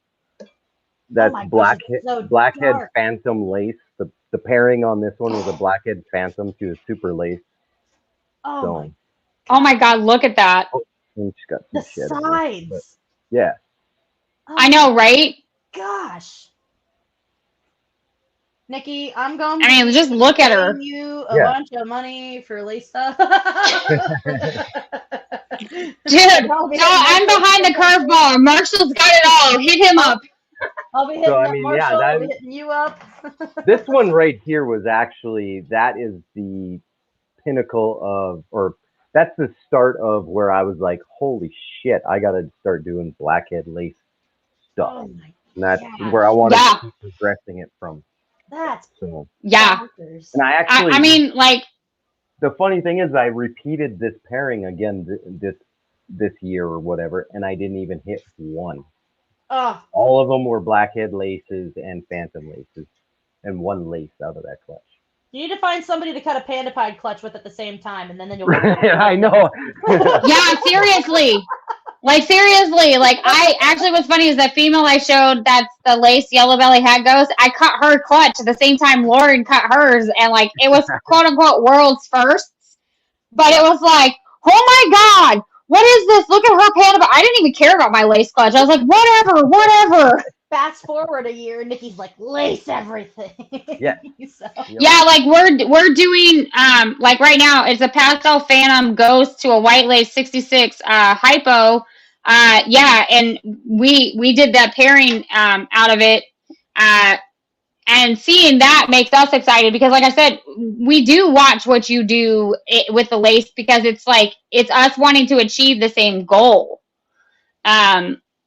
C: that's
A: my gosh,
C: blackhead
A: it's so
C: blackhead
A: dark.
C: phantom lace. The pairing on this one was a blackhead phantom to a super lace.
A: Oh
C: So
A: my
B: Oh my god, look at that.
C: and she's got
A: the
C: some shed in there. But
A: sides.
C: yeah.
A: Oh
B: I know, right?
A: gosh. Nikki, I'm going to
B: I mean,
A: be
B: just look at her.
A: paying you a
C: Yeah.
A: bunch of money for lace stuff.
B: Dude, no, I'm behind the curveball. Marshall's got it all. Hit him up.
A: I'll be hitting
C: So I
A: up
C: mean,
A: Marshall.
C: yeah,
A: I'll be hitting you up.
C: this one right here was actually that is the pinnacle of, or that's the start of where I was like, holy shit, I got to start doing blackhead lace stuff.
A: Oh my
C: And that's
A: gosh.
C: where I want to
B: Yeah.
C: keep progressing it from.
A: That's
C: So,
B: Yeah.
A: bonkers.
C: and I actually,
B: I mean, like,
C: the funny thing is, I repeated this pairing again this year or whatever, and I didn't even hit one.
A: Oh,
C: All of them were blackhead laces and phantom laces, and one lace out of that clutch.
A: you need to find somebody to cut a Panda Pied clutch with at the same time, and then you'll.
C: I know.
B: yeah, seriously. Like, seriously. Like, I actually, what's funny is that female I showed that's the lace yellow belly hat ghost, I cut her clutch at the same time Lauren cut hers, and, like, it was quote unquote world's firsts, but it was like, oh my god, what is this? Look at her Panda. I didn't even care about my lace clutch. I was like, whatever.
A: Fast forward a year, Nikki's like, lace everything.
C: Yeah.
A: So,
B: Yeah, like we're doing like right now it's a pastel phantom ghost to a white lace 66 hypo. Yeah, and we did that pairing out of it. And seeing that makes us excited because, like I said, we do watch what you do with the lace because it's like it's us wanting to achieve the same goal.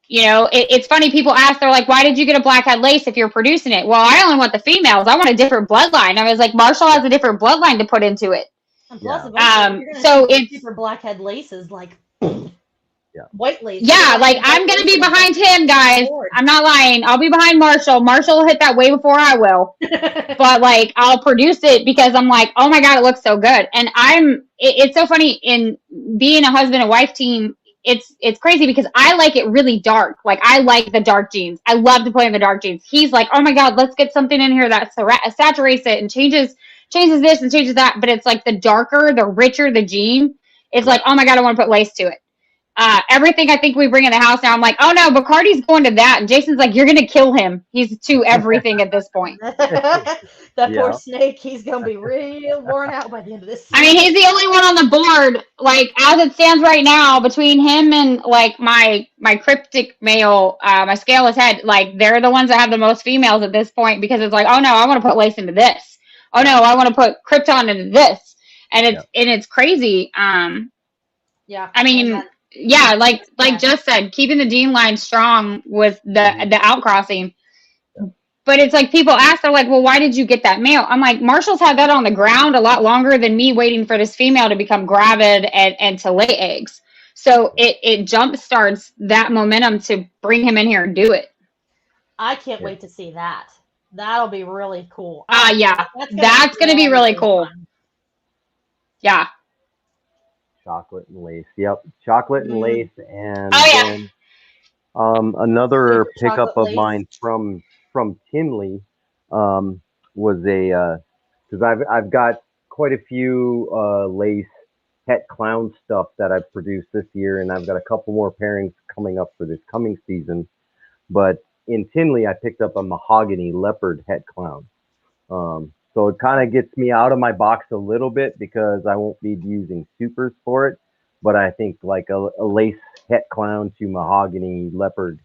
B: You know, it's funny. People ask, they're like, "Why did you get a blackhead lace if you're producing it?" Well, I only want the females. I want a different bloodline. I was like, Marshall has a different bloodline to put into it.
A: and plus,
C: Yeah.
A: eventually, you're gonna
B: So
A: see
B: it's
A: super blackhead laces like
C: Yeah.
A: white lace.
B: yeah, like I'm gonna be behind him, guys. I'm not lying. I'll be behind Marshall. Marshall will hit that way before I will. But like I'll produce it because I'm like, oh my god, it looks so good. And it's so funny in being a husband and wife team. It's crazy because I like it really dark. Like I like the dark jeans. I love to play in the dark jeans. He's like, oh my god, let's get something in here that saturates it and changes this and changes that. But it's like the darker, the richer the jean. It's like, oh my god, I want to put lace to it. Everything I think we bring in the house now, I'm like, oh no, Bacardi's going to that. And Jason's like, you're going to kill him. He's to everything at this point.
A: That
C: Yeah.
A: poor snake, he's gonna be real worn out by the end of this.
B: I mean, he's the only one on the board. Like, as it stands right now, between him and, like, my cryptic male, my scaleless head, like, they're the ones that have the most females at this point because it's like, oh no, I want to put lace into this. Oh no, I want to put Krypton into this. And it's crazy.
A: yeah.
B: I mean, yeah, like Just said, keeping the Dean line strong with the outcrossing. But it's like people ask, they're like, well, why did you get that male? I'm like, Marshall's had that on the ground a lot longer than me waiting for this female to become gravid and to lay eggs. So it jump starts that momentum to bring him in here and do it.
A: I can't wait to see that. That'll be really cool.
B: Yeah, that's going to be really cool.
A: Fun.
B: Yeah.
C: Chocolate and lace. Yep, chocolate and lace, and
B: Oh, yeah.
C: then, another
A: Favorite
C: pickup
A: chocolate
C: of mine from Tinley was a because I've got quite a few lace het clown stuff that I've produced this year, and I've got a couple more pairings coming up for this coming season. But in Tinley, I picked up a mahogany leopard het clown. So it kind of gets me out of my box a little bit because I won't be using supers for it. But I think like a lace het clown to mahogany leopard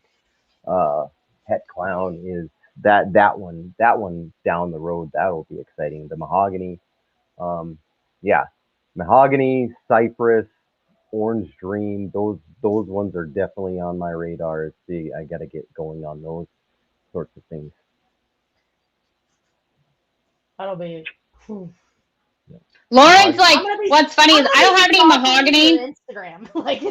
C: het clown is that one down the road. That'll be exciting. The mahogany, mahogany, cypress, orange dream. Those ones are definitely on my radar. See, I got to get going on those sorts of things.
A: That'll be. Whew.
B: Lauren's like, what's funny is I don't have any mahogany.
A: Instagram. Like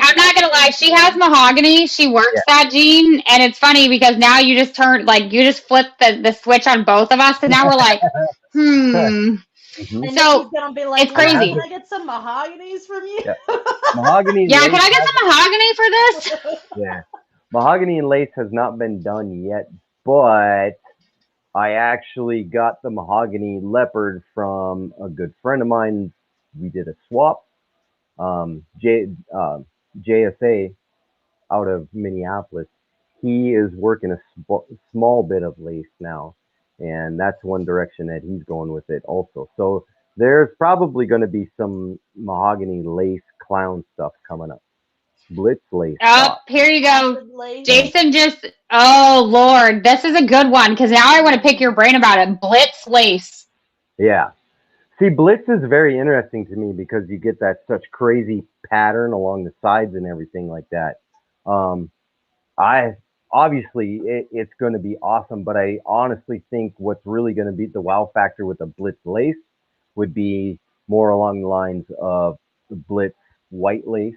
B: I'm not gonna lie. She has mahogany. She works that gene, and it's funny because now you just flip the switch on both of us, and now we're like,
C: Mhm.
A: And
B: So,
A: Nikki's gonna be like,
B: it's crazy.
A: Can I get some mahoganies from you?
C: Yeah. Mahogany.
B: Yeah,
C: lace
B: can I get
C: has-
B: some mahogany for this?
C: Yeah, mahogany and lace has not been done yet, but I actually got the mahogany leopard from a good friend of mine. We did a swap. JSA out of Minneapolis. He is working a small bit of lace now, and that's one direction that he's going with it also. So there's probably going to be some mahogany lace clown stuff coming up. Blitz lace.
B: Oh, here you go.
A: Lace.
B: Jason just, oh Lord, this is a good one because now I want to pick your brain about it. Blitz lace.
C: Yeah. See, Blitz is very interesting to me because you get that such crazy pattern along the sides and everything like that. I obviously it's going to be awesome, but I honestly think what's really going to be the wow factor with the Blitz lace would be more along the lines of the Blitz white lace,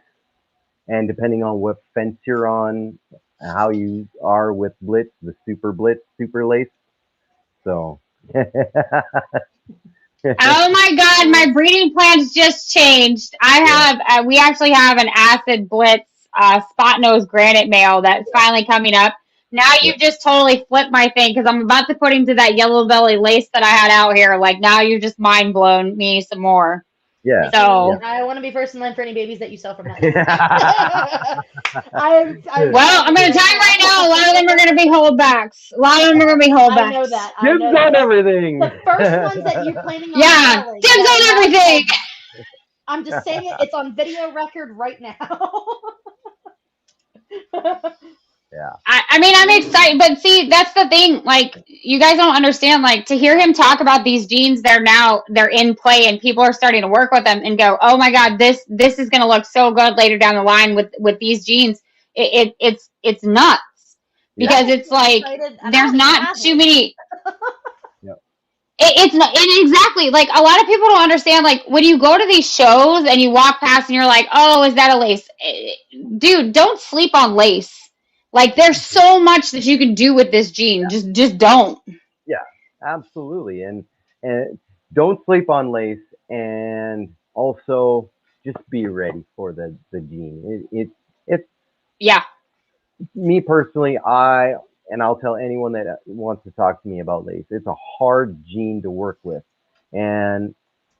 C: and depending on what fence you're on, how you are with Blitz, the Blitz, super lace. So.
B: Oh my God, my breeding plans just changed. We actually have an acid blitz spot nose granite male that's finally coming up. Now you've just totally flipped my thing because I'm about to put him to that yellow belly lace that I had out here. Like now you've just mind blown me some more.
C: Yeah.
B: So
A: I want to be first in line for any babies that you sell from that.
B: well, I'm going to tell you right now, a lot of them are going to be holdbacks. A lot of them are going to be holdbacks.
A: I know that.
C: Dibs on everything.
A: The first ones that you're planning on
B: yeah,
A: selling.
B: dibs on everything.
A: I'm just saying it. It's on video record right now.
C: Yeah.
B: I mean, I'm excited, but see, that's the thing. Like, you guys don't understand. Like, to hear him talk about these genes, they're in play, and people are starting to work with them and go, "Oh my God, this is going to look so good later down the line with these genes." It's nuts because it's like there's not too many. It's not, and exactly like a lot of people don't understand. Like when you go to these shows and you walk past and you're like, "Oh, is that a lace?" Dude, don't sleep on lace. Like there's so much that you can do with this gene. Just don't.
C: Yeah, absolutely. And don't sleep on lace, and also just be ready for the gene. It's
B: Yeah.
C: me personally, and I'll tell anyone that wants to talk to me about lace. It's a hard gene to work with, and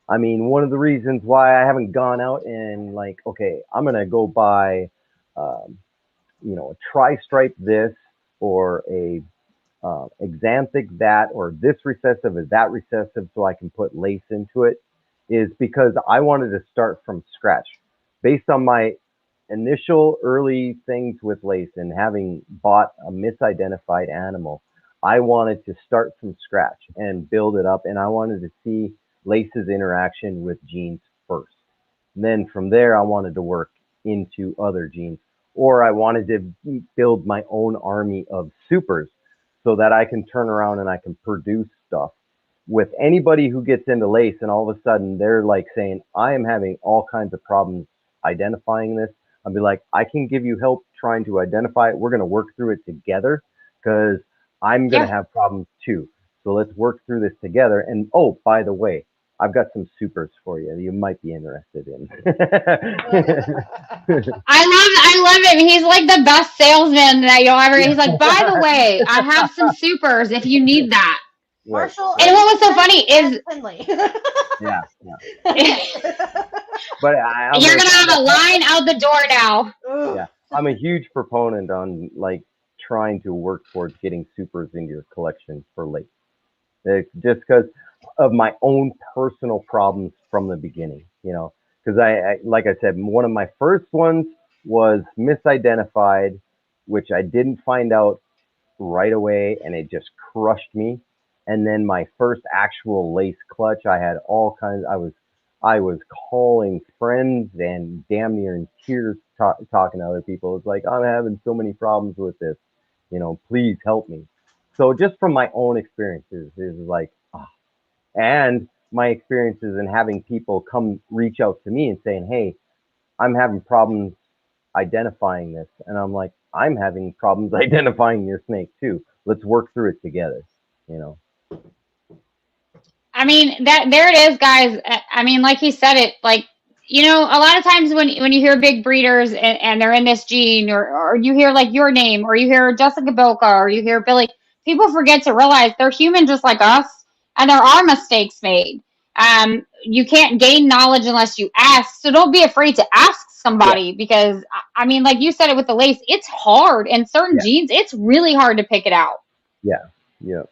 C: I mean, one of the reasons why I haven't gone out and like, okay, I'm gonna go buy, a tri-stripe this or a exanthic that, or this recessive is that recessive, so I can put lace into it, is because I wanted to start from scratch, based on my initial early things with lace and having bought a misidentified animal. I wanted to start from scratch and build it up, and I wanted to see lace's interaction with genes first. And then from there, I wanted to work into other genes, or I wanted to build my own army of supers so that I can turn around and I can produce stuff with anybody who gets into lace, and all of a sudden they're like saying, I am having all kinds of problems identifying this. I'll be like, I can give you help trying to identify it. We're going to work through it together because I'm going to have problems too. So let's work through this together. And oh, by the way, I've got some supers for you you might be interested in.
B: I love him. He's like the best salesman that you'll ever. He's like, by the way, I have some supers if you need that.
A: Marshall.
B: And what was so funny is,
C: yeah. But
B: you're gonna have a line out the door now.
C: Yeah, I'm a huge proponent on like trying to work towards getting supers into your collection for lace. It's just because of my own personal problems from the beginning, because I, like I said, one of my first ones was misidentified, which I didn't find out right away, and it just crushed me. And then my first actual lace clutch, I had all kinds. I was calling friends and damn near in tears talking to other people. It's like, I'm having so many problems with this, please help me. So just from my own experiences is like, and my experiences in having people come reach out to me and saying, hey, I'm having problems identifying this. And I'm like, I'm having problems identifying your snake too. Let's work through it together,
B: I mean, that there it is, guys. I mean, like he said it, like, you know, a lot of times when you hear big breeders and they're in this gene, or you hear like your name, or you hear Jessica Bilka, or you hear Billy, people forget to realize they're human just like us, and there are mistakes made. You can't gain knowledge unless you ask, so don't be afraid to ask somebody, because I mean, like you said it with the lace, it's hard, and certain
C: Yeah.
B: genes, it's really hard to pick it out.
C: Yeah. Yeah.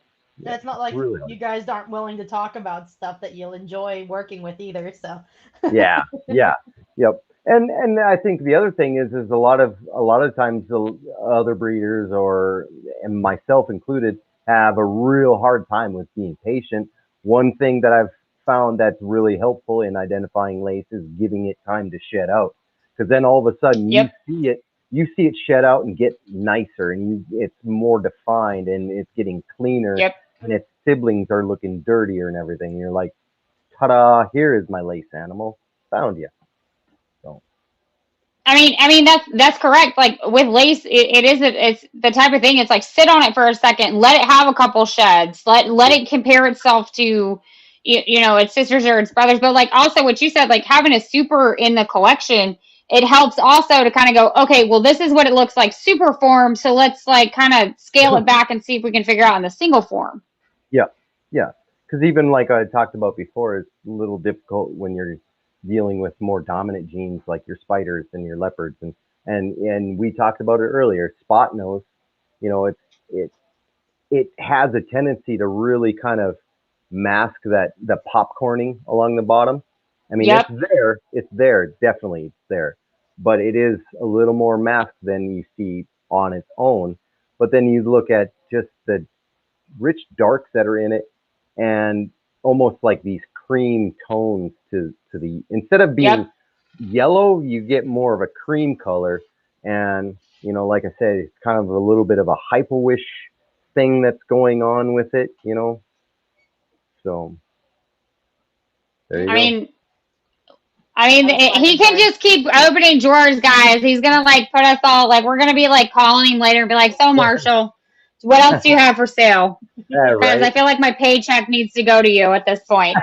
A: And it's not like
C: Really
A: you guys aren't willing to talk about stuff that you'll enjoy working with either. So
C: Yeah. Yeah. Yep. And I think the other thing is a lot of times the other breeders, or and myself included, have a real hard time with being patient. One thing that I've found that's really helpful in identifying lace is giving it time to shed out, because then all of a sudden
B: Yep.
C: you see it shed out and get nicer, and it's more defined, and it's getting cleaner,
B: Yep.
C: and its siblings are looking dirtier and everything. And you're like, ta-da! Here is my lace animal. Found you. So
B: I mean that's correct. Like with lace, it's the type of thing. It's like sit on it for a second, let it have a couple sheds, let it compare itself to, you know, its sisters or its brothers. But like also what you said, like having a super in the collection, it helps also to kind of go, okay, well this is what it looks like super form, so let's like kind of scale it back and see if we can figure out in the single form.
C: yeah, because even like I talked about before, it's a little difficult when you're dealing with more dominant genes like your spiders and your leopards, and we talked about it earlier. Spot nose, you know, it has a tendency to really kind of mask the popcorning along the bottom. I mean,
B: Yep.
C: it's there, definitely it's there, but it is a little more masked than you see on its own. But then you look at just the rich darks that are in it, and almost like these cream tones to the, instead of being
B: Yep.
C: yellow, you get more of a cream color. And you know, like I said, it's kind of a little bit of a hypo-ish thing that's going on with it, you know. So there you
B: I
C: go.
B: mean,
A: That's why
B: he can just keep opening drawers, guys. He's gonna like put us all like we're gonna be like calling him later and be like, so Marshall, what else do you have for sale?
C: Yeah,
B: Because I
C: right.
B: feel like my paycheck needs to go to you at this point.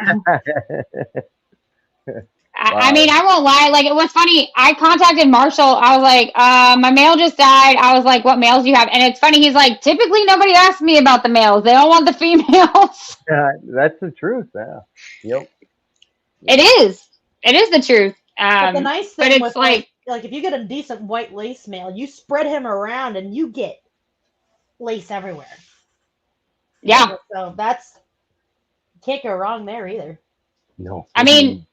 B: I mean, I won't lie. Like, it was funny. I contacted Marshall. I was like, my mail just died. I was like, what males do you have? And it's funny. He's like, typically nobody asks me about the males. They don't want the females.
C: That's the truth. Yeah. Yep.
B: It is. It is the truth.
A: But the nice
B: but
A: thing
B: it's
A: with like if you get a decent white lace male, you spread him around and you get lace everywhere.
B: Yeah.
A: So that's can't go wrong there either.
C: No.
B: I mean,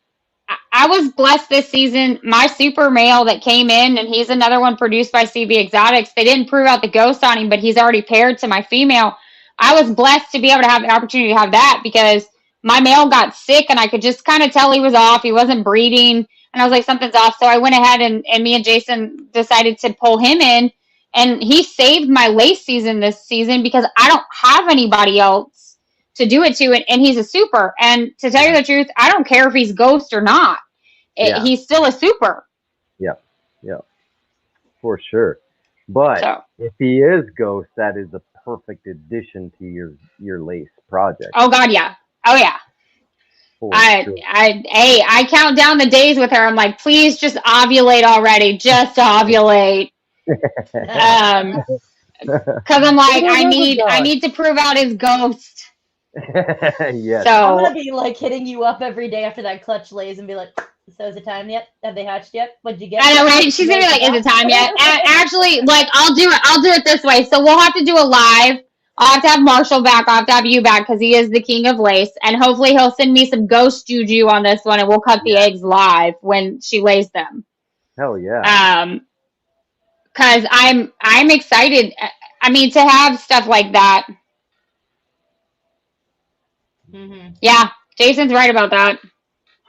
B: I was blessed this season. My super male that came in, and he's another one produced by CB Exotics. They didn't prove out the ghost on him, but he's already paired to my female. I was blessed to be able to have the opportunity to have that because my male got sick, and I could just kind of tell he was off. He wasn't breeding, and I was like, something's off. So I went ahead and me and Jason decided to pull him in, and he saved my lace season this season because I don't have anybody else to do it to, and he's a super. And to tell you the truth, I don't care if he's ghost or not.
C: Yeah.
B: He's still a super.
C: Yeah, for sure. But
B: So.
C: if he is ghost, that is a perfect addition to your lace project.
B: Oh God, yeah. Oh yeah.
C: For sure.
B: I count down the days with her. I'm like, please just ovulate already. Just ovulate. Because I'm like, I need to prove out his ghost.
C: Yes.
B: So
A: I'm gonna be like hitting you up every day after that clutch lays and be like, so is it time yet? Have they hatched yet? What'd you get?
B: I know, right? She's gonna be like, is it time yet? Actually, like, I'll do it this way. So we'll have to do a live. I'll have to have Marshall back. I'll have to have you back because he is the king of lace. And hopefully he'll send me some ghost juju on this one, and we'll cut the eggs live when she lays them.
C: Hell yeah.
B: Because I'm excited. I mean, to have stuff like that.
A: Mm-hmm.
B: Yeah, Jason's right about that.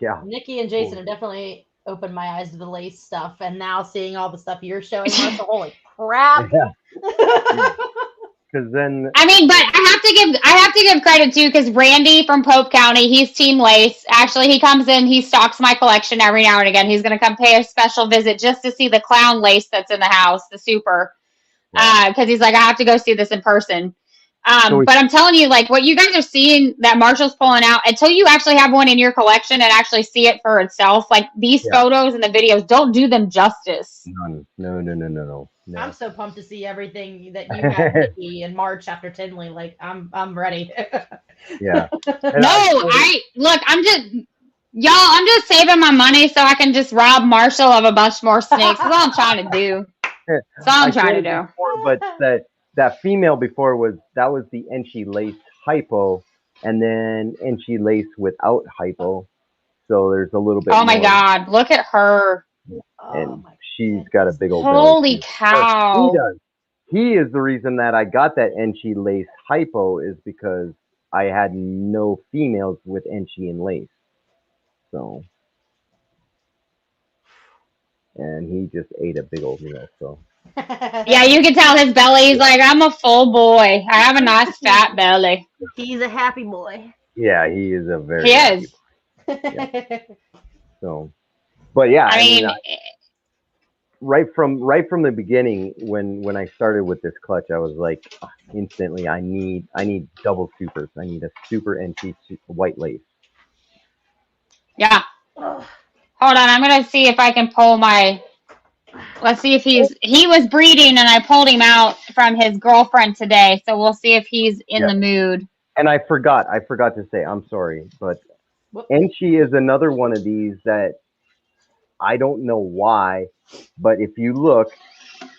C: Yeah.
A: Nikki and Jason have definitely opened my eyes to the lace stuff, and now seeing all the stuff you're showing, Marshall, holy crap!
C: Yeah. Because then
B: I mean, but I have to give credit too, because Randy from Pope County, he's Team Lace. Actually, he comes in, he stocks my collection every now and again. He's going to come pay a special visit just to see the clown lace that's in the house, the super, because he's like, I have to go see this in person. But I'm telling you, like what you guys are seeing that Marshall's pulling out, until you actually have one in your collection and actually see it for itself, like these photos and the videos don't do them justice.
C: None. No.
A: I'm so pumped to see everything that you have Nikki in March after Tinley. Like I'm ready.
C: Yeah.
B: I'm just saving my money so I can just rob Marshall of a bunch more snakes. That's all I'm trying to do. That's all I'm trying to do.
C: Before, but that female before was the Enchi lace hypo, and then Enchi lace without hypo. So there's a little bit.
B: Oh my God! Look at her.
C: And she's got a big old
B: holy
C: belly.
B: Cow.
C: He does. He is the reason that I got that Enchi lace hypo is because I had no females with Enchi and lace. So, and he just ate a big old meal. So.
B: Yeah, you can tell his belly. He's like, I'm a full boy. I have a nice fat belly.
A: He's a happy boy.
C: Yeah, he is a very.
B: He is.
C: Yeah. So, but yeah, I mean right from the beginning, when I started with this clutch, I was like, instantly, I need double supers. I need a super NT white lace.
B: Yeah. Hold on, I'm gonna see if I can pull my. Let's see if he was breeding and I pulled him out from his girlfriend today. So we'll see if he's in the mood.
C: And I forgot to say, I'm sorry, but Enchi is another one of these that I don't know why, but if you look,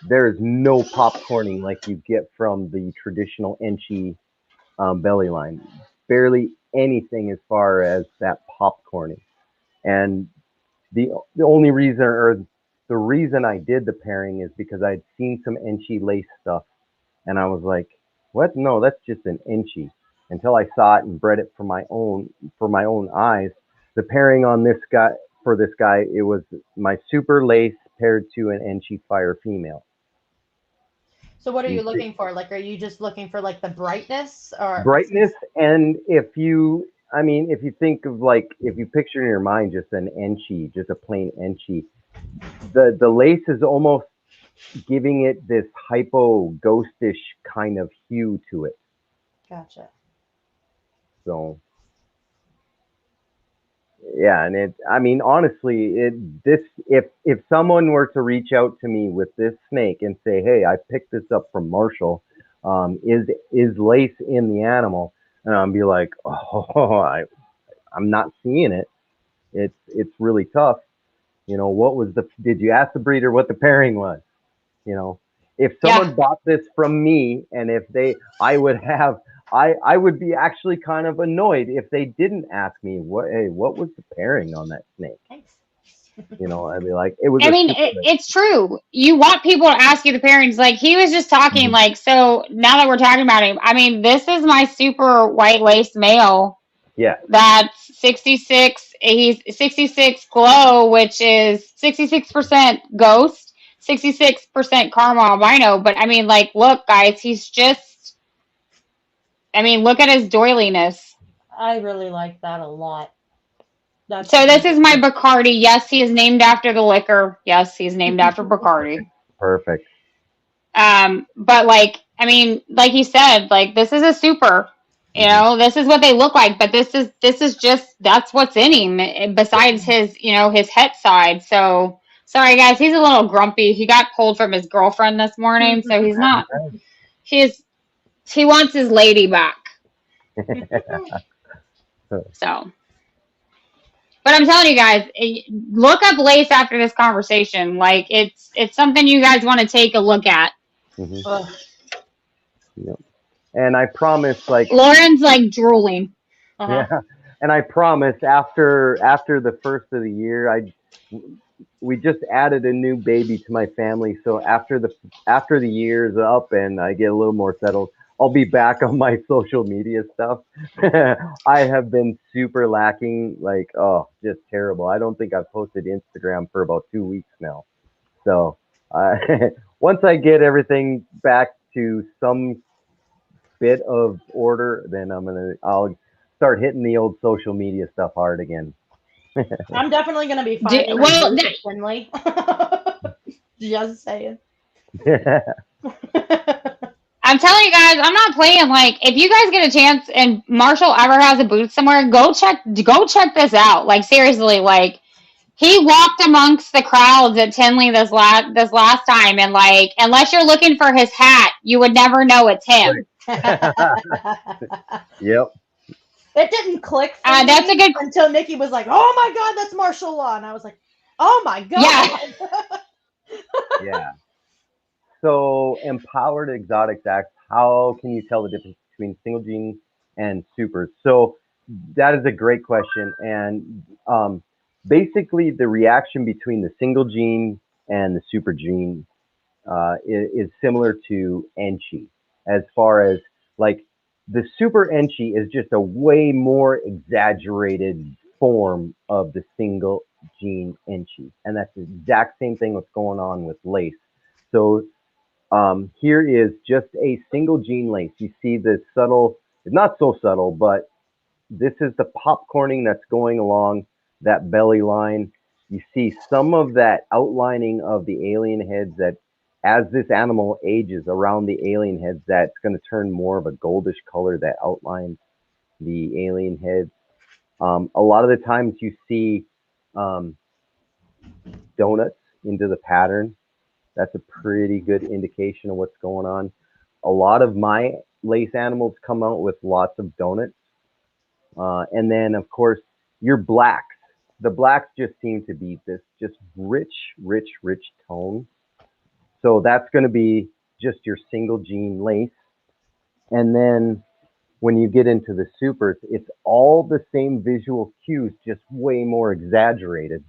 C: there's no popcorning like you get from the traditional Enchi belly line. Barely anything as far as that popcorning. And the only reason, or the reason I did the pairing is because I'd seen some Enchi lace stuff, and I was like, "What? No, that's just an Enchi." Until I saw it and bred it for my own eyes. The pairing on this guy, it was my super lace paired to an Enchi fire female.
A: So what are you looking for? Like, are you just looking for like the brightness or
C: brightness? And if you think of if you picture in your mind just an Enchi, just a plain Enchi, the lace is almost giving it this hypo ghostish kind of hue to it.
A: Gotcha.
C: So yeah, and honestly, if someone were to reach out to me with this snake and say, "Hey, I picked this up from Marshall, is lace in the animal?" and I'll be like, "Oh, I'm not seeing it. It's really tough." Did you ask the breeder what the pairing was? If someone bought this from me, and I would be actually kind of annoyed if they didn't ask me what was the pairing on that snake?
A: Thanks.
C: I'd be like, it was.
B: It's true. You want people to ask you the pairings. Like he was just talking.
C: Mm-hmm.
B: So now that we're talking about him, this is my super white lace male.
C: Yeah.
B: That's 66. He's 66 glow, which is 66% ghost, 66% caramel albino. But look, guys, he's just. Look at his doiliness.
A: I really like that a lot.
B: So this is my Bacardi. Yes, he is named after the liquor. Yes, he's named after Bacardi.
C: Perfect.
B: But like he said, this is a super. This is what they look like, but this is just that's what's in him. Besides his his het side. So sorry guys, he's a little grumpy. He got pulled from his girlfriend this morning, so he's not. He wants his lady back. So. But I'm telling you guys, look up lace after this conversation. It's something you guys want to take a look at.
C: Mm-hmm. Yep. And I promise,
B: Lauren's drooling.
C: Uh-huh. Yeah. And I promise, after the first of the year, we just added a new baby to my family. So after the year's up and I get a little more settled, I'll be back on my social media stuff. I have been super lacking, just terrible. I don't think I've posted Instagram for about 2 weeks now. So once I get everything back to some bit of order, then I'll start hitting the old social media stuff hard again.
A: I'm definitely gonna be finding Finley. Just saying.
B: I'm telling you guys, I'm not playing. Like, if you guys get a chance and Marshall ever has a booth somewhere, go check this out. Like, seriously, like, he walked amongst the crowds at Tinley this last time, and like, unless you're looking for his hat, you would never know it's him.
C: Yep.
A: It didn't click for
B: That's
A: me
B: a good.
A: until Nikki was like, "Oh my god, that's martial law," and I was like, "Oh my god."
B: Yeah.
C: Yeah. So, Empowered Exotics asks, how can you tell the difference between single gene and supers? So, that is a great question. And basically, the reaction between the single gene and the super gene is similar to Enchi, as far as like the super Enchi is just a way more exaggerated form of the single gene Enchi. And that's the exact same thing what's going on with lace. So here is just a single gene lace. You see the subtle, not so subtle, but this is the popcorning that's going along that belly line. You see some of that outlining of the alien heads that as this animal ages around the alien heads, that's going to turn more of a goldish color that outlines the alien heads. A lot of the times you see donuts into the pattern. That's a pretty good indication of what's going on. A lot of my lace animals come out with lots of donuts. And then, of course, your blacks. The blacks just seem to be this just rich, rich, rich tone. So that's going to be just your single gene lace. And then when you get into the supers, it's all the same visual cues, just way more exaggerated.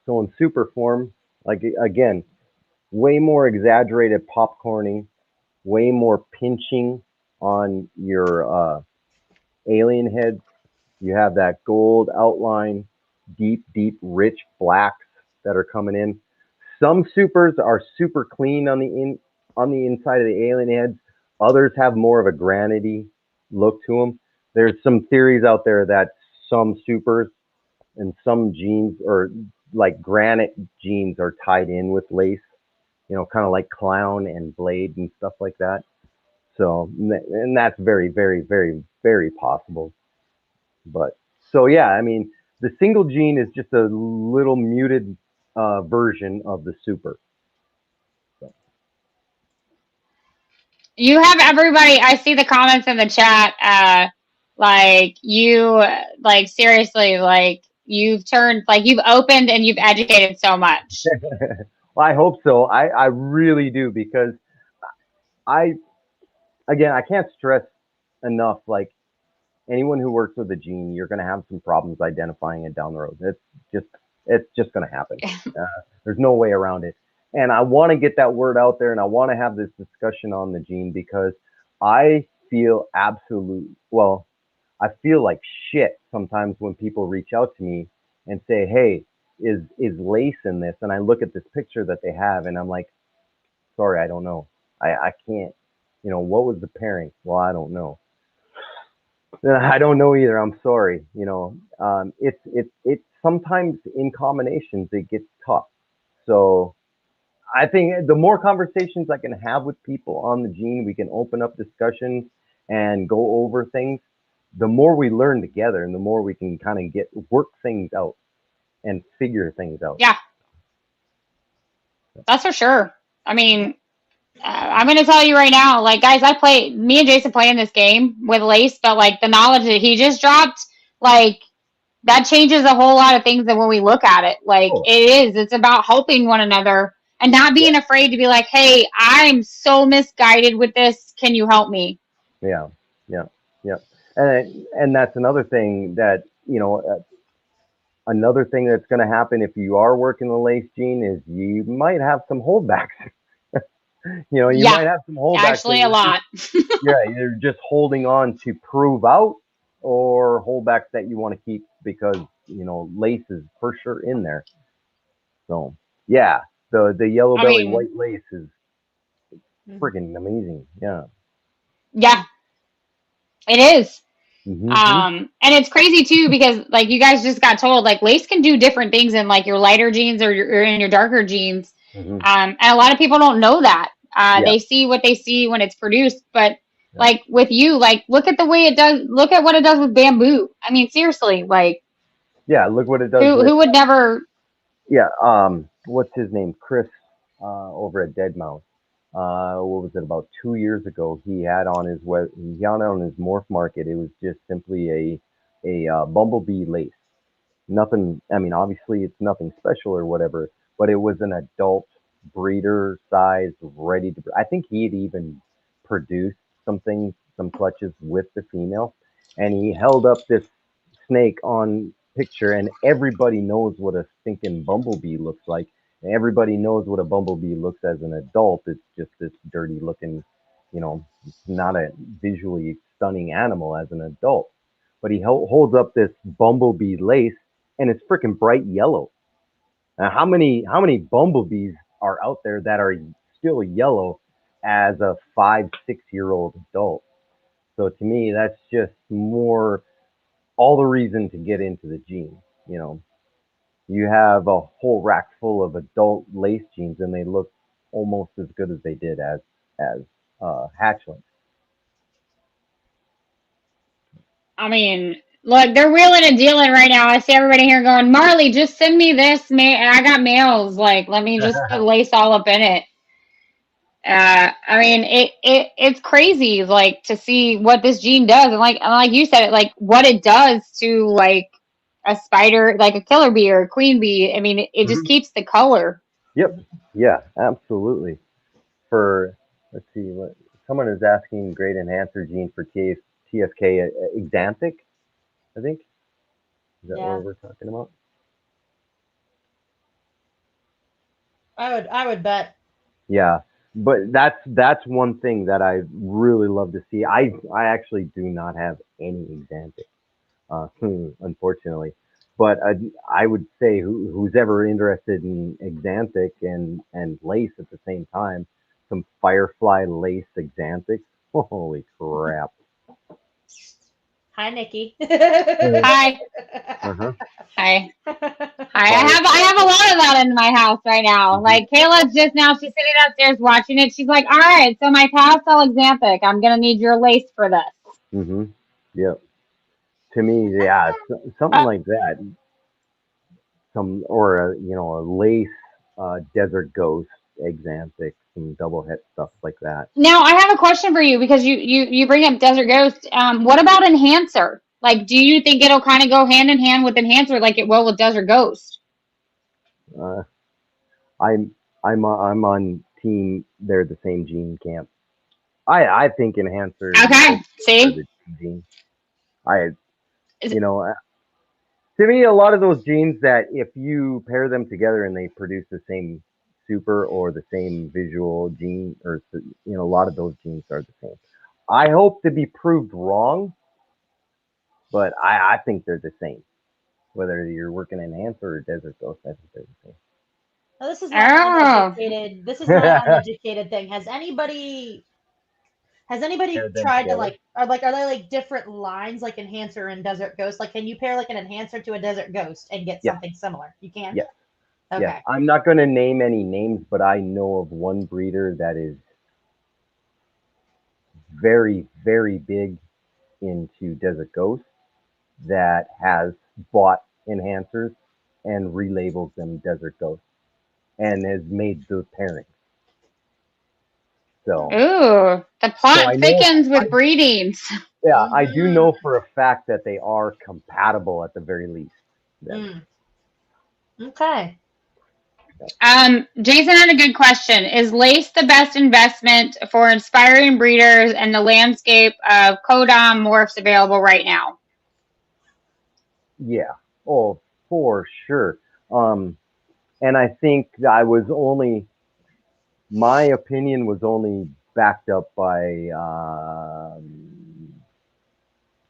C: So in super form, like again, way more exaggerated popcorning, way more pinching on your alien heads. You have that gold outline, deep, deep, rich blacks that are coming in. Some supers are super clean on the inside of the alien heads. Others have more of a granity look to them. There's some theories out there that some supers and some genes or like granite genes are tied in with lace, kind of like clown and blade and stuff like that. So, and that's very, very, very, very possible. But so, yeah, I mean, the single gene is just a little muted version of the super. So.
B: You have everybody. I see the comments in the chat. Like you, like seriously, like you've turned, like you've opened and you've educated so much.
C: Well, I hope so. I really do, because I can't stress enough, like anyone who works with a gene, you're going to have some problems identifying it down the road. It's just going to happen. There's no way around it. And I want to get that word out there, and I want to have this discussion on the gene, because I feel I feel like shit sometimes when people reach out to me and say, "Hey, is lace in this?" And I look at this picture that they have, and I'm like, "Sorry, I don't know. I can't. What was the pairing? Well, I don't know. I don't know either. I'm sorry. It's sometimes in combinations it gets tough. So I think the more conversations I can have with people on the gene, we can open up discussions and go over things. The more we learn together, and the more we can kind of work things out and figure things out.
B: Yeah, that's for sure. I mean, I'm going to tell you right now, like, guys, me and Jason play in this game with Lace, but like the knowledge that he just dropped, like that changes a whole lot of things than when we look at it. Like it's about helping one another and not being afraid to be like, hey, I'm so misguided with this. Can you help me?
C: Yeah. And that's another thing that, another thing that's going to happen if you are working the lace gene is you might have some holdbacks. You might have some holdbacks.
B: Actually, a lot.
C: You're just holding on to prove out, or holdbacks that you want to keep because, lace is for sure in there. So, yeah, the yellow belly white lace is freaking amazing. Yeah.
B: Yeah, it is.
C: Mm-hmm.
B: And it's crazy too because like you guys just got told like lace can do different things in like your lighter jeans or in your darker jeans.
C: Mm-hmm.
B: And a lot of people don't know that.
C: Yeah.
B: They see what they see when it's produced, but
C: Yeah.
B: like with you, like look at the way it does. Look at what it does with bamboo. I mean, seriously, like
C: Yeah, look what it does with,
B: who would never?
C: yeah, what's his name? Chris, over at Deadmau5. What was it, about 2 years ago? He had on his Morph Market. It was just simply a bumblebee lace. Nothing. I mean, obviously, it's nothing special or whatever, but it was an adult breeder size, ready to. I think he had even produced some clutches with the female, and he held up this snake on picture, and everybody knows what a stinking bumblebee looks like. And everybody knows what a bumblebee looks as an adult. It's just this dirty looking, not a visually stunning animal as an adult. But he holds up this bumblebee lace, and it's freaking bright yellow. Now, how many bumblebees are out there that are still yellow as a 5-6 year old adult? So to me, that's just more all the reason to get into the jeans. You have a whole rack full of adult lace jeans, and they look almost as good as they did as hatchlings.
B: I mean, look, they're wheeling and dealing right now. I see everybody here going, Marley, just send me this. I got males. Like, let me just put lace all up in it. I mean, it's crazy, like to see what this gene does, and like you said, like what it does to like a spider, like a killer bee or a queen bee. I mean, it just keeps the color.
C: Yep. Yeah, absolutely. Let's see, what someone is asking, great enhancer gene for TSK Exanthic, I think. Is that what we're talking about?
A: I would bet.
C: Yeah, but that's one thing that I really love to see. I actually do not have any Exanthic, unfortunately. But I would say who's ever interested in Exanthic and lace at the same time, some Firefly lace Exanthics. Holy crap!
A: Hi, Nikki.
B: Hi.
C: Uh-huh.
B: Hi. I have a lot of that in my house right now. Like Kayla's just now, she's sitting upstairs watching it. She's like, all right, so my pastel Exanthic, I'm gonna need your lace for this.
C: Mm-hmm. Yep. To me, yeah, something like that. Or a lace desert ghost Exanthic, some double hit stuff like that.
B: Now I have a question for you because you bring up Desert Ghost. What about Enhancer? Like, do you think it'll kind of go hand in hand with Enhancer like it will with Desert Ghost?
C: Uh, I'm on team. They're the same gene camp. I think enhancer.
B: Okay, see.
C: Gene. To me, a lot of those genes that if you pair them together and they produce the same super or the same visual gene, or a lot of those genes are the same. I hope to be proved wrong, but I think they're the same. Whether you're working enhancer or desert ghost, I think they're the same.
A: Now, this is my uneducated. This is my uneducated thing. Has anybody tried to are there like different lines like enhancer and desert ghost? Like, can you pair like an enhancer to a desert ghost and get something similar? You can.
C: Yes.
A: Okay.
C: Yeah. I'm not going to name any names, but I know of one breeder that is very, very big into desert ghost that has bought enhancers and relabeled them desert ghost and has made those pairings. So,
B: ooh, the plot thickens with breedings.
C: Yeah, I do know for a fact that they are compatible at the very least.
A: Okay.
B: Jason had a good question. Is lace the best investment for inspiring breeders and the landscape of Codom morphs available right now?
C: Yeah. Oh, for sure. And I think my opinion was only backed up by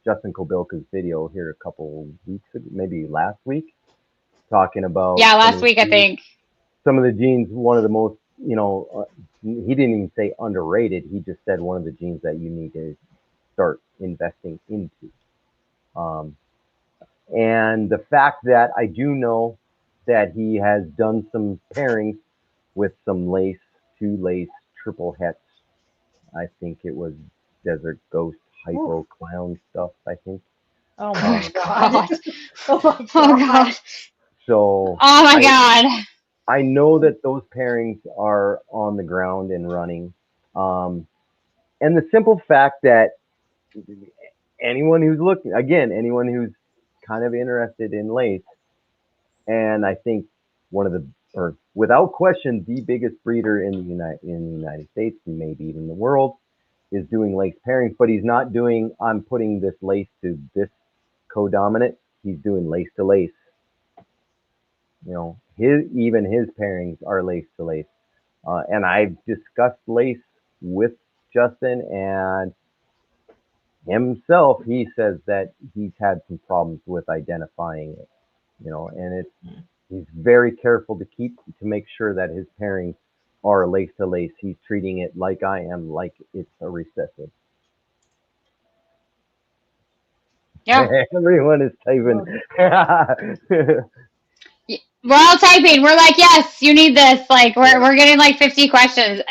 C: Justin Kobilka's video here a couple weeks ago, maybe last week, talking about
B: last week I think
C: some of the genes. One of the most, he didn't even say underrated. He just said one of the genes that you need to start investing into. And the fact that I do know that he has done some pairings with some lace, 2 lace, triple hets. I think it was Desert Ghost, Hypo Clown stuff, I think.
A: Oh my
B: Oh,
A: god.
B: God.
A: Oh my god.
B: Oh, God.
C: So
B: Oh, my God.
C: I know that those pairings are on the ground and running. And the simple fact that anyone who's looking, again, anyone who's kind of interested in lace, and I think one of the, or without question, the biggest breeder in the United States, and maybe even the world, is doing lace pairings. But he's not doing, I'm putting this lace to this codominant. He's doing lace to lace. You know, even his pairings are lace to lace. And I've discussed lace with Justin, and himself, he says that he's had some problems with identifying it. You know, and he's very careful to make sure that his pairings are lace to lace. He's treating it like I am, like it's a recessive.
B: Yeah.
C: Everyone is typing.
B: We're all typing. We're like, yes, you need this. Like, we're getting like 50 questions.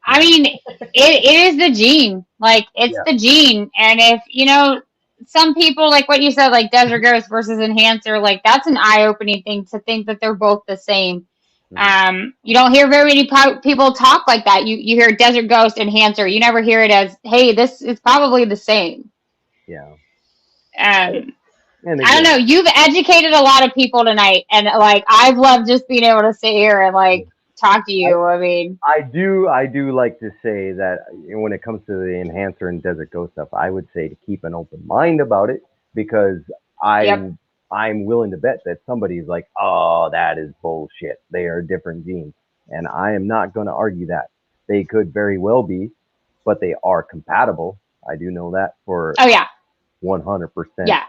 B: I mean, it is the gene. Like, it's the gene. And if, you know, some people, like what you said, like Desert Ghost versus Enhancer, like, that's an eye-opening thing to think that they're both the same. You don't hear very many people talk like that. You hear Desert Ghost, Enhancer. You never hear it as, hey, this is probably the same.
C: Yeah.
B: I don't know. You've educated a lot of people tonight, and like I've loved just being able to sit here and like talk to you. I mean,
C: I do like to say that when it comes to the Enhancer and Desert Ghost stuff, I would say to keep an open mind about it, because I'm willing to bet that somebody's like, oh, that is bullshit. They are different genes, and I am not going to argue that. They could very well be, but they are compatible. I do know that for 100%.
B: Yeah.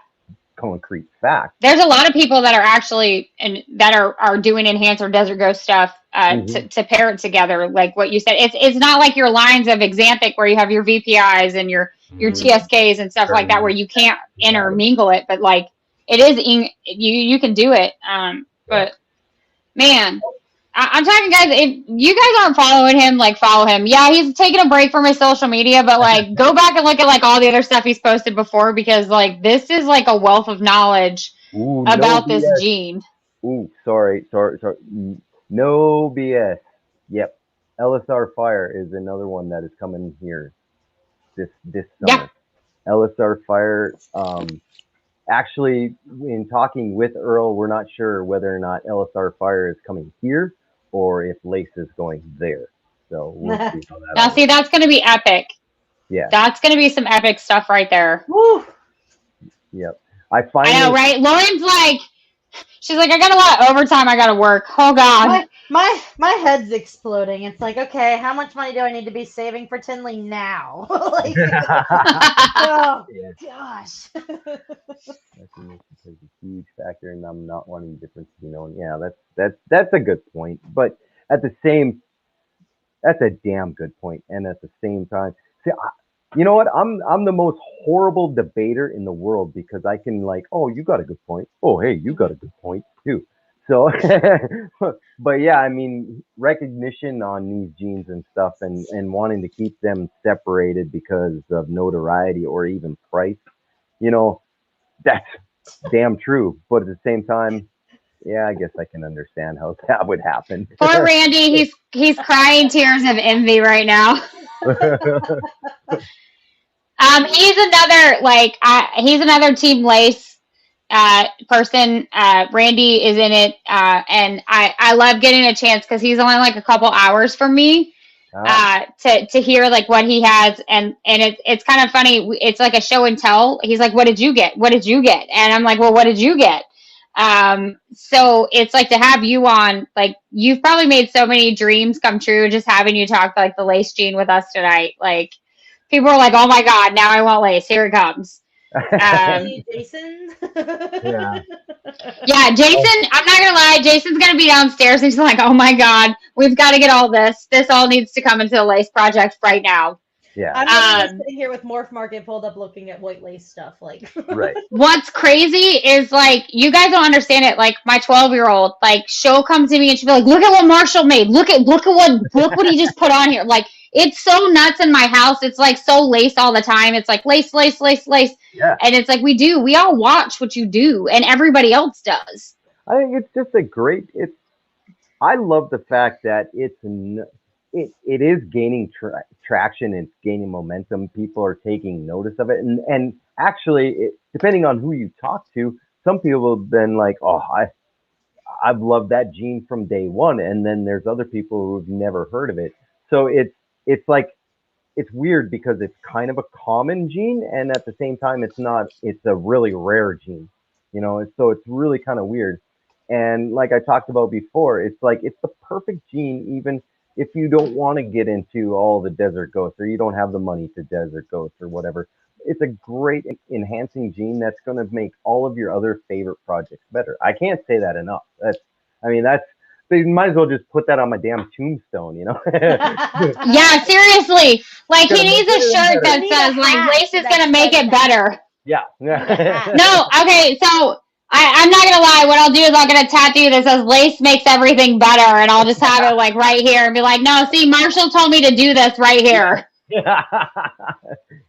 C: Concrete fact.
B: There's a lot of people that are actually that are doing Enhancer Desert Ghost stuff to pair it together. Like what you said, it's not like your lines of Xanthic where you have your VPIs and your TSKs and stuff like that where you can't intermingle it, but like it is you can do it. But man, I'm talking, guys, if you guys aren't following him, like follow him. Yeah, he's taking a break from his social media, but like go back and look at like all the other stuff he's posted before, because like this is like a wealth of knowledge about this gene.
C: Ooh, sorry. No BS. Yep. LSR Fire is another one that is coming here this summer. Yeah. LSR Fire, actually, in talking with Earl, we're not sure whether or not LSR Fire is coming here or if Lace is going there. So we'll see how that
B: now, see, that's going to be epic.
C: Yeah.
B: That's going to be some epic stuff right there.
A: Woo.
C: Yep.
B: I know, right? Lauren's like, she's like, I got a lot of overtime I got to work. Oh, God.
A: My head's exploding. It's like, okay, how much money do I need to be saving for Tinley now? Like, oh, gosh.
C: That's a huge factor, and I'm not wanting the difference to be known. Yeah, that's a good point. But at the same, that's a damn good point. And at the same time, see, you know what? I'm the most horrible debater in the world, because I can like, oh, you got a good point. Oh, hey, you got a good point too. So, but yeah, I mean, recognition on these genes and stuff, and wanting to keep them separated because of notoriety or even price, you know, that's damn true. But at the same time, yeah, I guess I can understand how that would happen.
B: Poor Randy, he's crying tears of envy right now. He's another Team Lace person. Randy is in it, and I love getting a chance because he's only like a couple hours from me to hear like what he has, and it's kind of funny. It's like a show and tell. He's like, "What did you get? What did you get?" And I'm like, "Well, what did you get?" So it's like to have you on, like you've probably made so many dreams come true just having you talk like the Lace gene with us tonight. Like people are like, "Oh my God, now I want Lace. Here it comes."
A: Jason.
B: Yeah, Jason, I'm not gonna lie, Jason's gonna be downstairs and he's like, oh my God, we've got to get all this. This all needs to come into the Lace project right now.
C: Yeah.
A: I'm literally sitting here with Morph Market pulled up looking at white lace stuff. Like,
C: Right.
B: What's crazy is like you guys don't understand it. Like my 12-year-old, like she'll come to me and she'll be like, "Look at what Marshall made. Look what he just put on here." Like it's so nuts in my house. It's like so lace all the time. It's like lace, lace, lace, lace,
C: Yeah.
B: and it's like we all watch what you do, and everybody else does.
C: I think it's just a great. I love the fact that it is gaining traction. It's gaining momentum. People are taking notice of it, and actually, depending on who you talk to, some people have been like, "Oh, I've loved that gene from day one," and then there's other people who've never heard of it. So it's like it's weird because it's kind of a common gene, and at the same time, it's not. It's a really rare gene, so it's really kind of weird. And like I talked about before, it's like it's the perfect gene, even if you don't want to get into all the desert ghosts or you don't have the money to desert ghosts or whatever. It's a great enhancing gene that's going to make all of your other favorite projects better. I can't say that enough. They might as well just put that on my damn tombstone,
B: Yeah, seriously. Like he needs a shirt that says like lace is gonna make it better.
C: Yeah.
B: No, okay, so I'm not gonna lie. What I'll do is I'll get a tattoo that says "Lace makes everything better," and I'll just have it like right here and be like, "No, see, Marshall told me to do this right here."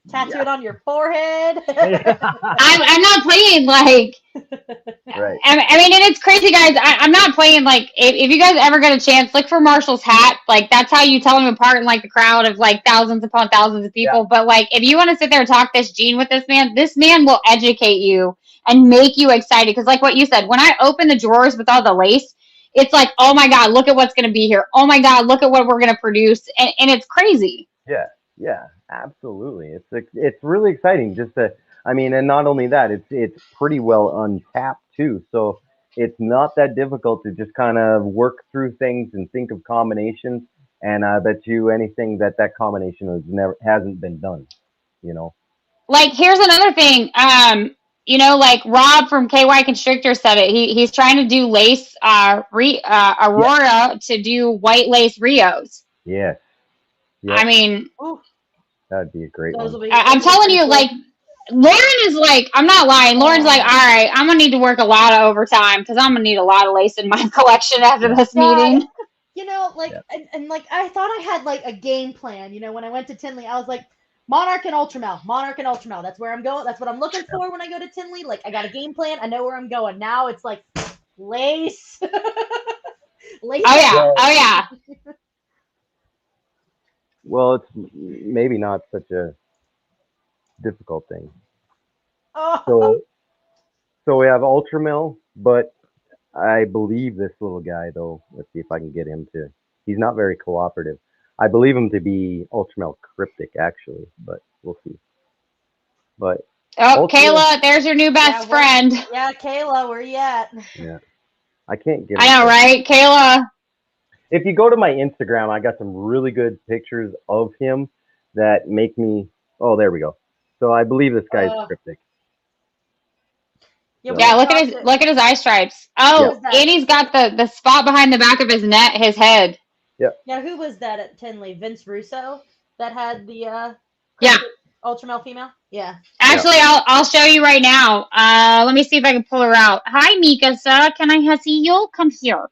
A: tattoo it on your forehead.
B: I'm not playing like.
C: Right.
B: I mean, and it's crazy, guys. I'm not playing like if you guys ever get a chance, look for Marshall's hat. Like that's how you tell him apart in like the crowd of like thousands upon thousands of people.
C: Yeah.
B: But like if you want to sit there and talk this gene with this man will educate you and make you excited. Because like what you said, when I open the drawers with all the lace, it's like, oh my God, look at what's going to be here. Oh my God, look at what we're going to produce. And it's crazy.
C: Yeah, absolutely. It's really exciting and not only that, it's pretty well untapped too. So it's not that difficult to just kind of work through things and think of combinations. And I bet you anything that combination hasn't been done,
B: Like here's another thing. Like Rob from KY Constrictor said it. He's trying to do lace Aurora to do white lace Rios.
C: Yes.
B: I mean,
C: that'd be a great one.
B: I'm telling you, like Lauren is like, I'm not lying. Lauren's like, all right, I'm gonna need to work a lot of overtime because I'm gonna need a lot of lace in my collection after this meeting.
A: And like I thought I had like a game plan. When I went to Tinley, I was like, Monarch and Ultramel. That's where I'm going. That's what I'm looking for when I go to Tinley. Like I got a game plan. I know where I'm going. Now it's like lace. Lace.
B: Oh yeah.
C: Well, it's maybe not such a difficult thing.
A: Oh.
C: So we have Ultramel, but I believe this little guy though. Let's see if I can get him to. He's not very cooperative. I believe him to be Ultramel Cryptic, actually, but we'll see. But
B: Kayla, there's your new best friend.
A: Yeah, Kayla, where you at?
C: Yeah, I can't get.
B: I know, right, Kayla?
C: If you go to my Instagram, I got some really good pictures of him that make me. Oh, there we go. So I believe this guy's Cryptic.
B: Yeah, look at his eye stripes. Oh, and he's got the spot behind the back of his head.
A: Yeah, who was that at Tinley? Vince Russo that had the Ultramel female? Yeah.
B: Actually, I'll show you right now. Let me see if I can pull her out. Hi, Mikasa. Can I see you? Come here.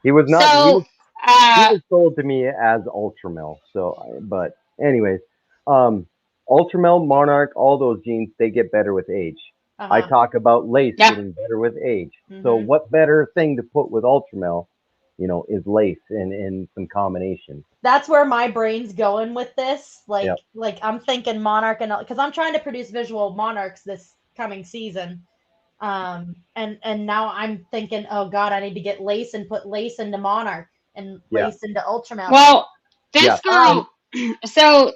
C: He was not.
B: So,
C: he was sold to me as Ultramel. So, but anyways, Ultramel, Monarch, all those genes, they get better with age. I talk about lace getting better with age. Mm-hmm. So what better thing to put with Ultramel, is lace and some combination.
A: That's where my brain's going with this. Like I'm thinking Monarch because I'm trying to produce visual Monarchs this coming season. And now I'm thinking, oh God, I need to get lace and put lace into Monarch and lace into Ultramel.
B: Well, this girl, so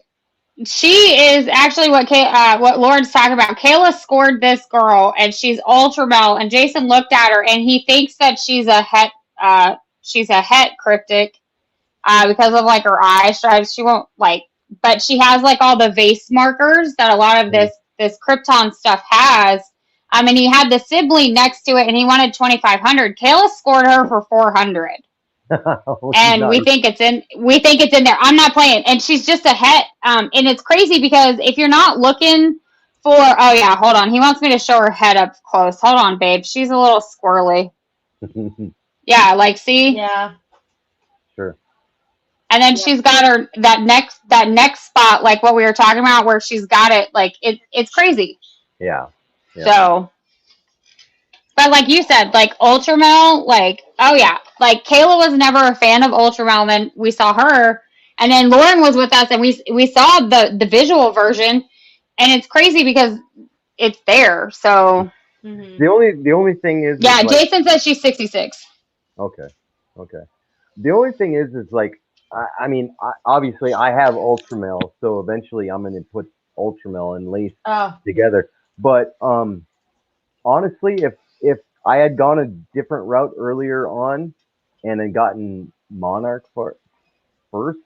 B: she is actually what Lauren's talking about. Kayla scored this girl, and she's Ultramel. And Jason looked at her, and he thinks that she's a het cryptic because of like her eye stripes. She won't but she has like all the vase markers that a lot of this Krypton stuff has. And he had the sibling next to it, and he wanted 2,500. Kayla scored her for 400. And we think it's in there. I'm not playing. And she's just a het. And it's crazy because if you're not looking for, oh yeah, hold on. He wants me to show her head up close. Hold on, babe. She's a little squirrely. Yeah, like see?
A: Yeah.
C: Sure.
B: And then she's got her that next spot, like what we were talking about, where she's got it, like it's crazy.
C: Yeah.
B: So, but like you said, like Ultramel, like oh yeah, like Kayla was never a fan of Ultramel. And then we saw her, and then Lauren was with us, and we saw the visual version, and it's crazy because it's there. So
A: Mm-hmm.
C: The only thing is
B: yeah,
C: like,
B: Jason says she's 66.
C: Okay. The only thing is like, I mean, obviously I have Ultramel, so eventually I'm going to put Ultramel and Lace together. But honestly, if I had gone a different route earlier on and then gotten Monarch first,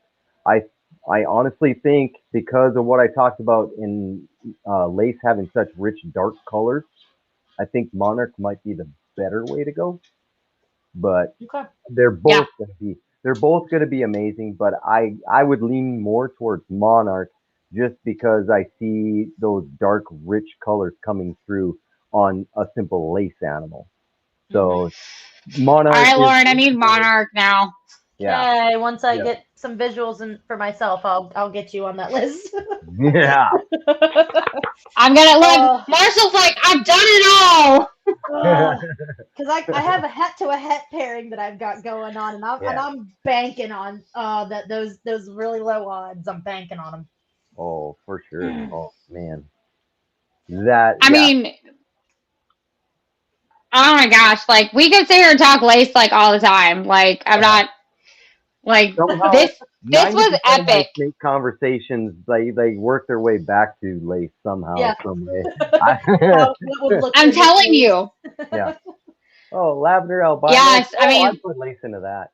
C: I honestly think because of what I talked about in Lace having such rich dark colors, I think Monarch might be the better way to go. But they're both going to be amazing. But I would lean more towards Monarch just because I see those dark, rich colors coming through on a simple Lace animal. So Monarch.
B: All right, Lauren, I need Monarch now.
C: Yeah.
A: Okay, once I get some visuals for myself, I'll get you on that list.
C: Yeah.
B: I'm gonna look. Marshall's like, I've done it all.
A: Because I have a het to a het pairing that I've got going on, and I'm banking on that those really low odds. I'm banking on them.
C: Oh, for sure. Oh man, that.
B: I mean, oh my gosh! Like we could sit here and talk Lace like all the time. Like I'm not like
C: somehow,
B: this. This was epic.
C: Snake conversations, they work their way back to Lace somehow, some way.
B: I'm telling you.
C: Yeah. Oh, lavender albino.
B: Yes, I mean,
C: I put Lace into that.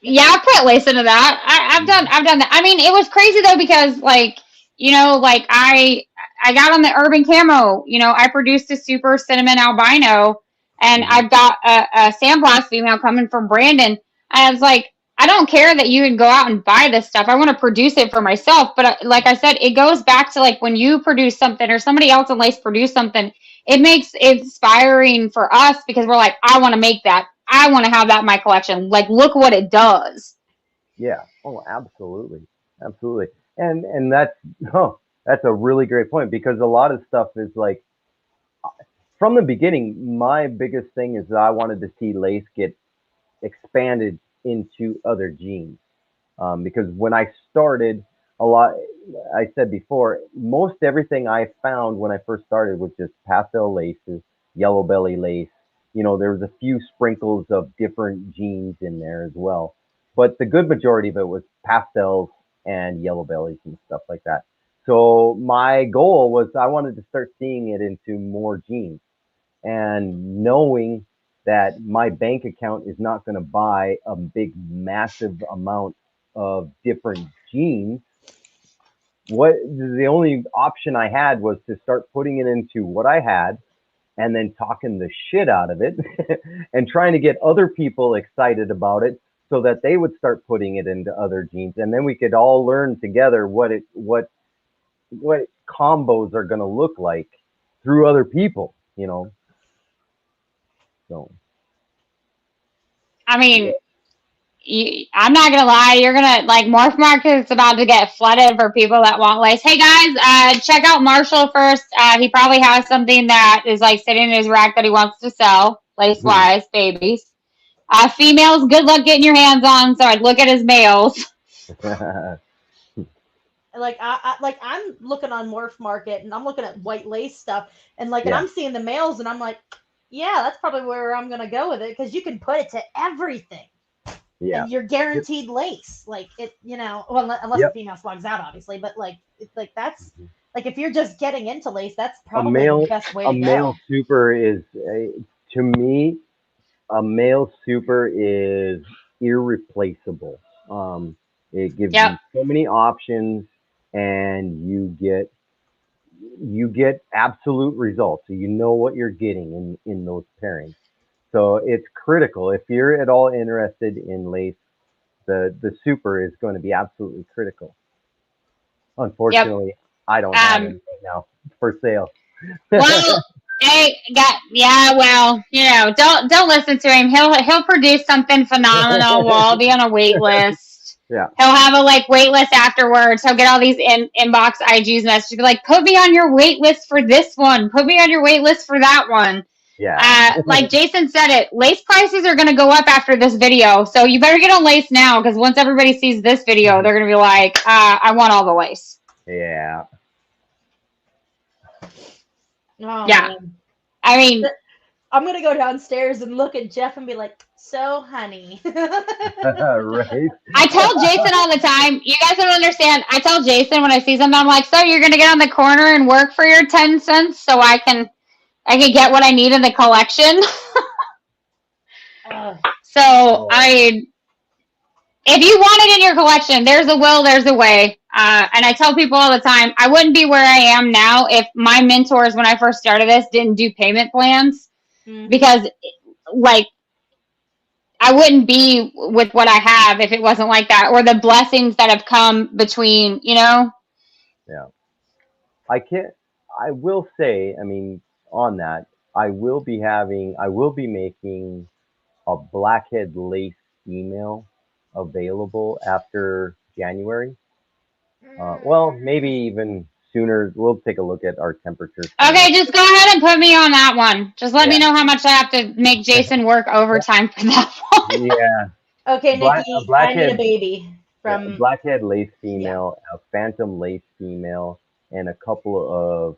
B: Yeah, I put Lace into that. I've done that. I mean, it was crazy though because like like I got on the urban camo. I produced a super cinnamon albino, and I've got a sandblast female coming from Brandon. I was like, I don't care that you can go out and buy this stuff. I want to produce it for myself. But like I said, it goes back to like when you produce something or somebody else in Lace produce something, it makes it inspiring for us because we're like, I want to make that. I want to have that in my collection. Like, look what it does.
C: Yeah. Oh, absolutely. Absolutely. And that's a really great point because a lot of stuff is like from the beginning, my biggest thing is that I wanted to see Lace get expanded into other genes. Because when I started, I said before, most everything I found when I first started was just pastel laces, yellow belly lace. There was a few sprinkles of different genes in there as well. But the good majority of it was pastels and yellow bellies and stuff like that. So my goal was I wanted to start seeing it into more genes and knowing that my bank account is not going to buy a big, massive amount of different genes. The only option I had was to start putting it into what I had and then talking the shit out of it and trying to get other people excited about it so that they would start putting it into other genes. And then we could all learn together what combos are going to look like through other people, So.
B: I mean, I'm not gonna lie, you're gonna like Morph Market's about to get flooded for people that want Lace. Hey guys, check out Marshall first. He probably has something that is like sitting in his rack that he wants to sell, Lace wise, babies. Females, good luck getting your hands on. So I'd look at his males.
A: Like I'm looking on Morph Market and I'm looking at white lace stuff and and I'm seeing the males and I'm like, yeah, that's probably where I'm gonna go with it because you can put it to everything.
C: Yeah,
A: and you're guaranteed lace. Like it, well, unless the female slugs out, obviously. But that's like if you're just getting into lace, that's probably the best way to go.
C: A male super is to me, a male super is irreplaceable. It gives you so many options, and you get absolute results. So you know what you're getting in those pairings. So it's critical. If you're at all interested in lace, the super is going to be absolutely critical. Unfortunately, I don't have any right now for sale.
B: Well, well, don't listen to him. He'll produce something phenomenal. We'll all be on a wait list.
C: Yeah.
B: He'll have a wait list afterwards. He'll get all these inbox IGs messages, be like, put me on your wait list for this one. Put me on your wait list for that one.
C: Yeah.
B: Like Jason said it, lace prices are going to go up after this video. So you better get on lace now, because once everybody sees this video, they're going to be like, I want all the lace.
C: Yeah.
A: Oh,
B: Yeah.
A: man.
B: I mean,
A: I'm gonna go downstairs and look at Jeff and be like, "So, honey."
C: Right.
B: I tell Jason all the time, you guys don't understand. I tell Jason when I see something, I'm like, so you're going to get on the corner and work for your 10 cents so I can get what I need in the collection. So if you want it in your collection, there's a will, there's a way. And I tell people all the time, I wouldn't be where I am now if my mentors, when I first started this, didn't do payment plans.
A: Mhm.
B: Because, I wouldn't be with what I have if it wasn't like that, or the blessings that have come between,
C: Yeah. I will say, I mean, on that, I will be making a blackhead lace female available after January. Well, maybe even sooner. We'll take a look at our temperatures.
B: Okay, just go ahead and put me on that one. Just let me know how much I have to make Jason work overtime for that one.
C: Yeah.
A: Okay, Nikki, I need a baby from
C: blackhead lace female, a phantom lace female, and a couple of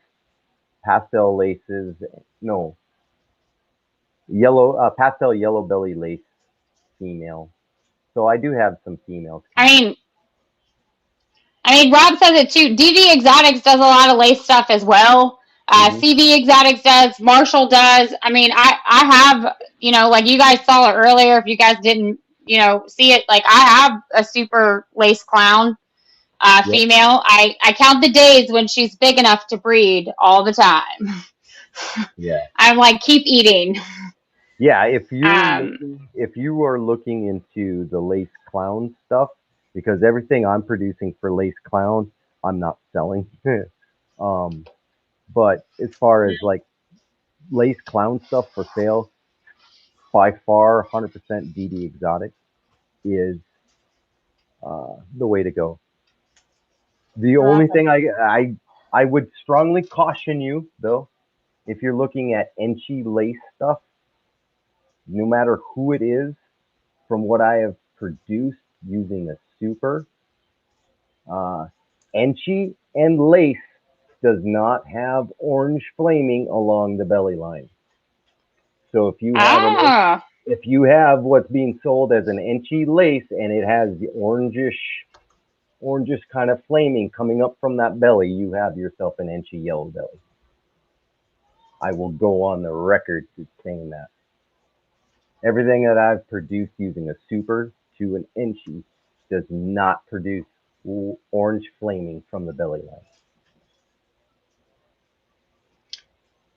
C: pastel laces. No, pastel yellow belly lace female. So I do have some females.
B: I mean, Rob says it too. DG Exotics does a lot of lace stuff as well. CB Exotics does. Marshall does. I mean, I have, like you guys saw it earlier. If you guys didn't, see it, like I have a super lace clown female. I count the days when she's big enough to breed all the time.
C: Yeah.
B: I'm like, keep eating.
C: Yeah, if you are looking into the lace clown stuff, because everything I'm producing for lace clown, I'm not selling. But as far as like lace clown stuff for sale, by far 100% DD Exotic is the way to go. The only thing I would strongly caution you though, if you're looking at Enchi lace stuff, no matter who it is, from what I have produced using a super, Enchi and lace does not have orange flaming along the belly line. So if you have what's being sold as an Enchi lace and it has the orangish kind of flaming coming up from that belly, you have yourself an Enchi yellow belly. I will go on the record to saying that. Everything that I've produced using a super to an Enchi does not produce orange flaming from the belly line.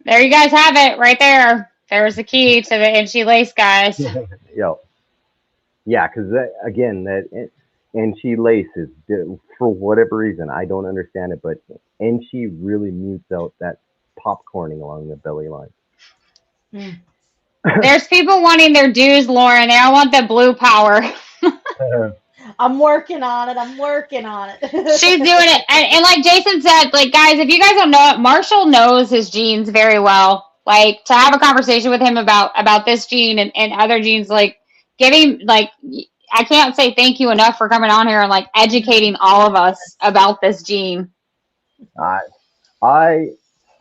B: There you guys have it right there. There's the key to the Enchi lace, guys.
C: Yeah, because again, that Enchi lace is, for whatever reason, I don't understand it, but Enchi really mutes out that popcorning along the belly line.
B: There's people wanting their dues, Lauren. They all want the blue power.
A: I'm working on it.
B: She's doing it. And like Jason said, like, guys, if you guys don't know it, Marshall knows his genes very well. Like, to have a conversation with him about this gene and other genes, like, giving, like, I can't say thank you enough for coming on here and, like, educating all of us about this gene.
C: I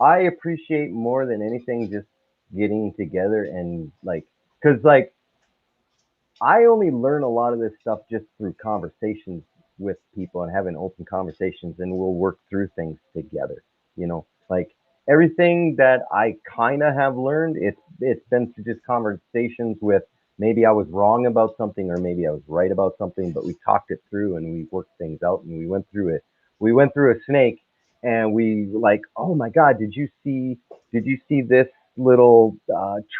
C: appreciate more than anything just getting together and, like, because, like, I only learn a lot of this stuff just through conversations with people and having open conversations, and we'll work through things together. Like everything that I kind of have learned, it's been through just conversations with, maybe I was wrong about something or maybe I was right about something, but we talked it through and we worked things out and we went through it. We went through a snake and we like, oh my God, did you see this little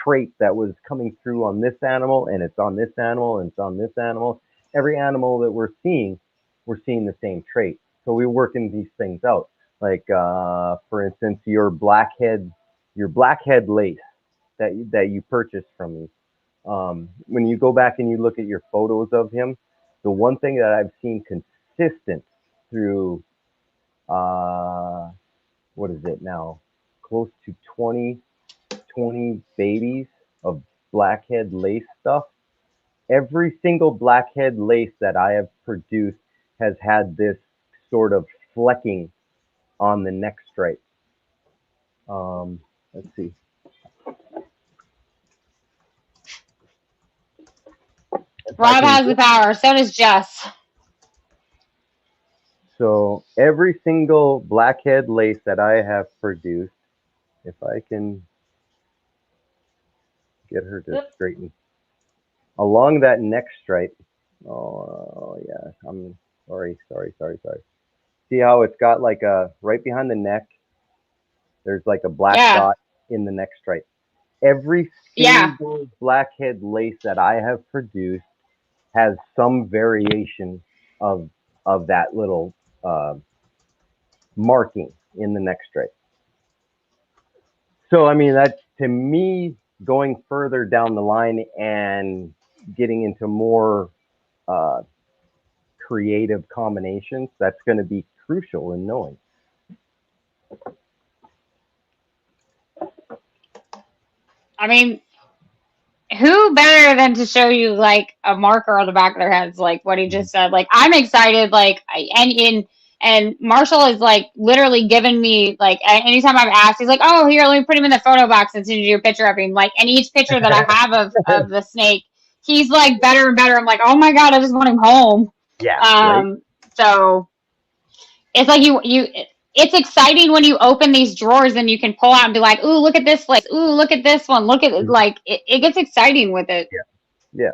C: trait that was coming through on this animal, and it's on this animal, and it's on this animal. Every animal that we're seeing the same trait. So we're working these things out. Like for instance, your blackhead lace that you purchased from me. When you go back and you look at your photos of him, the one thing that I've seen consistent through what is it now? Close to 20 babies of blackhead lace stuff. Every single blackhead lace that I have produced has had this sort of flecking on the neck stripe. Let's see.
B: Rob has the power. So does Jess.
C: So every single blackhead lace that I have produced, if I can get her to straighten along that neck stripe. Oh yeah, I'm sorry. See how it's got like a right behind the neck. There's like a black dot in the neck stripe. Every single blackhead lace that I have produced has some variation of that little marking in the neck stripe. So I mean, that to me, going further down the line and getting into more creative combinations, that's going to be crucial in knowing.
B: I mean, who better than to show you like a marker on the back of their heads, like what he just said? Like, I'm excited. Like, and Marshall is like literally giving me like anytime I've asked, he's like, "Oh, here, let me put him in the photo box and send you a picture of him." Like, and each picture that I have of the snake, he's like better and better. I'm like, "Oh my god, I just want him home."
C: Yeah. Right?
B: So it's like it's exciting when you open these drawers and you can pull out and be like, "Ooh, look at this place. Ooh, look at this one. Look at it." Like it gets exciting with it.
C: Yeah,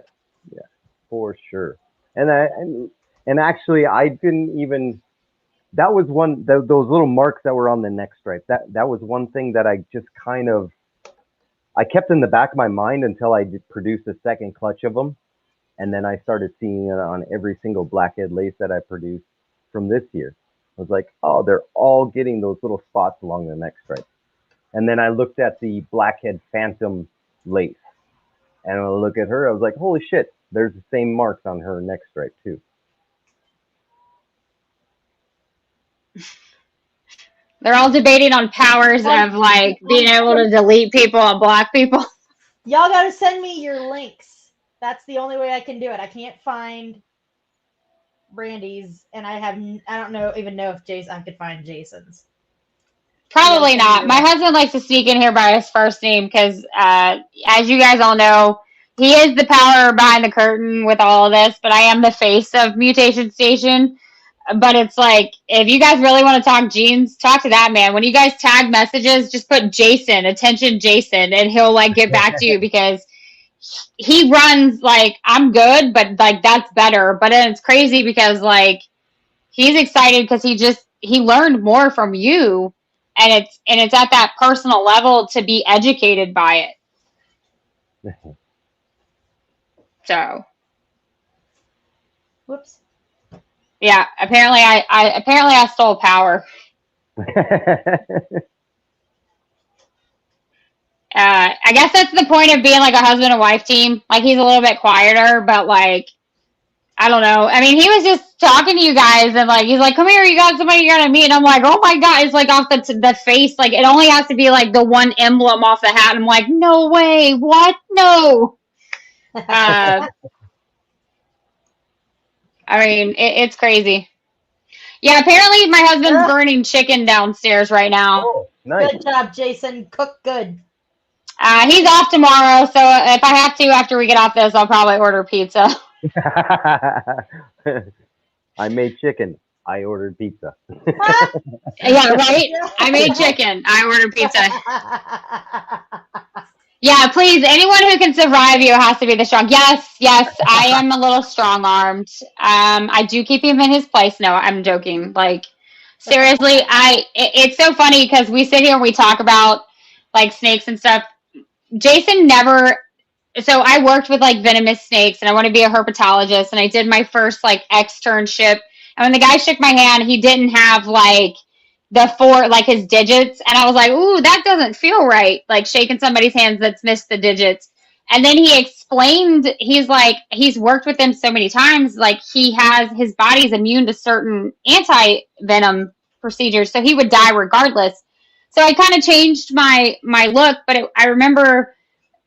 C: for sure. And actually, I didn't even. That was one those little marks that were on the neck stripe. That was one thing that I just kind of I kept in the back of my mind until I produced a second clutch of them, and then I started seeing it on every single blackhead lace that I produced from this year. I was like, oh, they're all getting those little spots along the neck stripe. And then I looked at the blackhead phantom lace, and when I look at her, I was like, holy shit, there's the same marks on her neck stripe too.
B: They're all debating on powers of like being able to delete people and block people.
A: Y'all gotta send me your links. That's the only way I can do it. I can't find Brandy's, and I don't even know if I could find Jason's.
B: Probably not. My husband likes to sneak in here by his first name because, as you guys all know, he is the power behind the curtain with all of this, but I am the face of Mutation Station. But it's like, if you guys really want to talk jeans, talk to that man. When you guys tag messages, just put Jason, attention Jason, and he'll like get back to you because he runs like, I'm good, but like that's better. But then it's crazy because like he's excited because he learned more from you, and it's at that personal level to be educated by it. So,
A: whoops.
B: Yeah, apparently I stole power. I guess that's the point of being like a husband and wife team. Like he's a little bit quieter, but like I don't know. I mean, he was just talking to you guys, and like he's like, "Come here, you got somebody you're gonna meet." And I'm like, "Oh my god!" It's like off the face. Like it only has to be like the one emblem off the hat. And I'm like, "No way! What? No." I mean, it's crazy. Yeah, apparently my husband's burning chicken downstairs right now.
C: Oh, nice.
A: Good job, Jason. Cook good.
B: He's off tomorrow, so if I have to after we get off this, I'll probably order pizza.
C: I made chicken. I ordered pizza.
B: Yeah, right? I made chicken. I ordered pizza. Yeah, please, anyone who can survive you has to be the strong. Yes, I am a little strong-armed. I do keep him in his place. No, I'm joking. Like, seriously, it's so funny because we sit here and we talk about, like, snakes and stuff, Jason never. So I worked with like venomous snakes, and I want to be a herpetologist, and I did my first like externship. And when the guy shook my hand, he didn't have like the four, like his digits, and I was like, "Ooh, that doesn't feel right." Like shaking somebody's hands that's missed the digits. And then he explained, he's like, he's worked with them so many times, like he has his body's immune to certain anti venom procedures, so he would die regardless. So I kind of changed my look, but I remember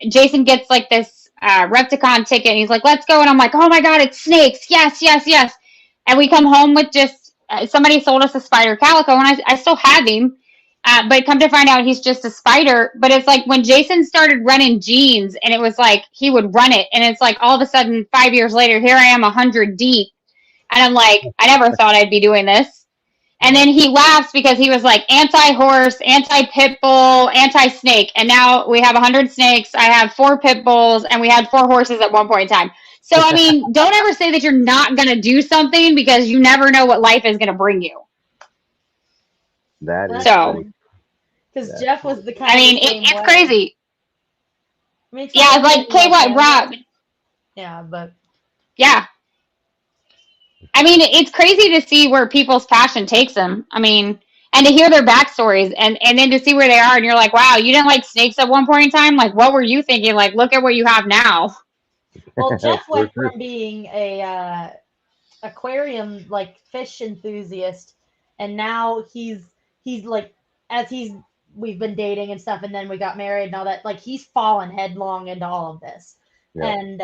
B: Jason gets like this Repticon ticket, and he's like, "Let's go," and I'm like, "Oh my god, it's snakes! Yes, yes, yes!" And we come home with just somebody sold us a spider calico, and I still have him, but come to find out he's just a spider. But it's like when Jason started running jeans, and it was like he would run it, and it's like all of a sudden 5 years later, here I am 100 deep, and I'm like, I never thought I'd be doing this. And then he laughs because he was like anti-horse, anti-pit bull, anti-snake. And now we have 100 snakes. I have 4 pit bulls, and we had 4 horses at one point in time. So, I mean, don't ever say that you're not going to do something, because you never know what life is going to bring you.
C: That is
B: So,
A: because Jeff was the kind.
B: I mean, it's crazy.
A: I mean,
B: Yeah, it's like, okay, what, Rob?
A: Yeah, but
B: Yeah. I mean, it's crazy to see where people's passion takes them. I mean, and to hear their backstories, and then to see where they are, and you're like, wow, you didn't like snakes at one point in time? Like, what were you thinking? Like, look at what you have now.
A: well, Jeff went from being a aquarium like fish enthusiast, and now he's like, as we've been dating and stuff, and then we got married and all that, like he's fallen headlong into all of this. Yeah. And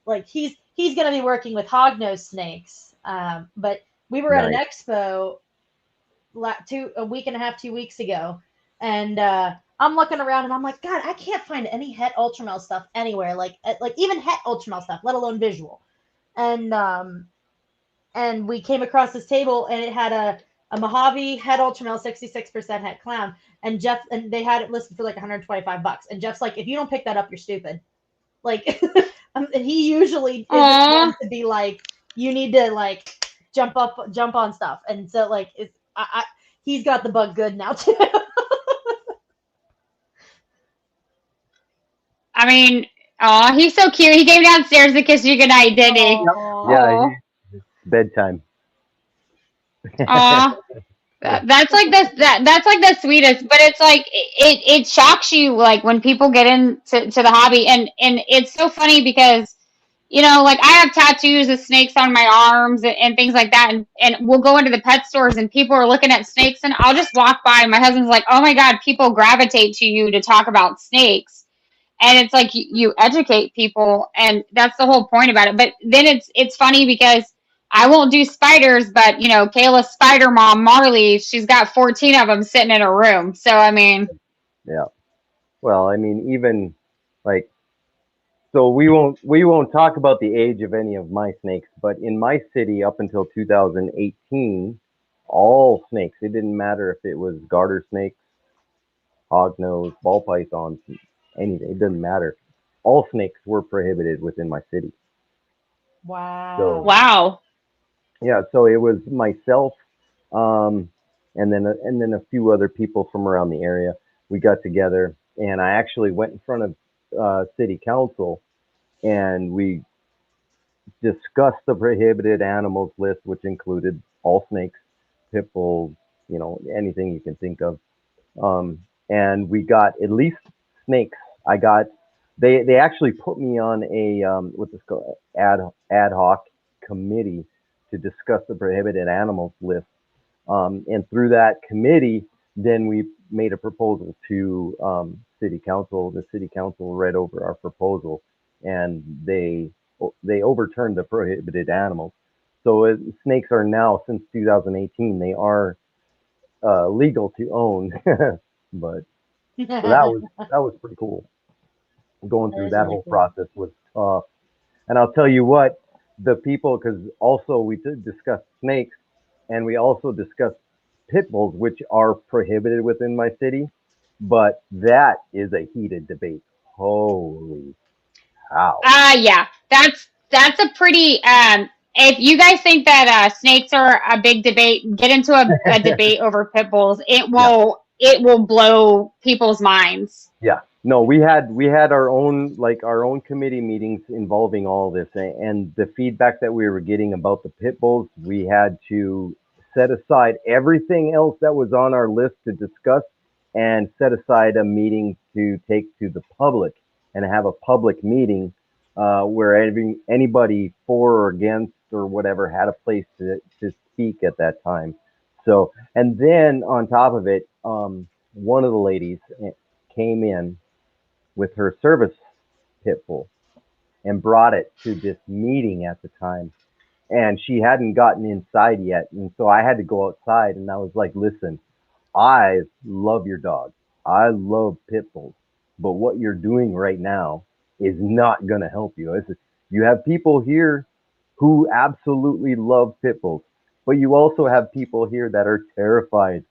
A: like he's gonna be working with hognose snakes. But we were at an expo a week and a half, 2 weeks ago, and I'm looking around and I'm like, God, I can't find any het ultramel stuff anywhere, like even het ultramel stuff, let alone visual. And we came across this table, and it had a Mojave het ultramel 66% het clown, and they had it listed for like $125. And Jeff's like, if you don't pick that up, you're stupid. Like, and he usually isn't one to be like, you need to like jump on stuff. And so like he's got the bug good now too.
B: I mean, oh, he's so cute. He came downstairs to kiss you goodnight, didn't he?
C: Yeah, bedtime.
B: Aw. That's like that's like the sweetest, but it's like it shocks you like when people get into the hobby, and it's so funny because, you know, like I have tattoos of snakes on my arms and things like that, and we'll go into the pet stores and people are looking at snakes, and I'll just walk by and my husband's like, oh my God, people gravitate to you to talk about snakes. And it's like you educate people, and that's the whole point about it. But then it's funny because I won't do spiders, but, you know, Kayla's spider mom, Marley, she's got 14 of them sitting in her room. So, I mean.
C: Yeah. Well, I mean, even like, so we won't talk about the age of any of my snakes, but in my city up until 2018, all snakes, it didn't matter if it was garter snakes, hognose, ball pythons, anything, it doesn't matter. All snakes were prohibited within my city.
A: Wow.
C: So,
B: wow.
C: Yeah, so it was myself, and then a few other people from around the area. We got together, and I actually went in front of city council, and we discussed the prohibited animals list, which included all snakes, pit bulls, you know, anything you can think of. And we got at least snakes. They actually put me on a what's this called, ad hoc committee to discuss the prohibited animals list. And through that committee, then we made a proposal to city council. The city council read over our proposal, and they overturned the prohibited animals. So snakes are now, since 2018, they are legal to own. But so that was pretty cool. Going through that whole process was tough. And I'll tell you what, the people, because also we did discuss snakes, and we also discussed pit bulls, which are prohibited within my city, but that is a heated debate. Holy cow.
B: Yeah, that's a pretty, if you guys think that snakes are a big debate, get into a debate over pit bulls. It will blow people's minds.
C: Yeah. No, we had our own committee meetings involving all this, and the feedback that we were getting about the pit bulls, we had to set aside everything else that was on our list to discuss, and set aside a meeting to take to the public and have a public meeting where anybody for or against or whatever had a place to speak at that time. So, and then on top of it, one of the ladies came in with her service pit bull and brought it to this meeting at the time. And she hadn't gotten inside yet. And so I had to go outside and I was like, listen, I love your dog. I love pit bulls. But what you're doing right now is not going to help you. You have people here who absolutely love pit bulls, but you also have people here that are terrified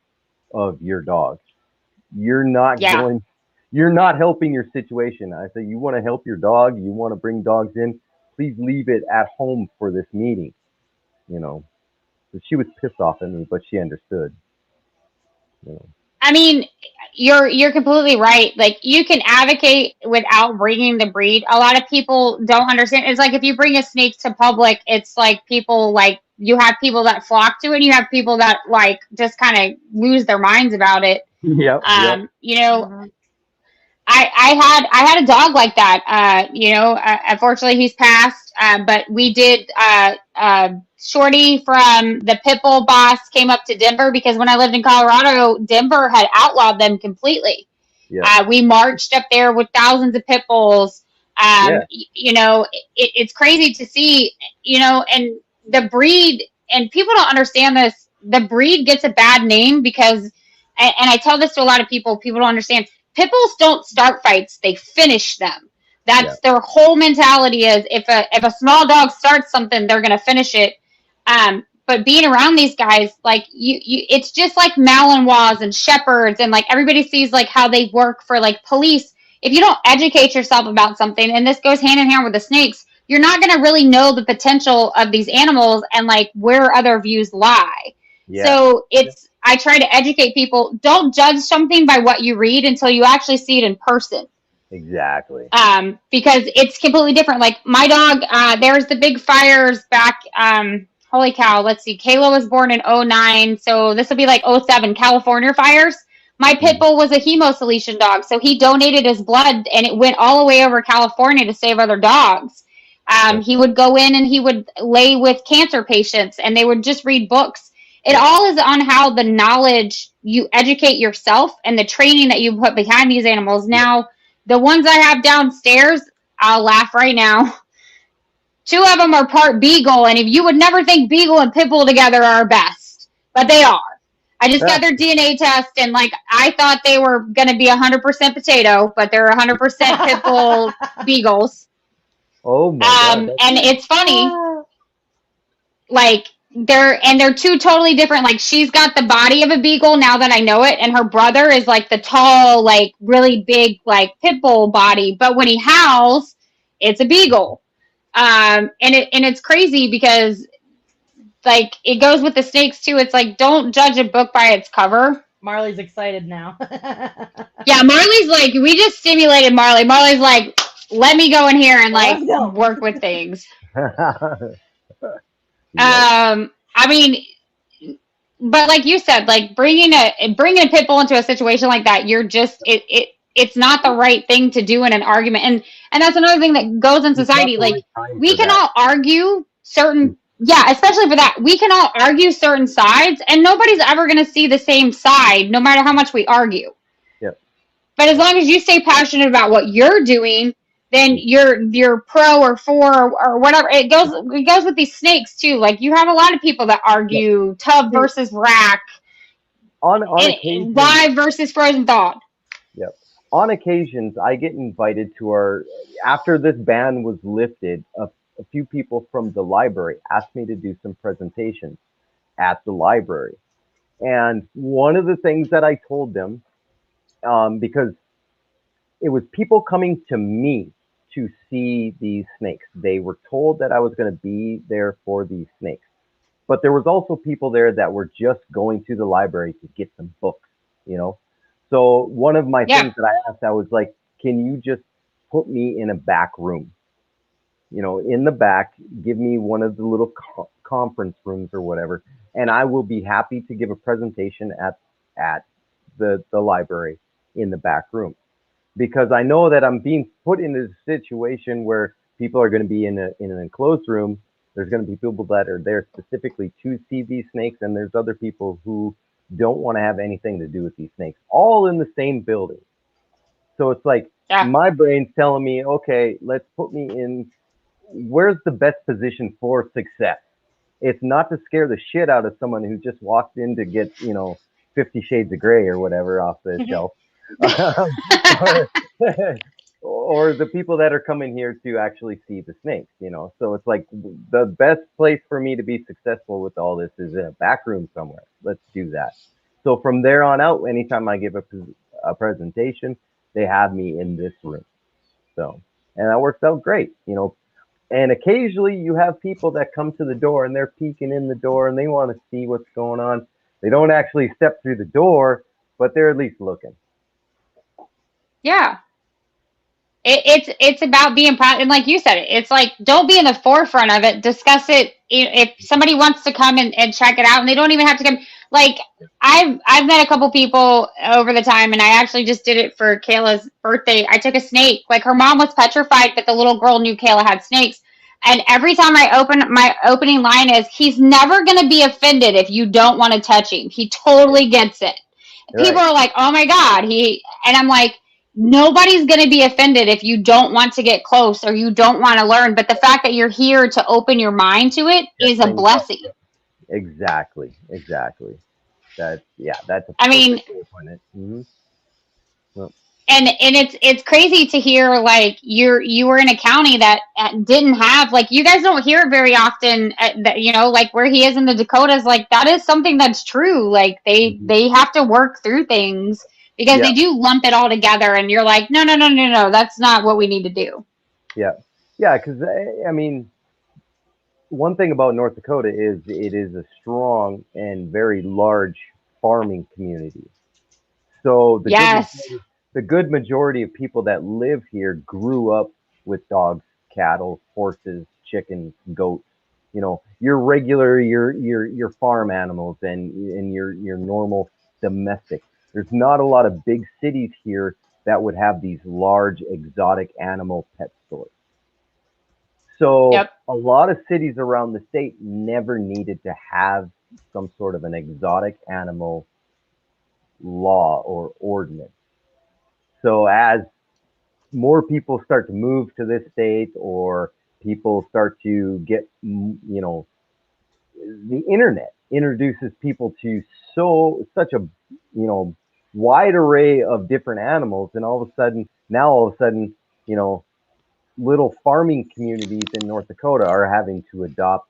C: of your dog. You're not
B: Yeah.
C: you're not helping your situation. I say, you want to help your dog, you want to bring dogs in, please leave it at home for this meeting. You know, so she was pissed off at me, but she understood. You know.
B: I mean, you're completely right. Like you can advocate without bringing the breed. A lot of people don't understand. It's like if you bring a snake to public, it's like people like you have people that flock to it, and you have people that like just kind of lose their minds about it.
C: Yep.
B: You know,
A: Mhm.
B: I had a dog like that. Unfortunately he's passed. But we did. Shorty from the Pitbull boss came up to Denver because when I lived in Colorado, Denver had outlawed them completely.
C: Yeah.
B: We marched up there with thousands of pit bulls.
C: Yeah.
B: It's crazy to see. And the breed, and people don't understand this. The breed gets a bad name because, and I tell this to a lot of people. People don't understand. Pit bulls don't start fights; they finish them. That's their whole mentality. Is if a small dog starts something, they're gonna finish it. But being around these guys, like it's just like Malinois and shepherds, and like everybody sees like how they work for like police. If you don't educate yourself about something, and this goes hand in hand with the snakes, you're not going to really know the potential of these animals and like where other views lie.
C: Yeah.
B: So I try to educate people. Don't judge something by what you read until you actually see it in person.
C: Exactly.
B: Because it's completely different. Like my dog, there's the big fires back. Holy cow. Let's see. Kayla was born in 2009. So this will be like 2007 California fires. My pit bull was a hemosolution dog. So he donated his blood and it went all the way over California to save other dogs. He would go in and he would lay with cancer patients and they would just read books. It all is on how the knowledge you educate yourself and the training that you put behind these animals. Now, the ones I have downstairs, I'll laugh right now. 2 of them are part beagle, and if you would never think beagle and pit bull together are best, but they are. I just got their DNA test, and like I thought they were going to be 100% potato, but they're 100% pit bull beagles.
C: Oh my God.
B: And it's funny, like they're 2 totally different. Like she's got the body of a beagle now that I know it, and her brother is like the tall, like really big, like pit bull body. But when he howls, it's a beagle. And it's crazy because like it goes with the snakes too. It's like don't judge a book by its cover.
A: Marley's excited now.
B: Yeah, Marley's like we just stimulated Marley. Marley's like, let me go in here and like work with things. I mean, but like you said, like bringing a pit bull into a situation like that, you're just it's not the right thing to do in an argument, and that's another thing that goes in society. Like we can all argue certain, especially for that, we can all argue certain sides, and nobody's ever going to see the same side, no matter how much we argue.
C: Yep.
B: But as long as you stay passionate about what you're doing, then you're pro or for or whatever. It goes with these snakes too. Like you have a lot of people that argue tub versus rack,
C: on occasion,
B: live versus frozen thawed.
C: Yep. On occasions, I get invited to after this ban was lifted, a few people from the library asked me to do some presentations at the library. And one of the things that I told them, because it was people coming to me to see these snakes. They were told that I was going to be there for these snakes. But there was also people there that were just going to the library to get some books, you know? So one of my things that I asked, I was like, can you just put me in a back room? In the back, give me one of the little conference rooms or whatever, and I will be happy to give a presentation at the library in the back room, because I know that I'm being put in a situation where people are going to be in an enclosed room. There's going to be people that are there specifically to see these snakes, and there's other people who don't want to have anything to do with these snakes, all in the same building. So it's like my brain's telling me, okay, let's put me in. Where's the best position for success? It's not to scare the shit out of someone who just walked in to get, 50 Shades of Grey or whatever off the shelf. Or the people that are coming here to actually see the snakes, So it's like the best place for me to be successful with all this is in a back room somewhere. Let's do that. So from there on out, anytime I give a presentation, they have me in this room. So, and that works out great, And occasionally you have people that come to the door and they're peeking in the door and they want to see what's going on. They don't actually step through the door, but they're at least looking.
B: Yeah. It's about being proud, and like you said, it's like, don't be in the forefront of it. Discuss it. If somebody wants to come and check it out, and they don't even have to come. Like, I've met a couple people over the time, and I actually just did it for Kayla's birthday. I took a snake. Like, her mom was petrified, but the little girl knew Kayla had snakes. And every time I open, my opening line is, he's never going to be offended if you don't want to touch him. He totally gets it. Right. People are like, oh my God. And I'm like, nobody's going to be offended if you don't want to get close or you don't want to learn. But the fact that you're here to open your mind to it is a blessing.
C: Exactly. That's
B: I mean,
C: mm-hmm. Well,
B: and it's crazy to hear, like, you were in a county that didn't have, like, you guys don't hear it very often, that, like where he is in the Dakotas, like, that is something that's true. Like, they have to work through things because they do lump it all together, and you're like, no, that's not what we need to do.
C: Yeah, because I mean, one thing about North Dakota is it is a strong and very large farming community. So the good majority of people that live here grew up with dogs, cattle, horses, chickens, goats. Your regular, your farm animals and your normal domestic. There's not a lot of big cities here that would have these large exotic animal pet stores. So a lot of cities around the state never needed to have some sort of an exotic animal law or ordinance. So as more people start to move to this state, or people start to get, the internet introduces people to such a, wide array of different animals. And all of a sudden, little farming communities in North Dakota are having to adopt,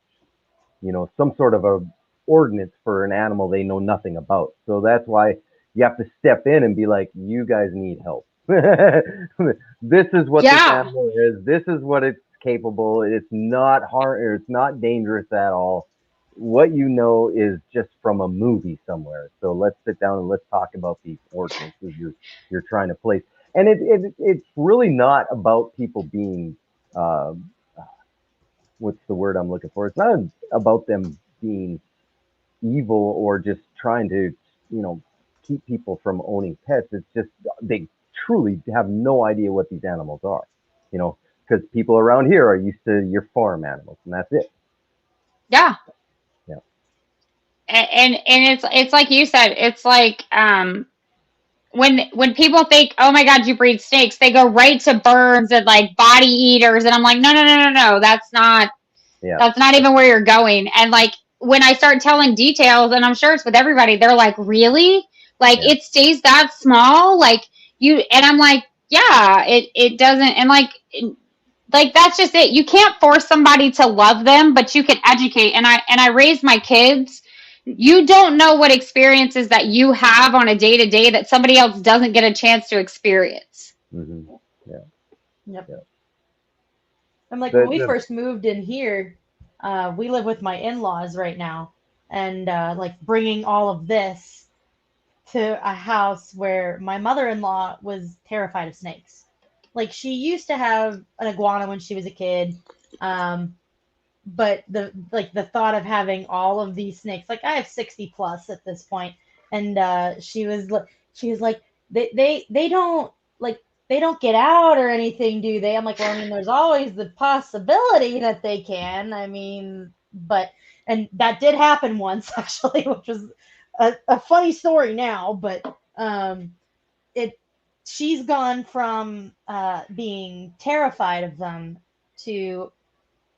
C: some sort of a ordinance for an animal they know nothing about. So that's why you have to step in and be like, you guys need help. This is what this animal is. This is what it's capable. It's not hard. It's not dangerous at all. What you know is just from a movie somewhere. So let's sit down and let's talk about these ordinances you're trying to place. And it's really not about people being, what's the word I'm looking for? It's not about them being evil or just trying to, keep people from owning pets. It's just they truly have no idea what these animals are, because people around here are used to your farm animals, and that's it.
B: Yeah. And it's like you said, it's like, when people think, oh my God, you breed snakes, they go right to birds and like body eaters, and I'm like, no, that's not even where you're going. And like, when I start telling details, and I'm sure it's with everybody, they're like, really? Like, it stays that small? Like, and I'm like, yeah, it doesn't. And like that's just it. You can't force somebody to love them, but you can educate. And I raise my kids. You don't know what experiences that you have on a day-to-day that somebody else doesn't get a chance to experience.
C: Mm-hmm.
A: Yep. I'm like, when we first moved in here, we live with my in-laws right now, and like bringing all of this to a house where my mother-in-law was terrified of snakes. like she used to have an iguana when she was a kid. But the thought of having all of these snakes, like I have 60 plus at this point, and she was like, they don't like they don't get out or anything, do they? I'm like, well, I mean, there's always the possibility that they can. I mean, and that did happen once actually, which was a funny story now, but she's gone from being terrified of them to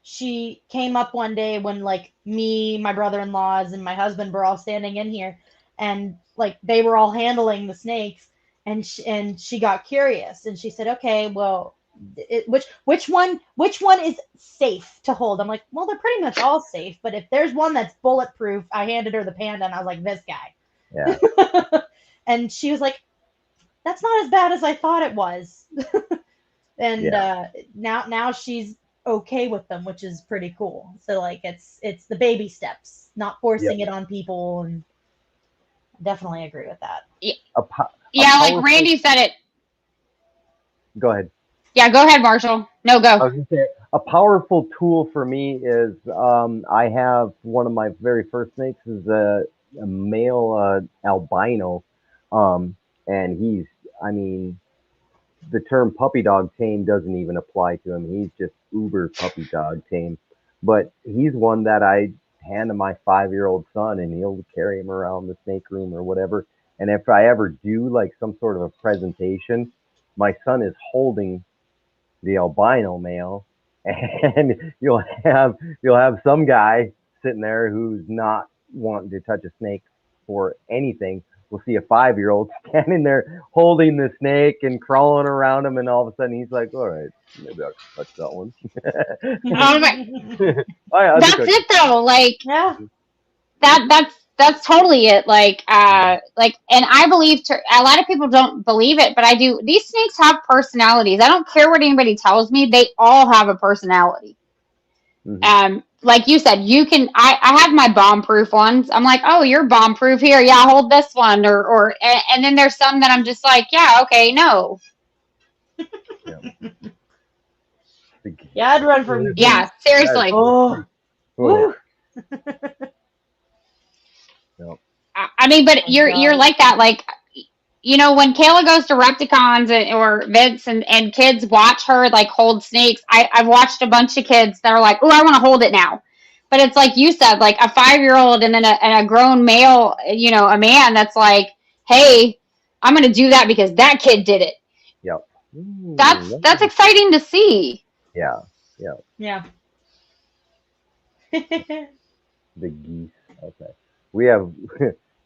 A: she came up one day when like me, my brother-in-laws, and my husband were all standing in here, and like they were all handling the snakes, and she got curious, and she said, "Okay, well, which one is safe to hold?" I'm like, "Well, they're pretty much all safe, but if there's one that's bulletproof," I handed her the panda, and I was like, "This guy."
C: Yeah.
A: And she was like, "That's not as bad as I thought it was." And now she's okay with them, which is pretty cool. So like it's the baby steps, not forcing it on people, and I definitely agree with that.
B: Like Randy said it.
C: Go ahead.
B: Yeah, go ahead, Marshall. No, go.
C: I was gonna say, a powerful tool for me is I have one of my very first snakes is a male albino, and he's, I mean, the term puppy dog tame doesn't even apply to him. He's just uber puppy dog tame. But he's one that I hand to my 5-year-old son, and he'll carry him around the snake room or whatever. And if I ever do like some sort of a presentation, my son is holding the albino male, and you'll have some guy sitting there who's not wanting to touch a snake for anything. We'll see a 5-year-old standing there holding the snake and crawling around him, and all of a sudden he's like, "All right, maybe I can touch that one."
B: Oh my! That's it though. Like,
A: Yeah.
B: That's totally it. Like, and I believe a lot of people don't believe it, but I do. These snakes have personalities. I don't care what anybody tells me; they all have a personality.
C: Mm-hmm.
B: Like you said, you can. I have my bomb-proof ones. I'm like, oh, you're bomb-proof here. Yeah, hold this one, and then there's some that I'm just like, yeah, okay, no.
A: Yeah, I'd run from.
B: Yeah, seriously.
A: Oh.
B: I mean, but you're like that, like. You know, when Kayla goes to Repticons or Vince and kids watch her like hold snakes, I've watched a bunch of kids that are like, oh, I want to hold it now. But it's like you said, like a 5-year-old and then a grown male, you know, a man that's like, hey, I'm going to do that because that kid did it.
C: Yep.
B: That's exciting to see.
C: Yeah.
A: Yeah.
C: The geese. Okay. We have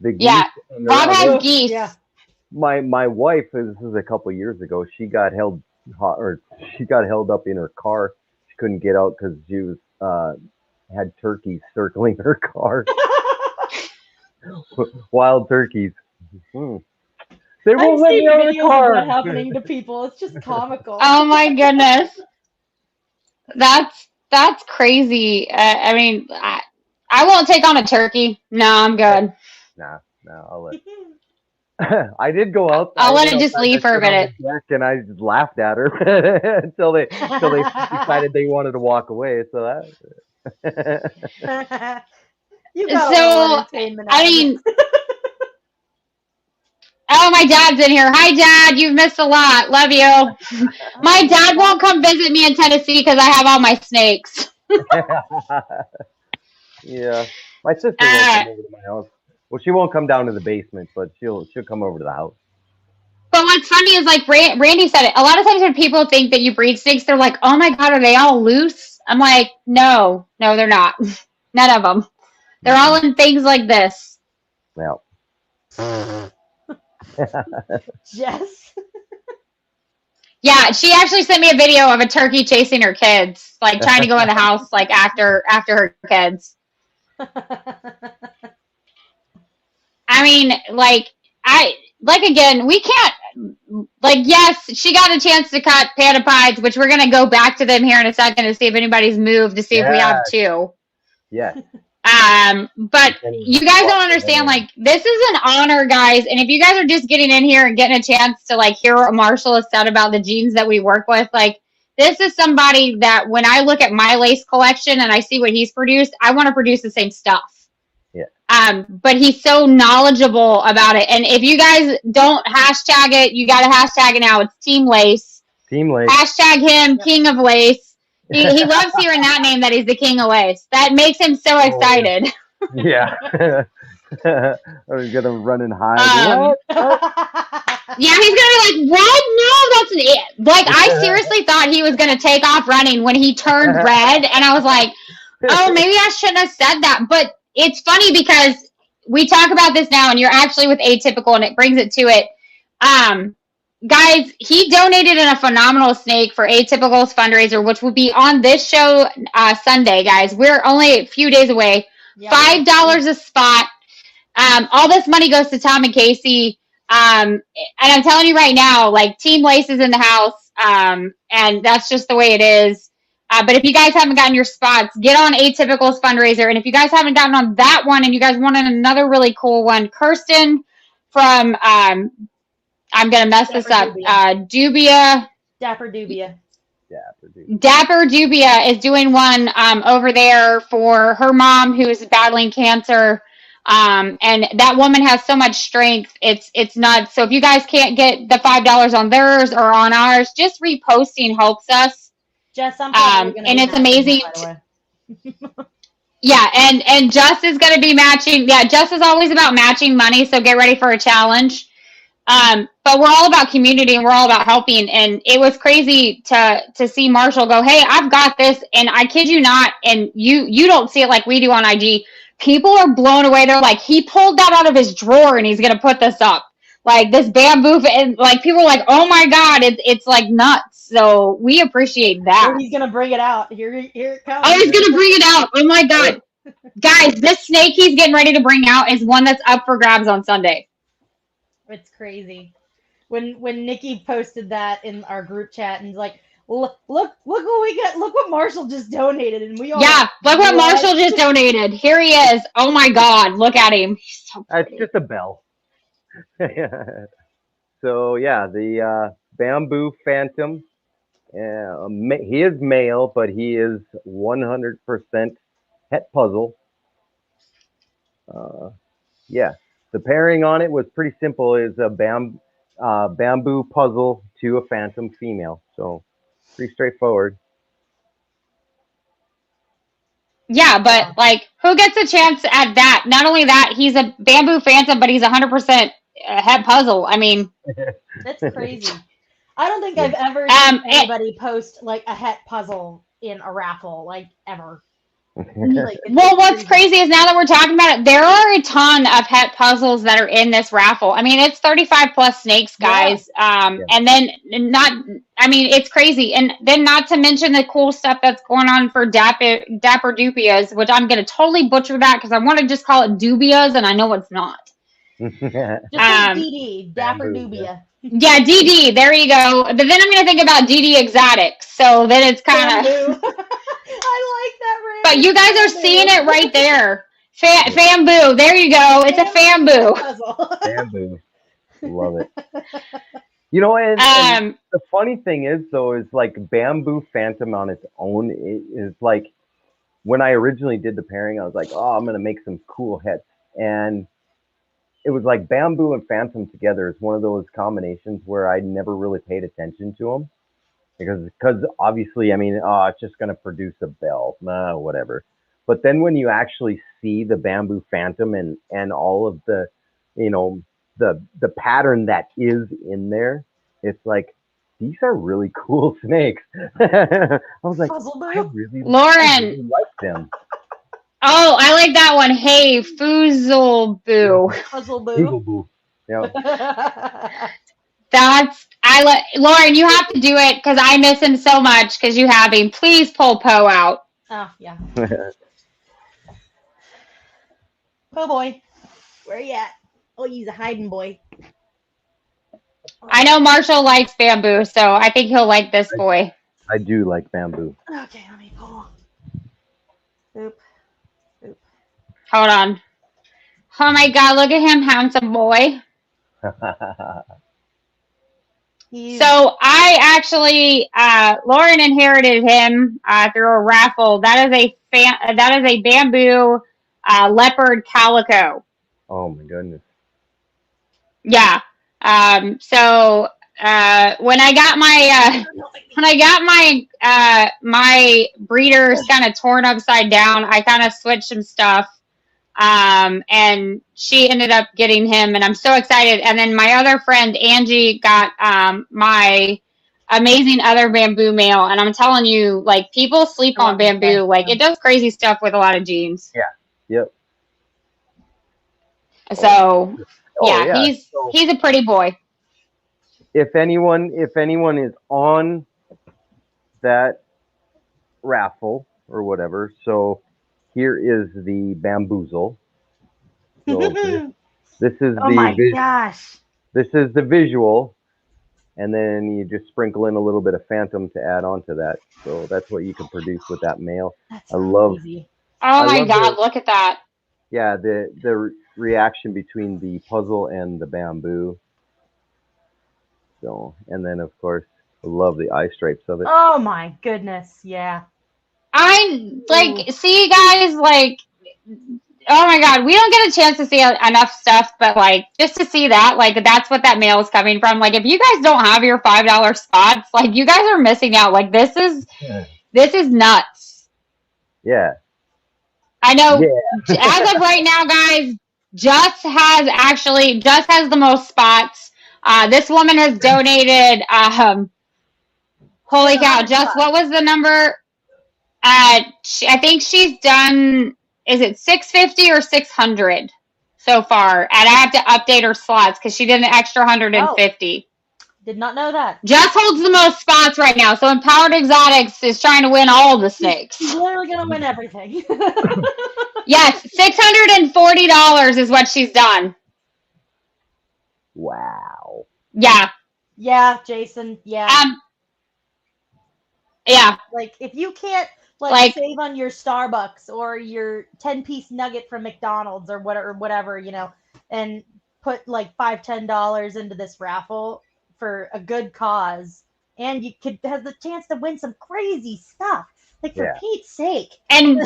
C: the geese.
B: Yeah. Rob has geese.
A: Yeah.
C: My wife, this is a couple of years ago, she got held up in her car. She couldn't get out because she was had turkeys circling her car. Wild turkeys. They won't let me out of the car.
A: What's happening to people? It's just comical.
B: Oh my goodness, that's crazy. I mean, I won't take on a turkey. No, I'm good.
C: Nah, I'll let. I did go out.
B: I'll let it just leave for a minute.
C: And I just laughed at her until they decided they wanted to walk away. So that.
A: You got a entertainment.
B: I mean, oh, my dad's in here. Hi, Dad. You've missed a lot. Love you. My dad won't come visit me in Tennessee because I have all my snakes.
C: Yeah, my sister won't come over to my house. Well, she won't come down to the basement, but she'll come over to the house.
B: But what's funny is, like Randy said it, a lot of times when people think that you breed snakes, they're like, oh my God, are they all loose? I'm like, no, they're not. None of them. They're all in things like this.
C: Well.
A: Jess?
B: Yeah, she actually sent me a video of a turkey chasing her kids, like trying to go in the house, like after her kids. I mean, again, we can't, yes, she got a chance to cut Panda Pieds, which we're going to go back to them here in a second to see if anybody's moved, to see if we have two.
C: Yeah.
B: But you guys don't understand, like, this is an honor, guys. And if you guys are just getting in here and getting a chance to, like, hear what Marshall has said about the jeans that we work with, like, this is somebody that when I look at my lace collection and I see what he's produced, I want to produce the same stuff.
C: Yeah.
B: But he's so knowledgeable about it. And if you guys don't hashtag it, you got to hashtag it now. It's Team Lace.
C: Team Lace.
B: Hashtag him, King of Lace. He loves hearing that name, that he's the King of Lace. That makes him so excited.
C: Yeah. I was going to run and hide. What?
B: Yeah, he's going to be like, what? No, that's it. Like, I seriously thought he was going to take off running when he turned red. And I was like, oh, maybe I shouldn't have said that. But it's funny because we talk about this now and you're actually with Atypical and it brings it to it. Guys, he donated in a phenomenal snake for Atypical's fundraiser, which will be on this show Sunday, guys. We're only a few days away. Yeah, $5 a spot. All this money goes to Tom and Casey. And I'm telling you right now, like, Team Lace is in the house. And that's just the way it is. But if you guys haven't gotten your spots, get on Atypical's fundraiser. And if you guys haven't gotten on that one and you guys want another really cool one, Kirsten from I'm going to mess this up. Dubia.
A: Dapper Dubia.
B: Dapper Dubia is doing one over there for her mom who's battling cancer. And that woman has so much strength. It's nuts. So if you guys can't get the $5 on theirs or on ours, just reposting helps us.
A: Jess, I'm
B: and it's amazing. Yeah, and Jess is going to be matching. Yeah, Jess is always about matching money, so get ready for a challenge. But we're all about community and we're all about helping. And it was crazy to see Marshall go, hey, I've got this. And I kid you not. And you don't see it like we do on IG. People are blown away. They're like, he pulled that out of his drawer and he's going to put this up. Like this bamboo. And like people are like, oh my God, it's like nuts. So we appreciate that.
A: He's going to bring it out. Here it comes.
B: Oh, he's going to bring it out. Oh my God. Guys, this snake he's getting ready to bring out is one that's up for grabs on Sunday.
A: It's crazy. When Nikki posted that in our group chat and like, look what we got. Look what Marshall just donated. And we all
B: look what Marshall just donated. Here he is. Oh my God. Look at him. He's so pretty.
C: It's just a bell. So yeah, the Bamboo Phantom. He is male, but he is 100% het puzzle. Yeah. The pairing on it was pretty simple. It's a bamboo puzzle to a phantom female. So pretty straightforward.
B: Yeah, but like, who gets a chance at that? Not only that, he's a bamboo phantom, but he's 100% het puzzle. I mean,
A: that's crazy. I don't think I've ever seen anybody post like a het puzzle in a raffle, like ever.
B: Like, well, what's crazy is now that we're talking about it, there are a ton of het puzzles that are in this raffle. I mean, it's 35 plus snakes, guys. Yeah. And then it's crazy. And then not to mention the cool stuff that's going on for Dapper Dubias, which I'm going to totally butcher that because I want to just call it Dubias, and I know it's not.
A: Just like DD, Dapper Dubia.
B: Yeah, DD, there you go. But then I'm going to think about DD Exotics. So then it's kind of...
A: I like that.
B: But you guys are seeing it right there. Famboo. There you go. It's a Famboo.
C: Famboo. Love it. You know, and the funny thing is, though, is like Bamboo Phantom on its own is like, when I originally did the pairing, I was like, oh, I'm going to make some cool hets. And it was like Bamboo and Phantom together is one of those combinations where I never really paid attention to them. Because obviously, I mean, it's just going to produce a bell, whatever. But then when you actually see the Bamboo Phantom and all of the, you know, the pattern that is in there, it's like, these are really cool snakes. I was like, I really like them.
B: Oh, I like that one. Hey, Foozleboo.
A: Puzzleboo.
C: Yeah.
B: Lauren, you have to do it because I miss him so much because you have him. Please pull Poe out.
A: Oh, yeah. Poe boy, where you at? Oh, he's a hiding boy.
B: I know Marshall likes Bamboo, so I think he'll like this boy.
C: I do like Bamboo.
A: Okay, let me pull. Oop.
B: Hold on. Oh my God, look at him, handsome boy. So I actually, Lauren inherited him through a raffle. That is a bamboo leopard calico.
C: Oh my goodness.
B: Yeah. So when I got my breeders kind of torn upside down, I kind of switched some stuff. And she ended up getting him, and I'm so excited. And then my other friend Angie got my amazing other bamboo male, and I'm telling you, like, people sleep on bamboo. Like, it does crazy stuff with a lot of genes.
C: Yeah. Yep.
B: So
C: yeah.
B: He's a pretty boy.
C: If anyone is on that raffle or whatever, so here is the bamboozle. So this is
A: gosh.
C: This is the visual, and then you just sprinkle in a little bit of phantom to add on to that. So that's what you can produce with that male.
A: That's
C: crazy.
B: Oh my God, look at that.
C: Yeah, the reaction between the puzzle and the bamboo. So, and then of course, I love the eye stripes of it.
A: Oh my goodness, yeah.
B: See, guys, like, oh my God, we don't get a chance to see enough stuff, but like, just to see that, like, that's what that mail is coming from. Like, if you guys don't have your $5 spots, like, you guys are missing out. Like, this is nuts.
C: Yeah.
B: I know. Yeah. As of right now, guys, Just has the most spots. This woman has donated. Holy cow, Just, what was the number? I think she's done. Is it 650 or 600 so far? And I have to update her slots because she did an extra 150.
A: Did not know that.
B: Just holds the most spots right now. So Empowered Exotics is trying to win all the snakes.
A: She's literally gonna win everything.
B: Yes, $640 is what she's done.
C: Wow.
B: Yeah.
A: Yeah, Jason. Yeah.
B: Yeah.
A: Like, if you can't save on your Starbucks or your 10-piece nugget from McDonald's or whatever, you know, and put like $5-10 into this raffle for a good cause, and you could have the chance to win some crazy stuff. Like, for Pete's sake.
B: And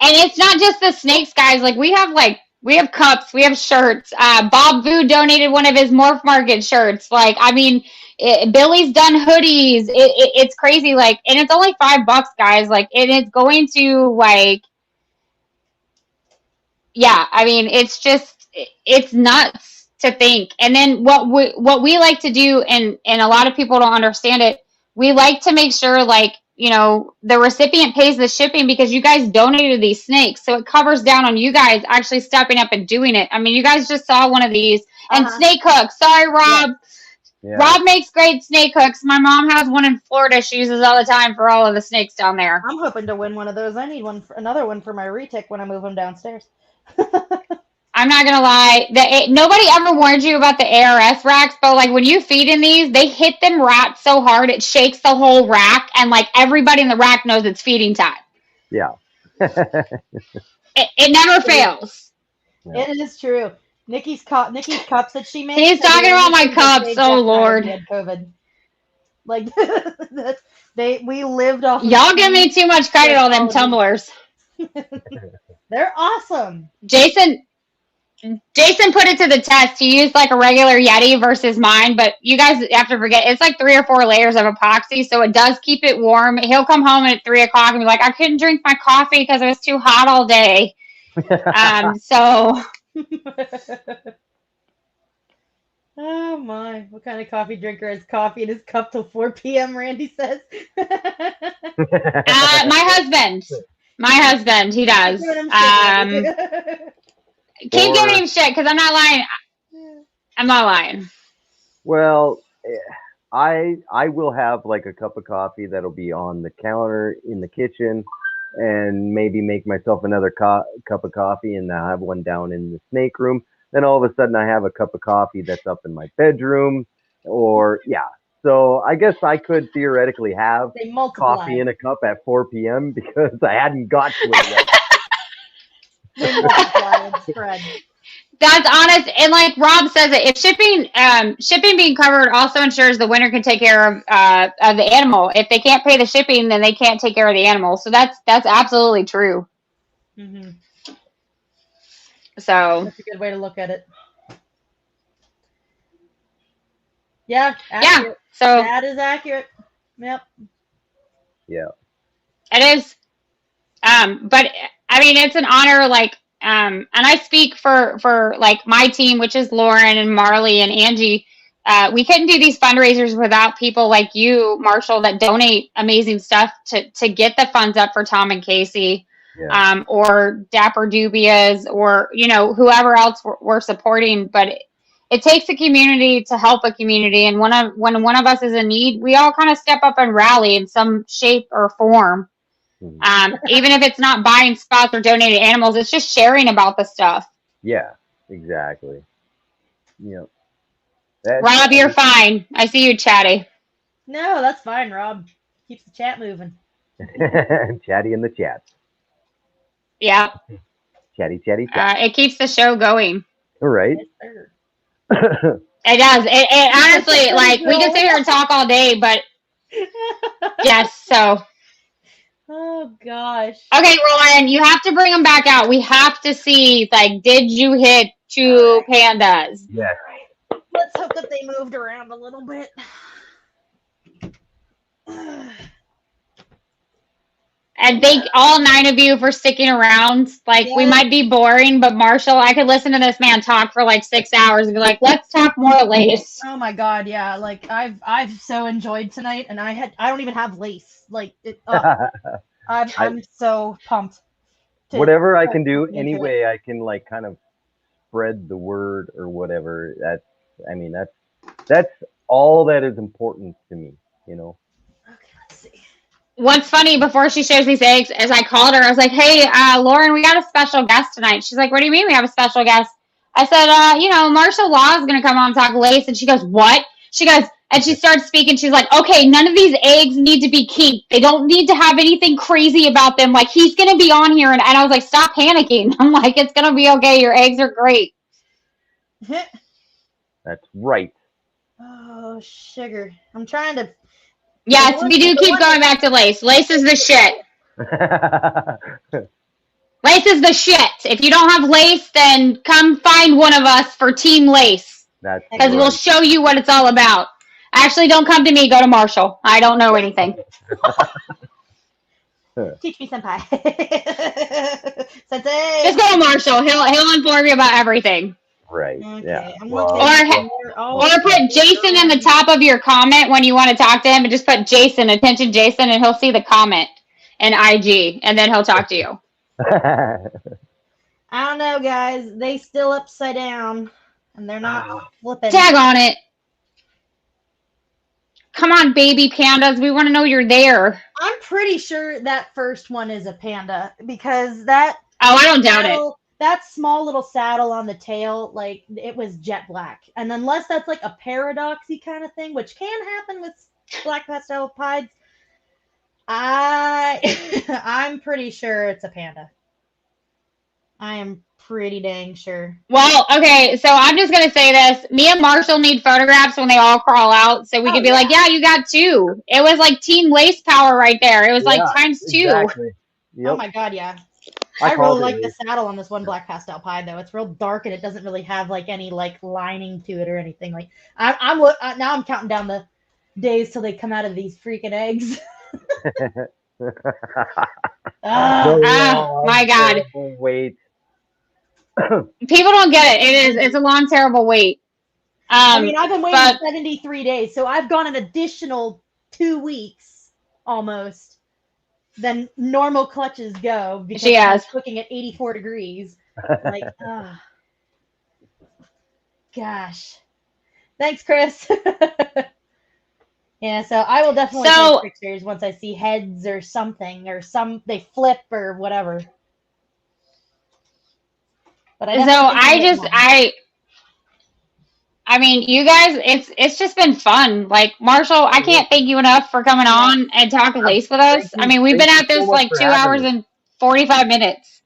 B: it's not just the snakes, guys. Like, we have cups, we have shirts. Bob Vu donated one of his Morph Market shirts. Like, I mean, Billy's done hoodies. It's crazy. Like, and it's only $5, guys. Like, and it's going to, like, yeah. I mean, it's nuts to think. And then what we like to do, and a lot of people don't understand it. We like to make sure, like, you know, the recipient pays the shipping because you guys donated these snakes. So it covers down on you guys actually stepping up and doing it. I mean, you guys just saw one of these. And snake hooks. Sorry, Rob. Yeah. Rob makes great snake hooks. My mom has one in Florida she uses all the time for all of the snakes down there.
A: I'm hoping to win one of those. I need another one for my retic when I move them downstairs.
B: I'm not going to lie. Nobody ever warned you about the ARS racks, but, like, when you feed in these, they hit them rats so hard it shakes the whole rack, and, like, everybody in the rack knows it's feeding time.
C: Yeah.
B: it never fails.
A: Yeah. It is true. Nikki's cups that she made.
B: He's talking about my cups. Oh, Lord.
A: He had COVID. Like, we lived off.
B: Y'all give me too much credit on them tumblers.
A: They're awesome.
B: Jason put it to the test. He used like a regular Yeti versus mine, but you guys have to forget it's like 3 or 4 layers of epoxy, so it does keep it warm. He'll come home at 3 o'clock and be like, I couldn't drink my coffee because it was too hot all day. So.
A: Oh my! What kind of coffee drinker has coffee in his cup till 4 p.m.? Randy says.
B: My husband, he does. Keep giving him shit because I'm not lying. I'm not lying.
C: Well, I will have like a cup of coffee that'll be on the counter in the kitchen, and maybe make myself another cup of coffee, and I have one down in the snake room. Then all of a sudden I have a cup of coffee that's up in my bedroom, or So I guess I could theoretically have coffee in a cup at 4 p.m. because I hadn't got to it yet.
A: They multiply and spread.
B: That's honest. And like Rob says it, if shipping being covered also ensures the winner can take care of the animal. If they can't pay the shipping, then they can't take care of the animal. So that's absolutely true.
A: Mm-hmm.
B: So
A: That's a good way to look at it. Yeah, accurate.
B: so
A: That is accurate. Yep.
C: Yeah.
B: it is. But I mean, it's an honor. Like, and I speak for like my team, which is Lauren and Marley and Angie. We couldn't do these fundraisers without people like you, Marshall, that donate amazing stuff to get the funds up for Tom and Casey,
C: Yeah.
B: or Dapper Dubias, or whoever else we're supporting. But it takes a community to help a community, and when one of us is in need, we all kind of step up and rally in some shape or form. Even if it's not buying spots or donating animals, it's just sharing about the stuff.
C: Yeah. Exactly. Yep.
B: Rob, you're fine. I see you, Chatty.
A: No, that's fine, Rob. Keeps the chat moving.
C: Chatty in the chat.
B: Yeah.
C: Chatty.
B: It keeps the show going.
C: Right.
A: Yes, sir.
B: It does. It honestly, like, we can sit here and talk all day, but yes, so.
A: Oh, gosh.
B: Okay, Lauren, you have to bring them back out. We have to see, like, did you hit 2 pandas?
C: Yes.
A: Let's hope that they moved around a little bit.
B: And thank all 9 of you for sticking around. Like, we
A: Yeah.
B: might be boring, but Marshall, I could listen to this man talk for like 6 hours and be like, let's talk more lace.
A: Oh my god, yeah. Like I've so enjoyed tonight, and I don't even have lace. Like I'm so pumped.
C: Whatever I can do,
A: into
C: any
A: it.
C: way I can like kind of spread the word or whatever. That's all that is important to me.
A: Okay, let's see.
B: What's funny, before she shares these eggs, as I called her, I was like, hey, Lauren, we got a special guest tonight. She's like, what do you mean we have a special guest? I said, Marshall Law is going to come on and talk lace. And she goes, what? She goes, and she starts speaking. She's like, okay, none of these eggs need to be kinked. They don't need to have anything crazy about them. Like, he's going to be on here. And I was like, stop panicking. I'm like, it's going to be okay. Your eggs are great.
C: That's right.
A: Oh, sugar. I'm trying to.
B: Yes, we do keep going back to lace. Lace is the shit. Lace is the shit. If you don't have lace, then come find one of us for Team Lace.
C: That's
B: Because
C: right.
B: we'll show you what it's all about. Actually, don't come to me. Go to Marshall. I don't know anything.
A: Teach me, senpai. Sensei.
B: Just go to Marshall. He'll inform you about everything.
C: Right.
A: Okay,
C: Yeah.
A: I'm
C: Well,
A: looking.
B: Or put Jason in the top of your comment when you want to talk to him, and just put Jason, attention Jason, and he'll see the comment in IG, and then he'll talk to you.
A: I don't know, guys. They still upside down, and they're not flipping.
B: Tag on it. Come on, baby pandas. We want to know you're there.
A: I'm pretty sure that first one is a panda, because that.
B: Oh, I don't doubt it.
A: That small little saddle on the tail, like, it was jet black. And unless that's like a paradoxy kind of thing, which can happen with black pastel pieds, I'm pretty sure it's a panda. I am pretty dang sure.
B: Well, okay, so I'm just going to say this. Me and Marshall need photographs when they all crawl out, so we could be like, yeah, you got 2. It was like Team Lace power right there. It was like times 2.
C: Exactly. Yep.
A: Oh my god, yeah.
C: I
A: I really
C: called it
A: like the
C: lace.
A: saddle on this one black pastel pied, though. It's real dark, and it doesn't really have like any like lining to it or anything. Like now I'm counting down the days till they come out of these freaking eggs.
B: My God.
C: Wait.
B: People don't get it. It's a long, terrible wait.
A: I mean, I've been waiting 73 days, so I've gone an additional 2 weeks almost than normal clutches go, because
B: She has.
A: I'm cooking at 84 degrees. Like, gosh. Thanks, Chris. Yeah, so I will definitely take pictures once I see heads or something, or they flip or whatever. But
B: I mean, you guys, it's just been fun. Like, Marshall, I can't thank you enough for coming on and talking lace with us. I mean, we've been at this like 2 hours and 45 minutes.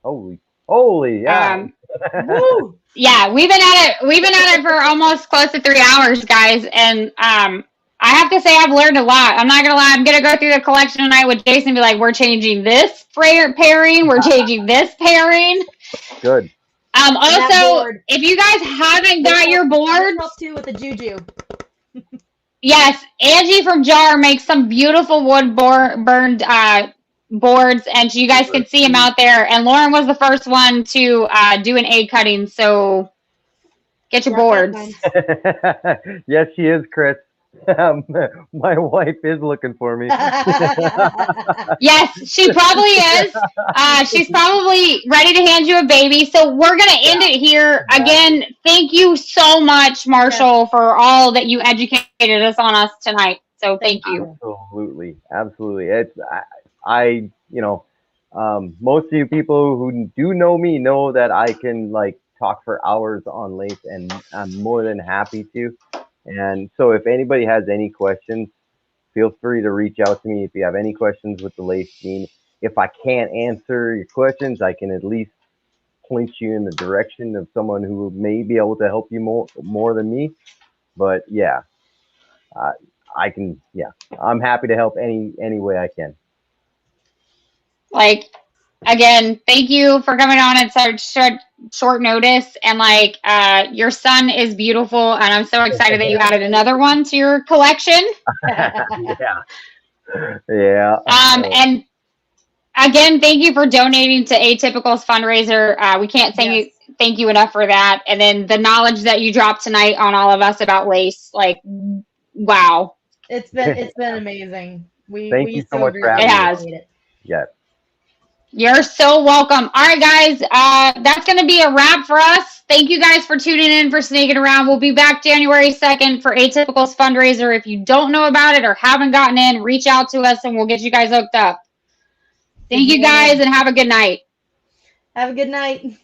C: Holy Holy, yeah.
A: Woo!
B: Yeah, we've been at it for almost close to 3 hours, guys, and I have to say I've learned a lot. I'm not gonna lie. I'm gonna go through the collection tonight with Jason and be like, we're changing this pairing, we're changing this pairing.
C: Good.
B: Also,
A: board.
B: if you guys haven't got your boards,
A: help too with the juju.
B: yes, Angie from Jar makes some beautiful wood burned boards, and you guys can see them out there. And Lauren was the first one to do an egg cutting, so get your boards.
C: Yes, she is, Chris. My wife is looking for me.
B: Yes, she probably is. She's probably ready to hand you a baby. So we're going to end it here. Again, thank you so much, Marshall, for all that you educated us on us tonight. So thank you.
C: Absolutely. It's most of you people who do know me know that I can talk for hours on lace, and I'm more than happy to. And so if anybody has any questions, feel free to reach out to me if you have any questions with the lace machine. If I can't answer your questions, I can at least point you in the direction of someone who may be able to help you more than me. But yeah, I can. Yeah, I'm happy to help any way I can.
B: Again, thank you for coming on at such short notice. And your son is beautiful, and I'm so excited that you added another one to your collection.
C: Yeah.
B: And again, thank you for donating to Atypical's fundraiser. We can't thank you enough for that. And then the knowledge that you dropped tonight on all of us about lace, wow.
A: It's been amazing.
C: Thank you so much for having
B: me. It has.
C: Yes.
B: You're so welcome. All right, guys. That's going to be a wrap for us. Thank you guys for tuning in for Snakin Around. We'll be back January 2nd for Atypical's fundraiser. If you don't know about it or haven't gotten in, reach out to us and we'll get you guys hooked up. Thank you guys and have a good night.
A: Have a good night.